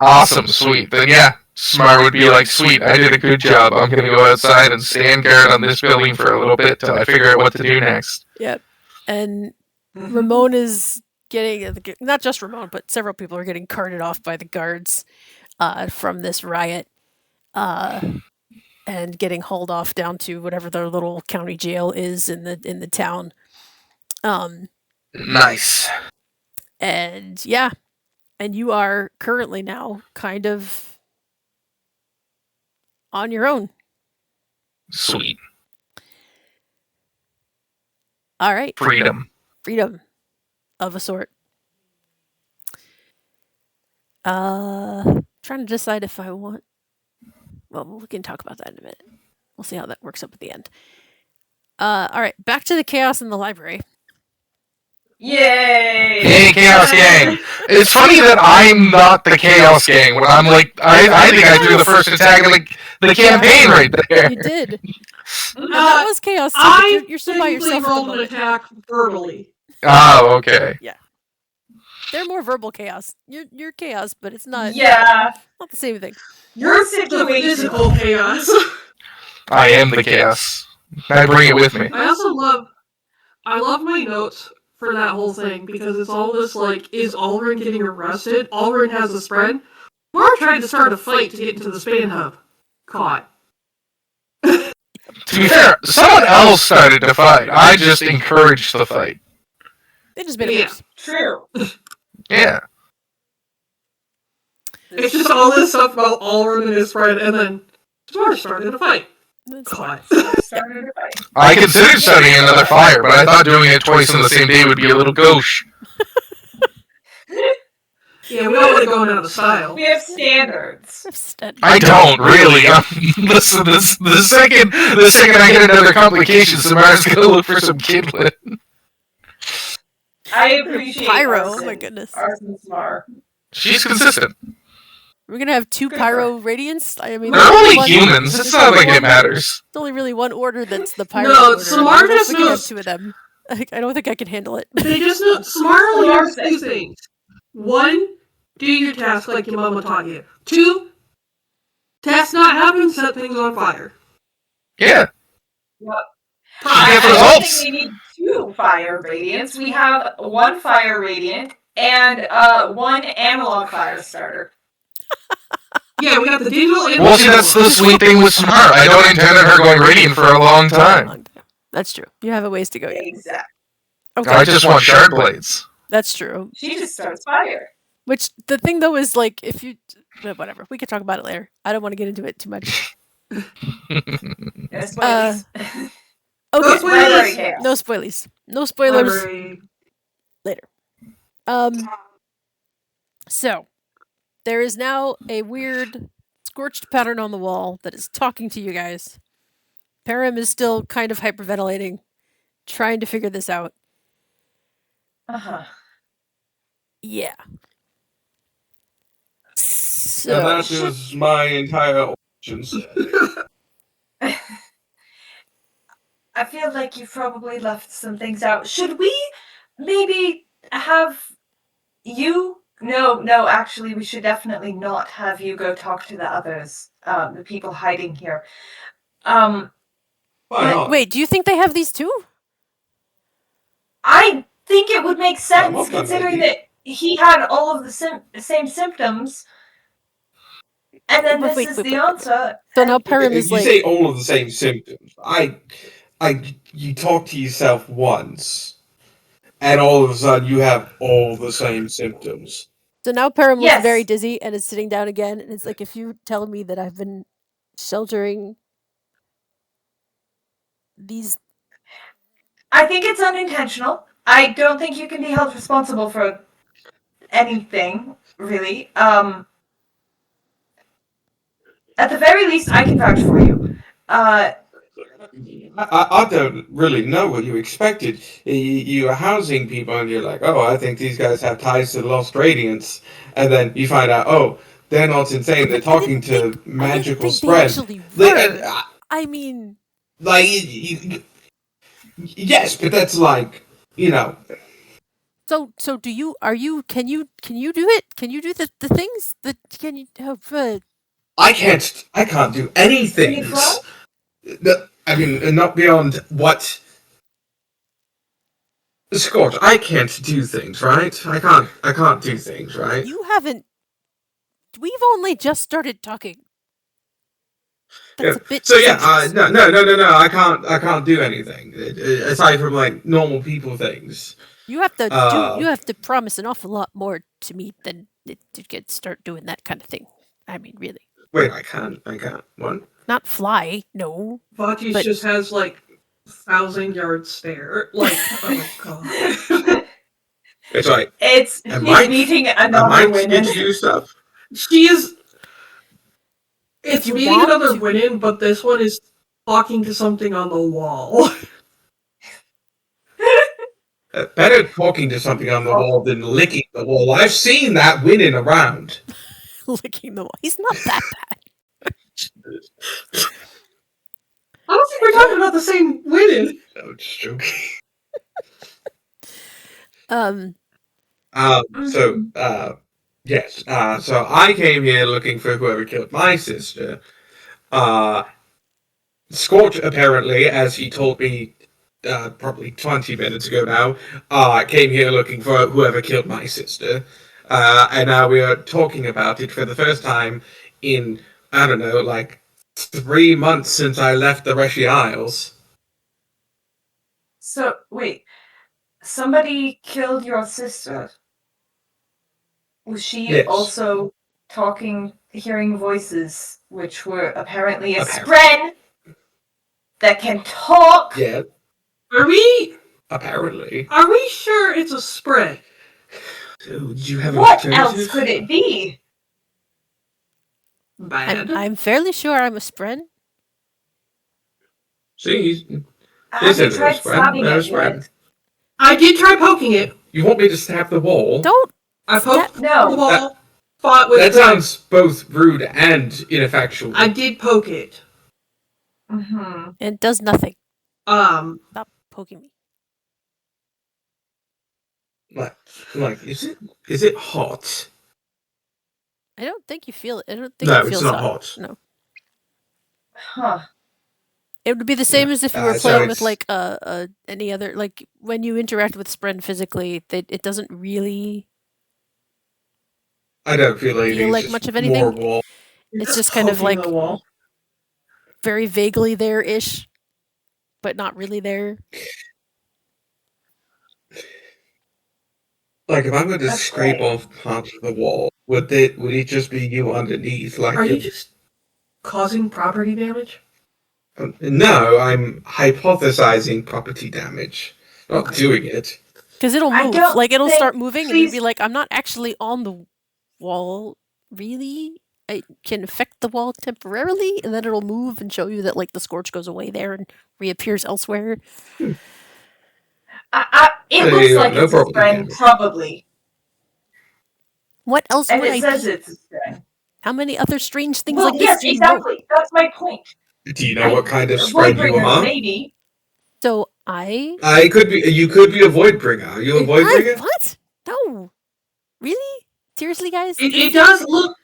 Awesome, sweet. Then yeah, Smar would be like, sweet, I did a good job. I'm gonna go outside and stand guard on this building for a little bit till I figure out what to do next. Yep. And Ramon is getting, not just Ramon, but several people are getting carted off by the guards from this riot and getting hauled off down to whatever their little county jail is in the town. Nice. And yeah, and you are currently now kind of on your own. Sweet. All right. Freedom of a sort. Trying to decide if I want. Well, we can talk about that in a minute. We'll see how that works up at the end. All right, back to the chaos in the library. Yay! Hey, Chaos Gang! It's funny that I'm not the Chaos Gang when I'm like, I think I threw the first attack of the campaign right there. You did. That was chaos. Too, you're still by yourself. rolled an attack verbally. Oh, okay. Yeah. They're more verbal chaos. You're chaos, but it's not. Yeah. Not the same thing. Your The situation. physical chaos. I am the Chaos. I bring it with me. I also love my notes for that whole thing because it's all this like, is Alrin getting arrested? Alrin has a spread. Smar tried to start a fight to get into the Span Hub. Caught. To be fair, someone else started to fight. I just encouraged the fight. They just made it worse. True. Yeah. It's just all this stuff about Alrin and his spread, and then Smar started a fight. That's Caught. Started a fight. I considered starting another fire, but I thought doing it twice in the same day would be a little gauche. Yeah, we don't want to go out of style. We have standards. I don't really. Listen, the second I get another complication, Samara's gonna look for some kindling. I appreciate Pyro. Arson. Oh my goodness. Arson Smar. She's consistent. We're gonna have two Good pyro radiants. I mean, They're there's only one- humans. It's not like it matters. There's only really one order that's the pyro No, order. Smar I don't know if just we can have knows- two of them. I don't think I can handle it. They just know Smart only knows two things. One, do your task like your mama taught you. Two, task not happen, set things on fire. Yeah. Yep. I get I don't results. think we need two fire radiants. We have one fire radiant and one analog fire starter. Yeah, we got the digital and Well, see, that's the sweet thing with Smart. I don't intend on her going radiant for a long time. That's true. You have a ways to go yet. Exactly. Okay, I just want shard blades. that's true. She just starts fire. Which the thing though is like if you whatever we could talk about it later. I don't want to get into it too much. Yes, please. Okay, spoilers. Library chaos. no spoilies. No spoilers Library. later. So there is now a weird scorched pattern on the wall that is talking to you guys. Param is still kind of hyperventilating, trying to figure this out. Uh-huh. Yeah. And So that is my entire origin story. I feel like you've probably left some things out. Should we maybe have you? No, actually, we should definitely not have you go talk to the others, the people hiding here. Why But- not? wait, do you think they have these too? I think it would make Some sense of them, considering maybe. that he had all of the same symptoms, and then But this wait, is wait, the wait, wait. answer. So now and- Pyram You is like, say all of the same symptoms. You talk to yourself once, and all of a sudden you have all the same symptoms. so now Pyram looks Yes. very dizzy and is sitting down again, and it's like, if you tell me that I've been sheltering these. I think it's unintentional. I don't think you can be held responsible for anything, really. At the very least, I can vouch for you. I don't really know what you expected. You are housing people, and you're like, oh, I think these guys have ties to the Lost Radiance. And then you find out, oh, they're not insane. They're talking to magical They spread. actually They- were. I mean, Like, yes, but that's like, you know, so do you? Are you? Can you do it? Can you do the things that can you? I can't do anything. Can you fly? I mean, not beyond what. Scorch, I can't do things, right? I can't do things, right? You haven't. We've only just started talking. That's a bit. So yeah, presumptuous. no, I can't do anything aside from like normal people things. You have to Uh, do. You have to promise an awful lot more to me than to start doing that kind of thing. I mean, really, Wait, I can't. What? not fly. No. Vati's But- just has like 1,000-yard stare. Like, oh god. It's like, It's Am I- meeting am another I Winnon. to do stuff? She is. It's you meeting want another to- Winnon, but this one is talking to something on the wall. Better talking to something on the wall than licking the wall. I've seen that winning around. Licking the wall. He's not that bad. I don't think we're talking about the same Winnon. No, just joking. Yes. So I came here looking for whoever killed my sister. Scorch, apparently, as he told me probably 20 minutes ago now, came here looking for whoever killed my sister. And now we are talking about it for the first time in, I don't know, like 3 months since I left the Reshi Isles. So, wait. Somebody killed your sister. Was she Yes. also talking, hearing voices, which were apparently a Apparently. spren that can talk? Yeah, Are we apparently. sure it's a spread? So, did you have an What alternative? else could it be? Bad. I'm fairly sure I'm a spren. See, Have this you isn't a tried spread. stabbing No it spread. yet? I did try poking it. You want me to stab the wall? Don't. I poked No. the wall. Fought with That my- sounds both rude and ineffectual. I did poke it. Mm-hmm. It does nothing. Stop poking me. Like, is it hot? I don't think you feel it. I don't think No, it feels it's not hot. No. Huh. It would be the same as if you were So playing with it's- like any other, like when you interact with Spren physically, it doesn't really. I don't feel anything. Feel It's like just much of more anything? wall. You're It's just kind of poking like- the wall. Very vaguely there-ish, but not really there. Like, if I were to That's scrape right. off part of the wall, would it just be you underneath? Like, Are you just causing property damage? No, I'm hypothesizing property damage, not Okay. doing it. Because it'll I move. don't Like it'll think- start moving, and you'll be please- like, "I'm not actually on the wall, really. I can affect the wall temporarily, and then it'll move and show you that like the scorch goes away there and reappears elsewhere." It Hey, looks like no it's a property spren, damage. probably. What else And would it I says be? it's a spren. How many other strange things Well, like yes, this do you know? exactly. That's my point. Do you know what kind of spren you Voidbringers, are? maybe. So I You could be a Voidbringer. Are you a Voidbringer? what? No. Really? Seriously, guys? It does look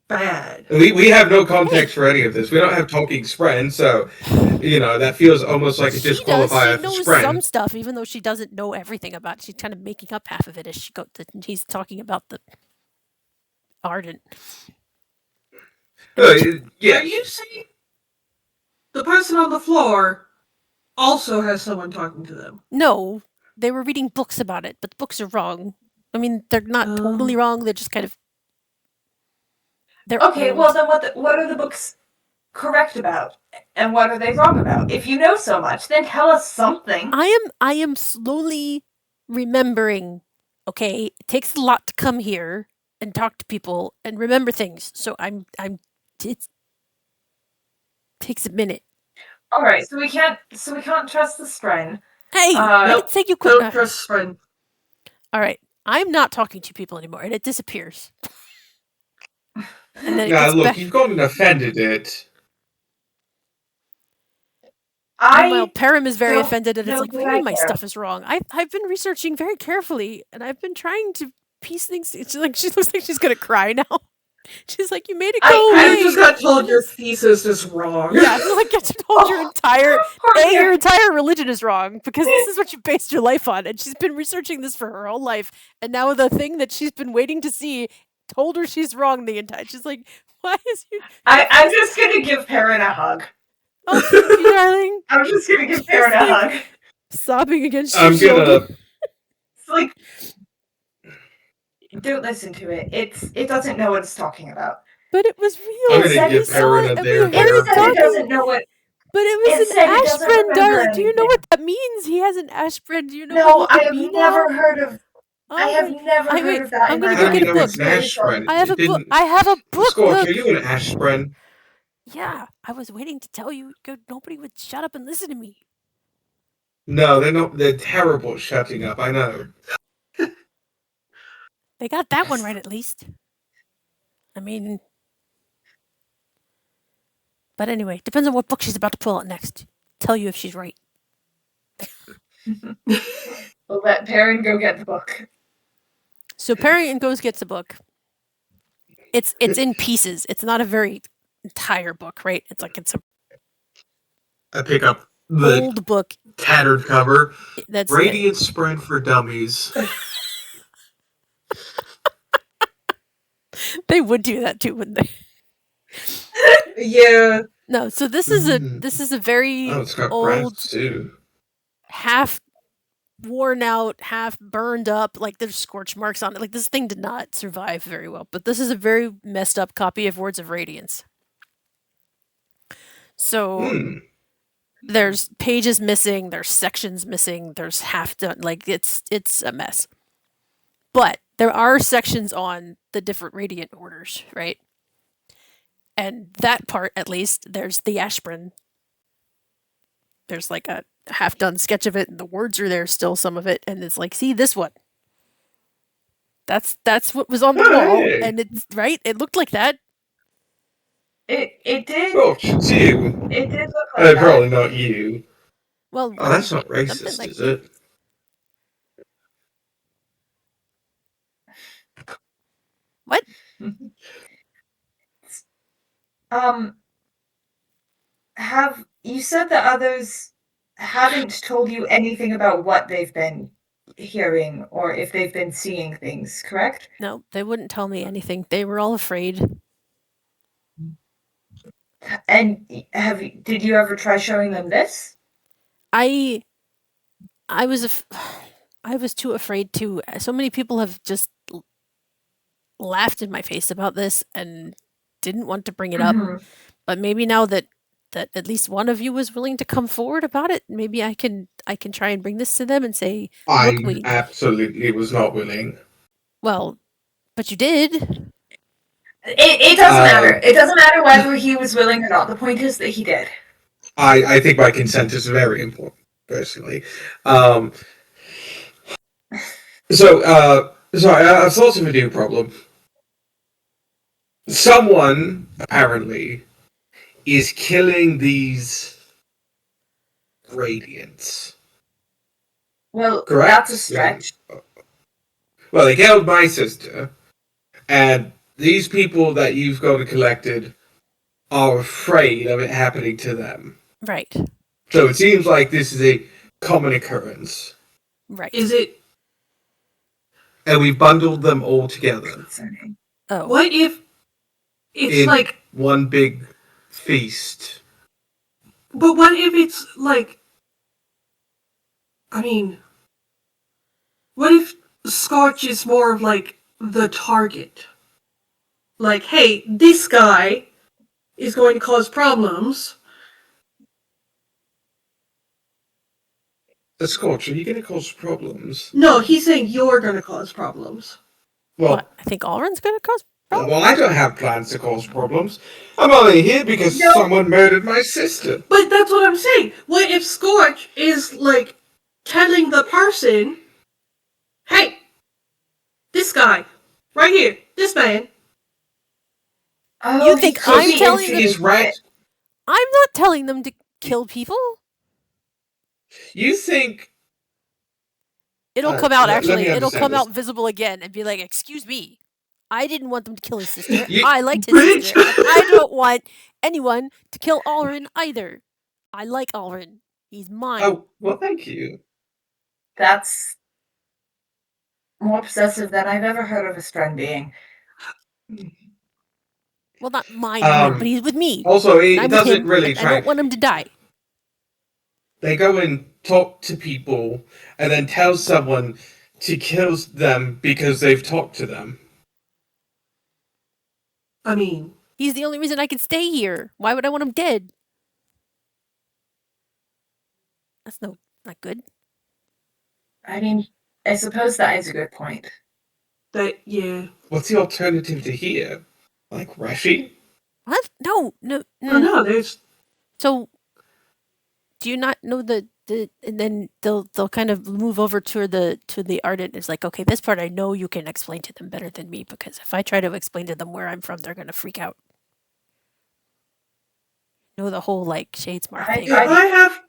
bad. We have no context for any of this. We don't have talking spren, so that feels almost like a She does. disqualifier She for knows spren. some stuff, even though she doesn't know everything about it. She's kind of making up half of it as she goes. He's talking about the ardent. Yeah. Are you saying the person on the floor also has someone talking to them? No, they were reading books about it, but the books are wrong. I mean, they're not totally wrong. They're just kind of. They're Okay, old. well then what are the books correct about? And what are they wrong about? If you know so much, then tell us something. I am slowly remembering. Okay, it takes a lot to come here and talk to people and remember things. So it takes a minute. All right, so we can't trust the spren. Hey, I Nope. didn't say you couldn't. Don't trust spren. All right, I'm not talking to people anymore, and it disappears. And then it Now, gets look, back. you've gone and offended it. Meanwhile, Param is very don't offended, and it's know like, that really, I my care. stuff is wrong. I've been researching very carefully, and I've been trying to piece things. She looks like she's gonna cry now. She's like, you made it go I away. just got told your thesis is wrong. Yeah, like get told your entire Poor your Mary. entire religion is wrong because this is what you based your life on, and she's been researching this for her whole life, and now the thing that she's been waiting to see told her she's wrong the entire. She's like, why is you? I'm just gonna give Perrin a hug. Oh, thank you, darling. I'm just gonna give She's Perrin a like- hug. Sobbing against your I'm shoulder. gonna. It's like, don't listen to it. It doesn't know what it's talking about. But it was real. I'm It said gonna give it's Perrin saw a it, and we there heard It it hair. said it talking. doesn't know what. But it was It said it an doesn't ashbren, remember darling. Do you know anything. what that means? He has an ashbren. Do you know No, what I he have could be never now? heard of. Oh I have my- never I- heard wait, of that. I'm in gonna my go How do get you a know book. it's an ashbren? I have a It book. didn't- I have a book. Scorch, Look. are you an ashbren? Yeah, I was waiting to tell you. Nobody would shut up and listen to me. No, they're not. They're terrible at shutting up. I know. They got that one right at least. I mean, but anyway, depends on what book she's about to pull out next. Tell you if she's right. We'll let Perrin go get the book. So Perry goes gets a book. It's in pieces. It's not a very entire book, right? It's a I pick up the old book tattered cover. that's Radiant Spread for Dummies. they would do that too, wouldn't they? Yeah. No, so this is a Mm. very Oh, it's got old, graphs too. half worn out, half burned up. Like there's scorch marks on it. Like this thing did not survive very well. But this is a very messed up copy of Words of Radiance. So Hmm. there's pages missing, there's sections missing, there's half done. Like it's a mess. But there are sections on the different radiant orders, right? And that part, at least, there's the Ashburn. There's like a half-done sketch of it, and the words are there still, some of it, and it's like, see this one. That's what was on the wall, Hey. and it's right. It looked like that. It did. Oh, it's you. It did look like that. Probably not you. Well, Oh, that's not something racist, like is it? what? Have you said that others haven't told you anything about what they've been hearing or if they've been seeing things, correct? No, they wouldn't tell me anything. They were all afraid. And did you ever try showing them this? I was I was too afraid to. So many people have just laughed in my face about this and didn't want to bring it up. Mhm. But maybe now that at least one of you was willing to come forward about it, maybe I can try and bring this to them and say, I look, we absolutely was not willing. well, but you did. It doesn't matter. It doesn't matter whether he was willing or not. The point is that he did. I think my consent is very important, personally. Sorry, I've thought of a new problem. Someone, apparently, is killing these radiants. Well, Correct? that's a stretch. Well, they killed my sister, and these people that you've got collected are afraid of it happening to them. Right. So it seems like this is a common occurrence. Right. Is it? And we bundled them all together. Concerning. Oh. What if it's In like? one big feast. But what if it's like? I mean, what if Scorch is more of like the target? Like, hey, this guy is going to cause problems. Scorch, are you going to cause problems? No, he's saying you're going to cause problems. Well, What? I think Alrin's going to cause problems. well, I don't have plans to cause problems. I'm only here because No. someone murdered my sister. But that's what I'm saying. What if Scorch is like telling the person, hey, this guy, right here, this man. Oh, You think he could I'm be telling them- instigating He's right. it. I'm not telling them to kill people. You think It'll come out, let me actually. It'll understand come this. out visible again and be like, excuse me. I didn't want them to kill his sister. You- I liked his Bitch. sister. And I don't want anyone to kill Alrin either. I like Alrin. He's mine. Oh, well, thank you. That's more obsessive than I've ever heard of a Stren being. Well, not mine, Um, but he's with me. Also, And it I'm with doesn't him, really and I don't want him to die. They go and talk to people and then tell someone to kill them because they've talked to them. I mean, He's the only reason I can stay here. Why would I want him dead? That's not good. I mean, I suppose that is a good point. yeah. What's the alternative to here? Like Reshi? What? No. Oh no, there's So, do you not know the and then they'll kind of move over to the ardent. It's like, okay, this part I know you can explain to them better than me, because if I try to explain to them where I'm from, they're gonna freak out. Know the whole like Shadesmar thing. if I have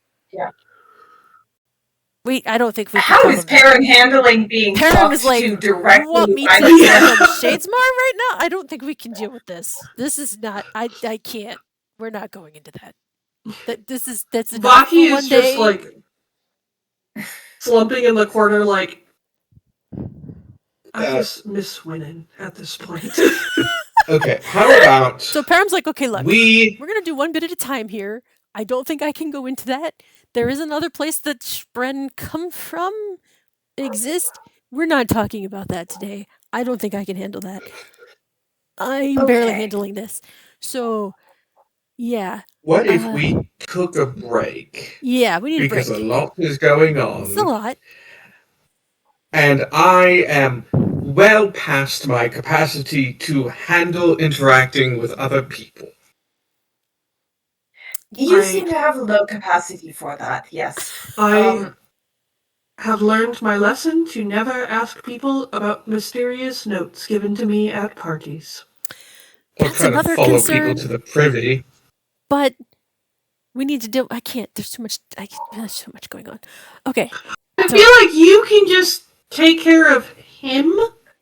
I don't think we can How tell is them that. Perrin handling being Perrin talked is like, to you directly want me by to the tell Stren? them Shadesmar right now? I don't think we can deal with this. This is not. I can't. We're not going into that. That's enough for Vaki one is just day. like slumping in the corner, like I just miss Winnon at this point. Okay, how about So Perrin's like, okay, look, we... we're gonna do one bit at a time here. I don't think I can go into that. There is another place that Spren come from, exist. We're not talking about that today. I don't think I can handle that. I'm barely Okay. handling this. So, yeah. What if we took a break? Yeah, we need a break. Because a lot is going It's a on. lot. And I am well past my capacity to handle interacting with other people. You I- seem to have a low capacity for that, yes. I have learned my lesson to never ask people about mysterious notes given to me at parties. Or That's trying to another follow concern. people to the privy. But we need to do. I can't. There's too much. There's so much going on. Okay. I So- feel like you can just take care of him.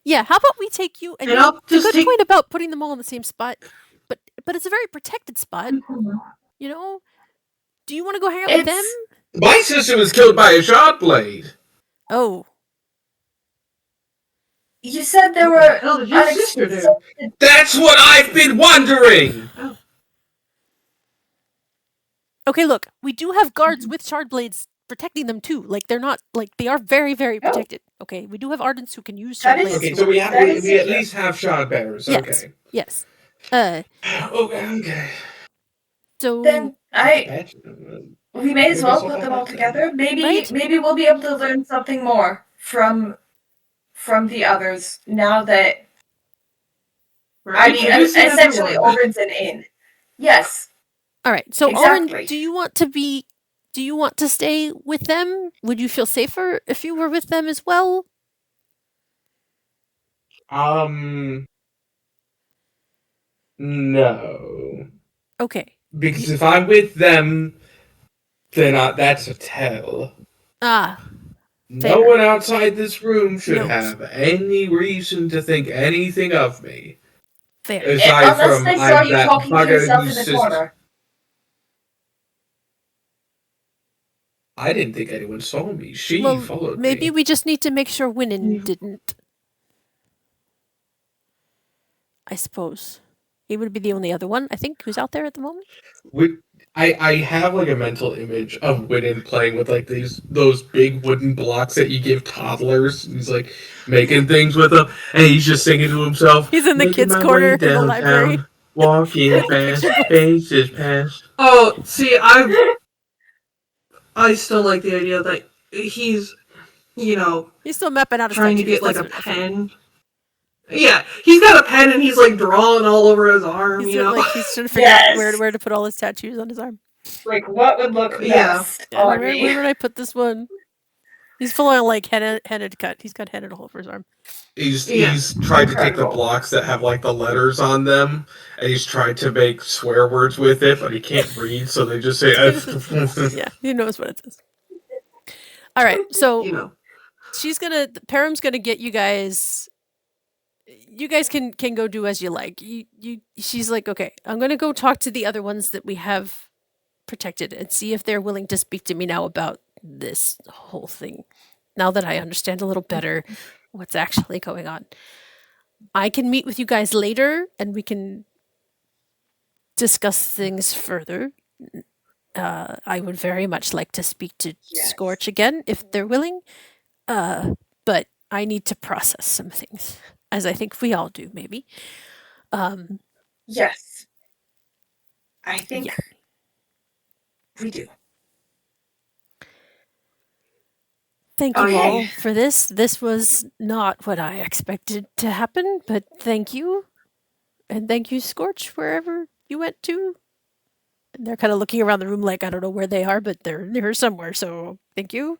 Yeah. How about we take you? And And you know, I'll it's a just good take- point about putting them all in the same spot. But it's a very protected spot. You know. Do you want to go hang out with them? My sister was killed by a shard blade. Oh. You said there What the were hell did your sister do? unexpected. That's what I've been wondering. Okay. Look, we do have guards with shard blades protecting them too. Like they're not like they are very very Oh. protected. Okay. We do have ardents who can use That shard is- blades. Okay, who so are- we That is at secure. least have shard bearers. Yes. Okay. Yes. Okay. So Then we may as Maybe well it's put not them that all bad. together. Maybe Right? maybe we'll be able to learn something more from the others now that I mean Introducing essentially everyone. Orin's an inn. Yes. all right. So Exactly. Alrin, do you want to stay with them? Would you feel safer if you were with them as well? No. Okay. Because if I'm with them, then that's a tell. Ah, No fair. one outside this room should Note. have any reason to think anything of me. Fair. Aside Unless from they saw I'm you that talking to bugger yourself in who's the just. corner. I didn't think anyone saw me. She Well, followed maybe me. we just need to make sure Winnon didn't. I suppose. He would be the only other one, I think, who's out there at the moment. I have like a mental image of Winnon playing with like those big wooden blocks that you give toddlers. He's like making things with them, and he's just singing to himself. He's in the Making kids' my corner way in the library. downtown, walking With the fast, picture books. faces past. Oh, see, I still like the idea that he's, He's still mapping out his trying to tattoos. get like That's a what- pen. Yeah, he's got a pen and he's like drawing all over his arm. He's you know, he's trying to figure out Yes. where to put all his tattoos on his arm. Like, what would look Yeah. best Yeah, on where me? would I put this one? He's full on like henna cut. He's got henna all over his arm. He's Yeah. tried to take the Incredible. blocks that have like the letters on them, and he's tried to make swear words with it, but he can't read, so they just say. Yeah, he knows what it is. All right, so you know. Param's gonna get you guys. You guys can go do as you like. She's like, okay, I'm gonna go talk to the other ones that we have protected and see if they're willing to speak to me now about this whole thing. Now that I understand a little better what's actually going on, I can meet with you guys later and we can discuss things further. I would very much like to speak to Yes. Scorch again if they're willing. But I need to process some things, as I think we all do, maybe. Yes. I think Yeah. we do. Thank you Okay. all for this. This was not what I expected to happen, but thank you. And thank you, Scorch, wherever you went to. And they're kind of looking around the room like, I don't know where they are, but they're near somewhere, so thank you.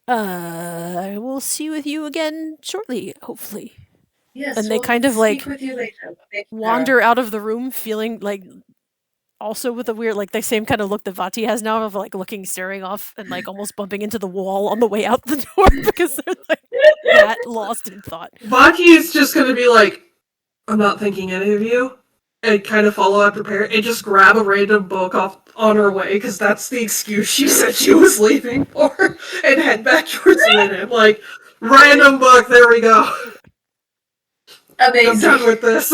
I will see with you again shortly, hopefully. Yes. And they we'll kind of speak like with you later. wander out of the room feeling like also with a weird like the same kind of look that Vati has now of like looking staring off and like almost bumping into the wall on the way out the door because they're like that lost in thought. Baki is just gonna be like, I'm not thinking any of you, and kind of follow after Parrot and just grab a random book off on her way because that's the excuse she said she was leaving for, and head back towards Winnon. Like, random book. There we go. I'm Amazing. done with this.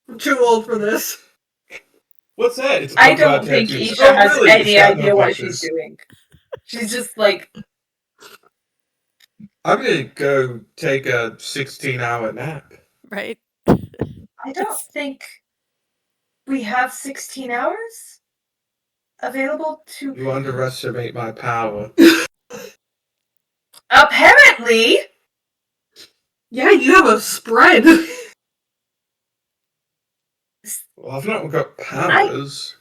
I'm too old for this. What's that? It's a I book about don't think tattoos. Isha Oh, has really? It's any got no idea what pictures. she's doing. She's just like, I'm gonna go take a 16-hour nap. Right? I don't think we have 16 hours available to. You underestimate my power. Apparently. Yeah, you have a spread. Well, I've not got powers.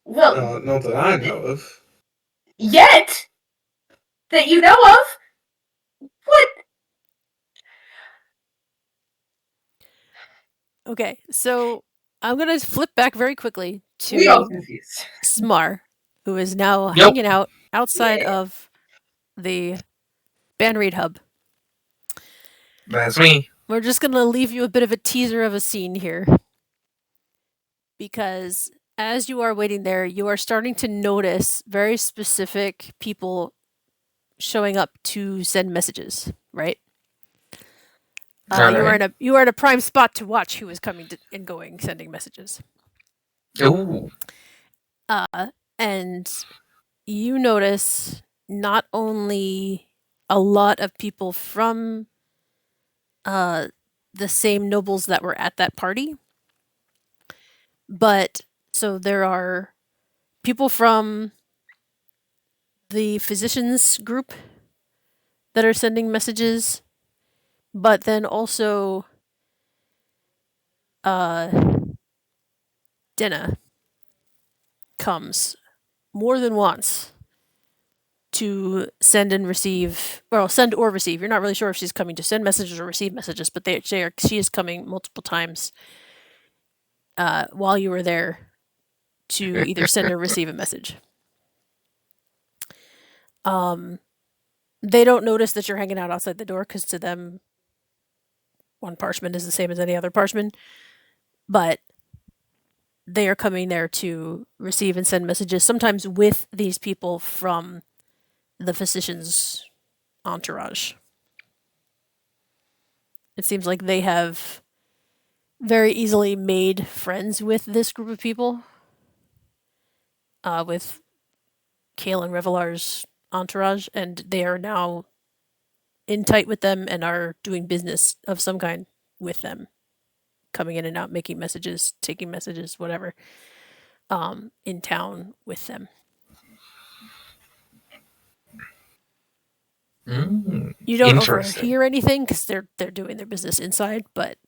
Well, Not that I know of. yet that you know of. What? Okay, so I'm gonna flip back very quickly We all to confused. Smar, who is now Yep. hanging out outside Yeah. of the band read hub. That's me. We're just gonna leave you a bit of a teaser of a scene here. Because as you are waiting there, you are starting to notice very specific people showing up to send messages, right? Alright. You are in a prime spot to watch who is coming and going, sending messages. Ooh. And you notice not only a lot of people from the same nobles that were at that party, but so there are people from the physicians group that are sending messages, but then also Denna comes more than once to send and receive, well, send or receive. You're not really sure if she's coming to send messages or receive messages, but she is coming multiple times while you were there to either send or receive a message. They don't notice that you're hanging out outside the door because to them, one parchment is the same as any other parchment, but they are coming there to receive and send messages, sometimes with these people from the physician's entourage. It seems like they have very easily made friends with this group of people, with Kale and Revelar's entourage, and they are now in tight with them and are doing business of some kind with them, coming in and out, making messages, taking messages, whatever, in town with them. You don't Interesting. overhear anything because they're doing their business inside, but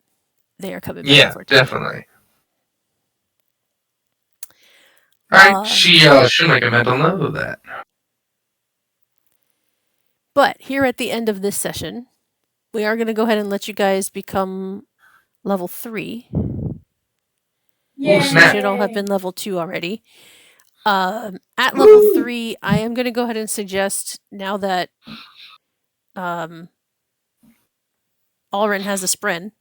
they are coming back Yeah, and forth. together. definitely. Alright, she should make a mental note of that. But here at the end of this session, we are going to go ahead and let you guys become level 3. Yay. You should all have been level 2 already. At level 3, I am going to go ahead and suggest, now that Alren has a Spren,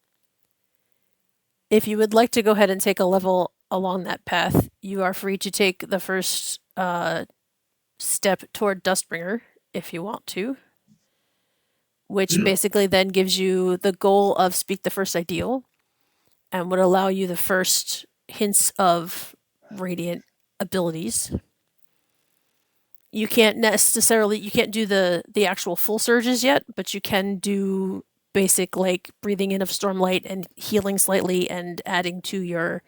if you would like to go ahead and take a level along that path, you are free to take the first step toward Dustbringer if you want to, which basically then gives you the goal of Speak the First Ideal and would allow you the first hints of Radiant abilities. You can't do the actual full surges yet, but you can do basic, like breathing in of Stormlight and healing slightly and adding to your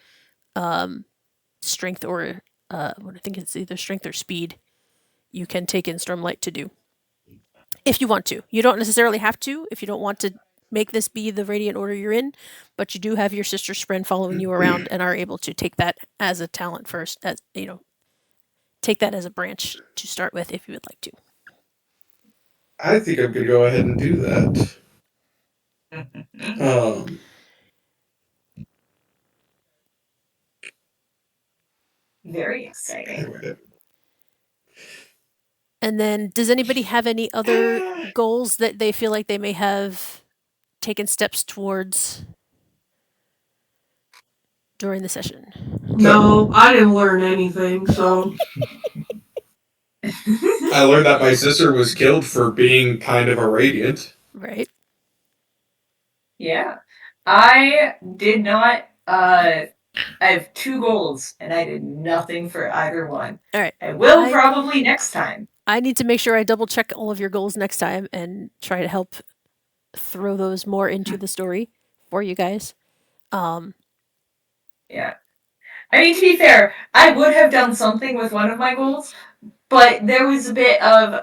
strength or I think it's either strength or speed. You can take in Stormlight to do if you want to. You don't necessarily have to if you don't want to make this be the Radiant Order you're in, but you do have your sister Spren following you around and are able to take that as a talent first, as take that as a branch to start with if you would like to. I think I'm going to go ahead and do that. Very exciting. And then, does anybody have any other goals that they feel like they may have taken steps towards during the session? No, I didn't learn anything, so. I learned that my sister was killed for being kind of a radiant. Right. Yeah. I did not. I have 2 goals, and I did nothing for either one. All right. I will probably next time. I need to make sure I double check all of your goals next time and try to help throw those more into the story for you guys. Yeah. I mean, to be fair, I would have done something with one of my goals, but there was a bit of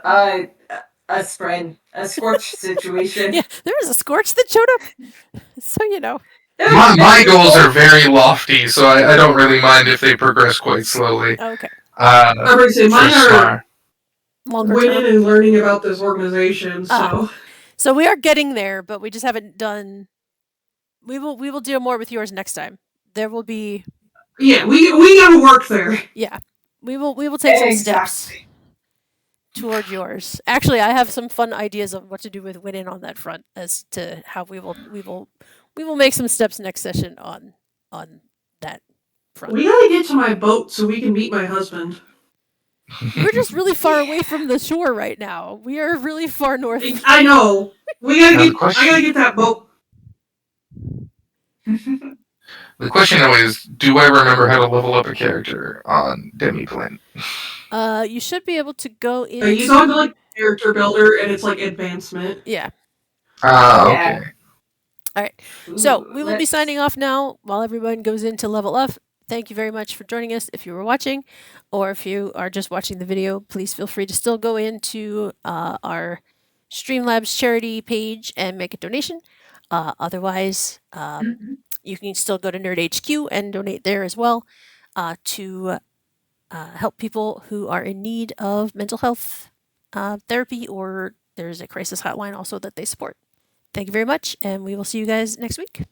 a Scorch situation. Yeah, there was a Scorch that showed up. So, My goals are very lofty, so I don't really mind if they progress quite slowly. Okay. I would say mine are Smar. Longer winning term. and learning about this organization, so. So we are getting there, but we just haven't done. We will deal more with yours next time. There will be. Yeah, we gotta work there. Yeah, we will take some steps toward yours. Actually, I have some fun ideas of what to do with Winnon on that front, as to how we will make some steps next session on that front. We gotta get to my boat so we can meet my husband. We're just really far away from the shore right now. We are really far north. I know. I gotta get that boat. The question though is, do I remember how to level up a character on Demiplane? You should be able to go in. You go into like character builder and it's like advancement. Yeah. Okay. All right. So we will be signing off now while everyone goes in to level up. Thank you very much for joining us. If you were watching, or if you are just watching the video, please feel free to still go into our Streamlabs charity page and make a donation. Otherwise, you can still go to NerdHQ and donate there as well to help people who are in need of mental health therapy, or there's a crisis hotline also that they support. Thank you very much, and we will see you guys next week.